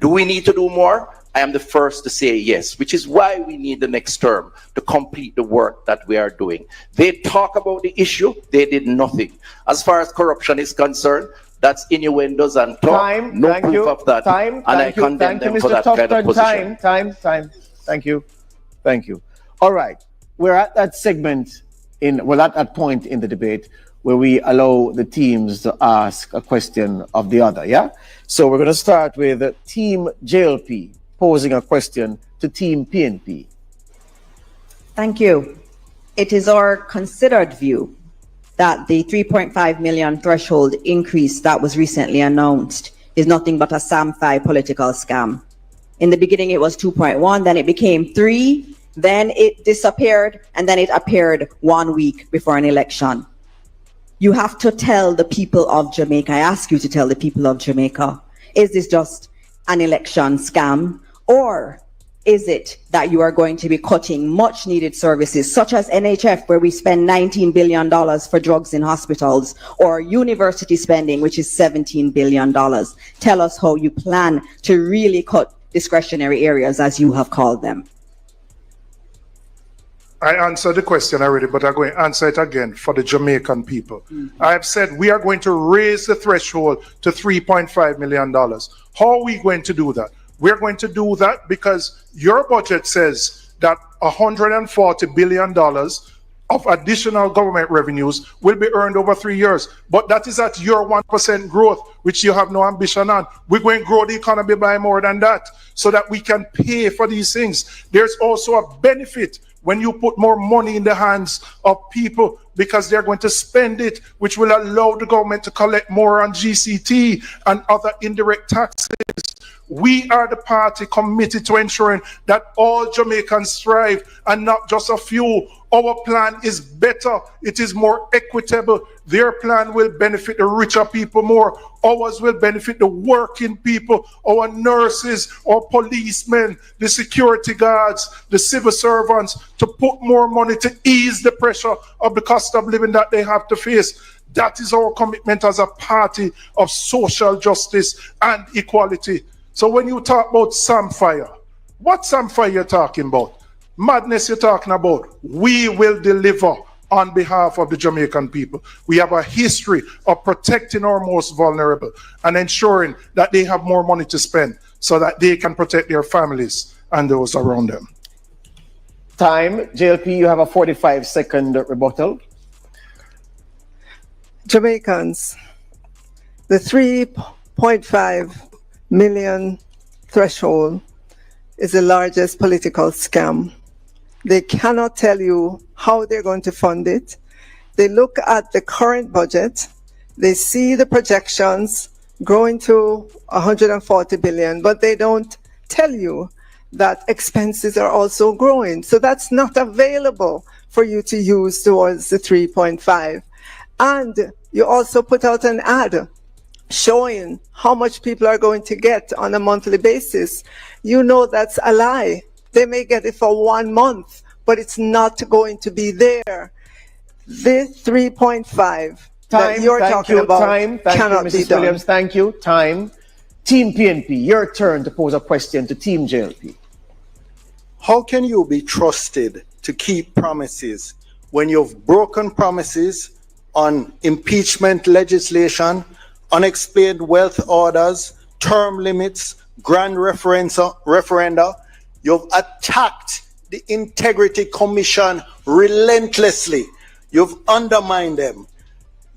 Do we need to do more? I am the first to say yes, which is why we need the next term to complete the work that we are doing. They talk about the issue, they did nothing. As far as corruption is concerned, that's innuendos and talk, no proof of that. And I condemn them for that kind of position. Time. Thank you. All right. We're at that segment at that point in the debate where we allow the teams to ask a question of the other, yeah? So we're going to start with Team JLP posing a question to Team PNP. Thank you. It is our considered view that the 3.5 million threshold increase that was recently announced is nothing but a Sam5 political scam. In the beginning, it was 2.1, then it became 3, then it disappeared, and then it appeared 1 week before an election. You have to tell the people of Jamaica, I ask you to tell the people of Jamaica, is this just an election scam, or is it that you are going to be cutting much needed services such as NHF, where we spend $19 billion for drugs in hospitals, or university spending, which is $17 billion. Tell us how you plan to really cut discretionary areas, as you have called them. I answered the question already, but I'm going to answer it again for the Jamaican people. I have said we are going to raise the threshold to $3.5 million. How are we going to do that? We're going to do that because your budget says that $140 billion of additional government revenues will be earned over 3 years. But that is at your 1% growth, which you have no ambition on. We're going to grow the economy by more than that so that we can pay for these things. There's also a benefit when you put more money in the hands of people because they're going to spend it, which will allow the government to collect more on GCT and other indirect taxes. We are the party committed to ensuring that all Jamaicans thrive and not just a few. Our plan is better. It is more equitable. Their plan will benefit the richer people more. Ours will benefit the working people, our nurses, our policemen, the security guards, the civil servants, to put more money to ease the pressure of the cost of living that they have to face. That is our commitment as a party of social justice and equality. So when you talk about Samfire, what Samfire you're talking about? Madness you're talking about? We will deliver on behalf of the Jamaican people. We have a history of protecting our most vulnerable and ensuring that they have more money to spend so that they can protect their families and those around them. Time. JLP, you have a 45-second rebuttal. Jamaicans, the 3.5 million threshold is the largest political scam. They cannot tell you how they're going to fund it. They look at the current budget, they see the projections growing to 140 billion, but they don't tell you that expenses are also growing. So that's not available for you to use towards the 3.5. And you also put out an ad showing how much people are going to get on a monthly basis. You know that's a lie. They may get it for 1 month, but it's not going to be there. The 3.5 that you're talking about cannot be Mrs. done. Williams. Thank you. Time. Team PNP, your turn to pose a question to Team JLP. How can you be trusted to keep promises when you've broken promises on impeachment legislation, unexplained wealth orders, term limits, grand referenda? You've attacked the Integrity Commission relentlessly. You've undermined them.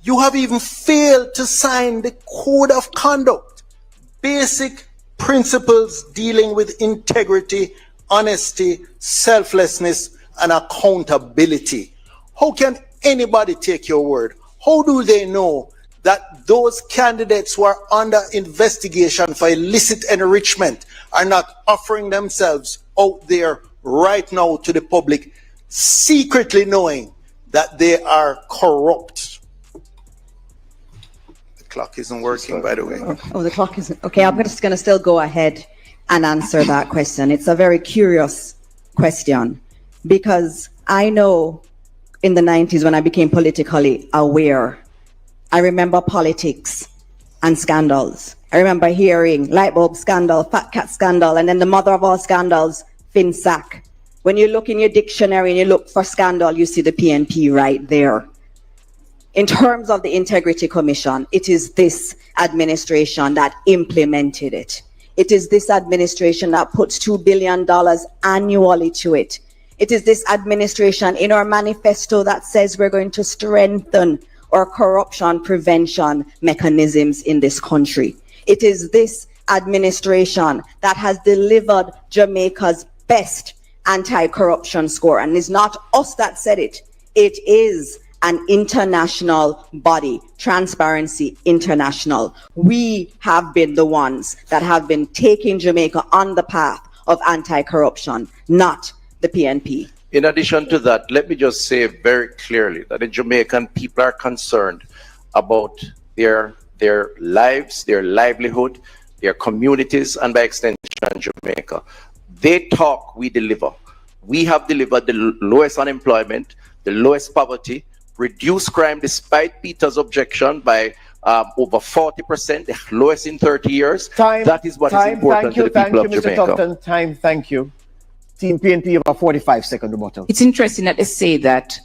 You have even failed to sign the Code of Conduct, basic principles dealing with integrity, honesty, selflessness, and accountability. How can anybody take your word? How do they know that those candidates who are under investigation for illicit enrichment are not offering themselves out there right now to the public, secretly knowing that they are corrupt? The clock isn't working, by the way. Oh, the clock isn't. Okay, I'm just going to still go ahead and answer that question. It's a very curious question because I know in the 90s when I became politically aware, I remember politics and scandals. I remember hearing light bulb scandal, fat cat scandal, and then the mother of all scandals, FinSac. When you look in your dictionary and you look for scandal, you see the PNP right there. In terms of the Integrity Commission, it is this administration that implemented it. It is this administration that puts $2 billion annually to it. It is this administration in our manifesto that says we're going to strengthen our corruption prevention mechanisms in this country. It is this administration that has delivered Jamaica's best anti-corruption score. And it's not us that said it. It is an international body, Transparency International. We have been the ones that have been taking Jamaica on the path of anti-corruption, not the PNP. In addition to that, let me just say very clearly that the Jamaican people are concerned about their lives, their livelihood, their communities, and by extension, Jamaica. They talk, we deliver. We have delivered the lowest unemployment, the lowest poverty, reduced crime despite Peter's objection by over 40%, the lowest in 30 years. That is what is important to the people of Jamaica. Mr. Tufton. Thank you. Team PNP, you have a 45-second rebuttal. It's interesting that they say that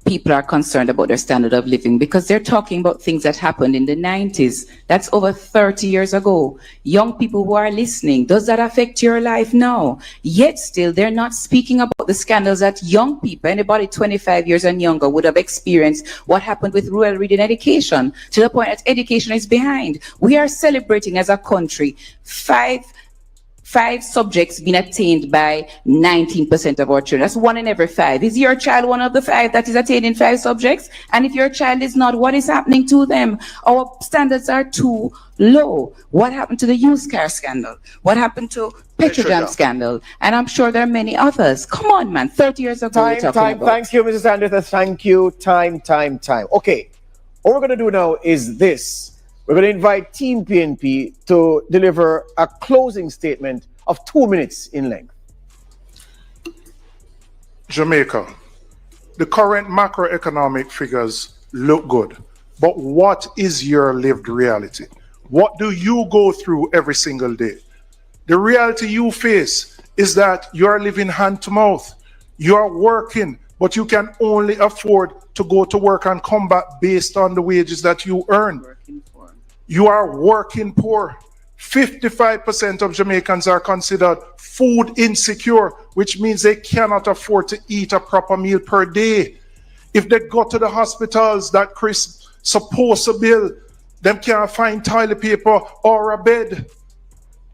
people are concerned about their standard of living because they're talking about things that happened in the 90s. That's over 30 years ago. Young people who are listening, does that affect your life now? Yet still, they're not speaking about the scandals that young people, anybody 25 years and younger, would have experienced what happened with rural reading education, to the point that education is behind. We are celebrating as a country five subjects being attained by 19% of our children. That's 1 in every 5. Is your child one of the 5 that is attaining 5 subjects? And if your child is not, what is happening to them? Our standards are too low. What happened to the used car scandal? What happened to Petrojam scandal? And I'm sure there are many others. Come on, man. 30 years ago, we're talking about. Thank you, Mrs. Anderson. Thank you. Time. Okay. What we're going to do now is this. We're going to invite Team PNP to deliver a closing statement of 2 minutes in length. Jamaica, the current macroeconomic figures look good, but what is your lived reality? What do you go through every single day? The reality you face is that you are living hand to mouth. You are working, but you can only afford to go to work and come back based on the wages that you earn. You are working poor. 55% of Jamaicans are considered food insecure, which means they cannot afford to eat a proper meal per day. If they go to the hospitals that Chris supposed to build, them can't find toilet paper or a bed.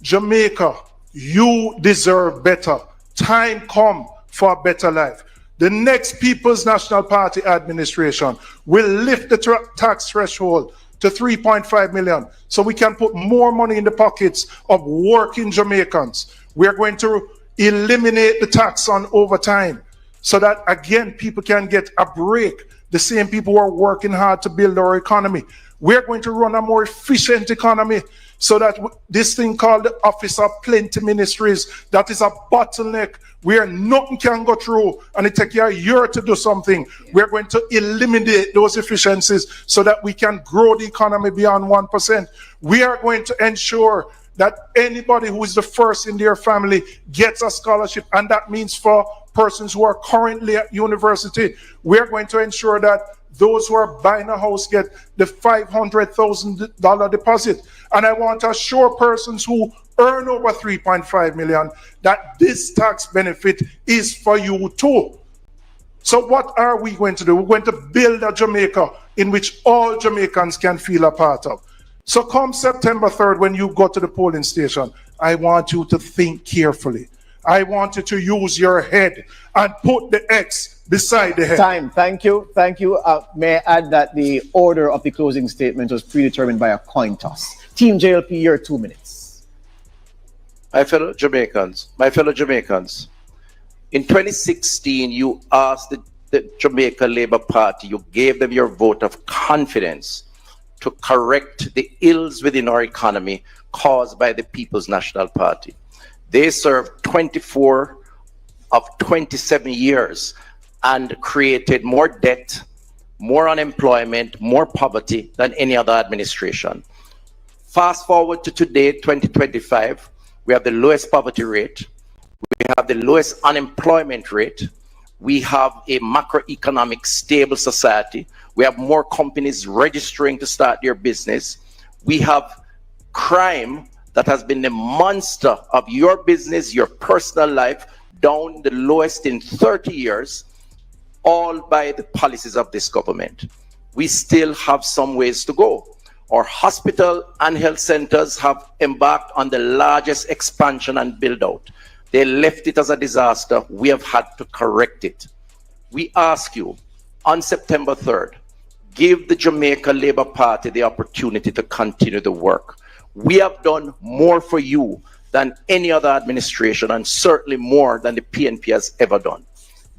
Jamaica, you deserve better. Time come for a better life. The next People's National Party administration will lift the tax threshold to 3.5 million, so we can put more money in the pockets of working Jamaicans. We are going to eliminate the tax on overtime so that, again, people can get a break. The same people who are working hard to build our economy. We're going to run a more efficient economy so that this thing called the Office of Plenty Ministries, that is a bottleneck where nothing can go through and it takes you a year to do something. We're going to eliminate those efficiencies so that we can grow the economy beyond 1%. We are going to ensure that anybody who is the first in their family gets a scholarship, and that means for persons who are currently at university, we're going to ensure that those who are buying a house get the $500,000 deposit. And I want to assure persons who earn over 3.5 million that this tax benefit is for you too. So what are we going to do? We're going to build a Jamaica in which all Jamaicans can feel a part of. So come September 3rd, when you go to the polling station, I want you to think carefully. I want you to use your head and put the X beside the head. Time. Thank you. May I add that the order of the closing statement was predetermined by a coin toss. Team JLP, your 2 minutes. My fellow Jamaicans, in 2016, you asked the Jamaica Labour Party, you gave them your vote of confidence to correct the ills within our economy caused by the People's National Party. They served 24 of 27 years and created more debt, more unemployment, more poverty than any other administration. Fast forward to today, 2025, we have the lowest poverty rate, we have the lowest unemployment rate, we have a macroeconomic stable society, we have more companies registering to start their business, we have crime that has been the monster of your business, your personal life, down the lowest in 30 years, all by the policies of this government. We still have some ways to go. Our hospital and health centers have embarked on the largest expansion and build out. They left it as a disaster. We have had to correct it. We ask you, on September 3rd, give the Jamaica Labour Party the opportunity to continue the work. We have done more for you than any other administration, and certainly more than the PNP has ever done.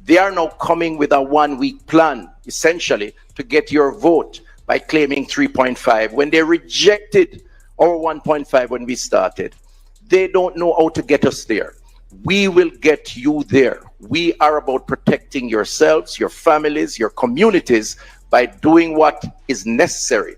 They are now coming with a 1-week plan, essentially, to get your vote by claiming 3.5 when they rejected our 1.5 when we started. They don't know how to get us there. We will get you there. We are about protecting yourselves, your families, your communities by doing what is necessary.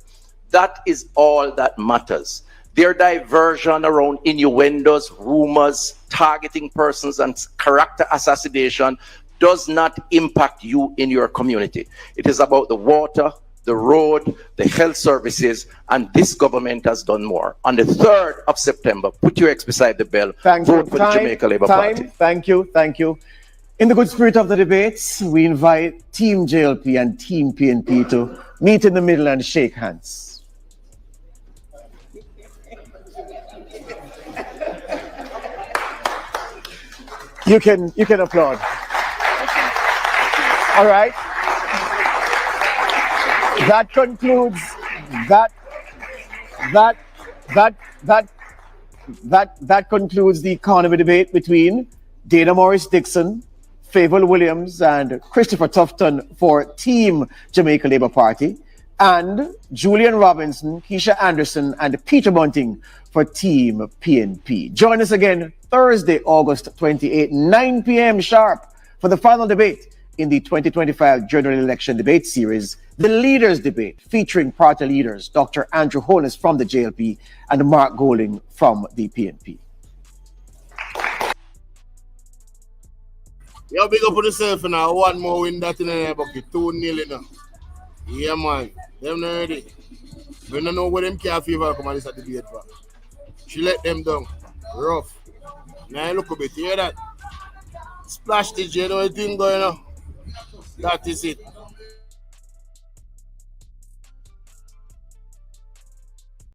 That is all that matters. Their diversion around innuendos, rumors, targeting persons, and character assassination does not impact you in your community. It is about the water, the road, the health services, and this government has done more. On the 3rd of September, put your X beside the bell, vote for the Jamaica Labour Party. Thank you. In the good spirit of the debates, we invite Team JLP and Team PNP to meet in the middle and shake hands. You can applaud. All right. That concludes that concludes the economy debate between Dana Morris Dixon, Favour Williams, and Christopher Tufton for Team Jamaica Labour Party, and Julian Robinson, Keisha Anderson, and Peter Bunting for Team PNP. Join us again Thursday, August 28, 9 p.m. sharp for the final debate in the 2025 General Election Debate Series, the Leaders Debate, featuring party leaders Dr. Andrew Holness from the JLP and Mark Golding from the PNP. Yo, big up on yourself now. One more win that in the bucket. 2-0 now. Yeah, man. Them not ready. We don't know where them care fever come and this at the debate for. She let them down. Rough. Now look a bit. You hear that? Splash the J, you know what thing going on? That is it.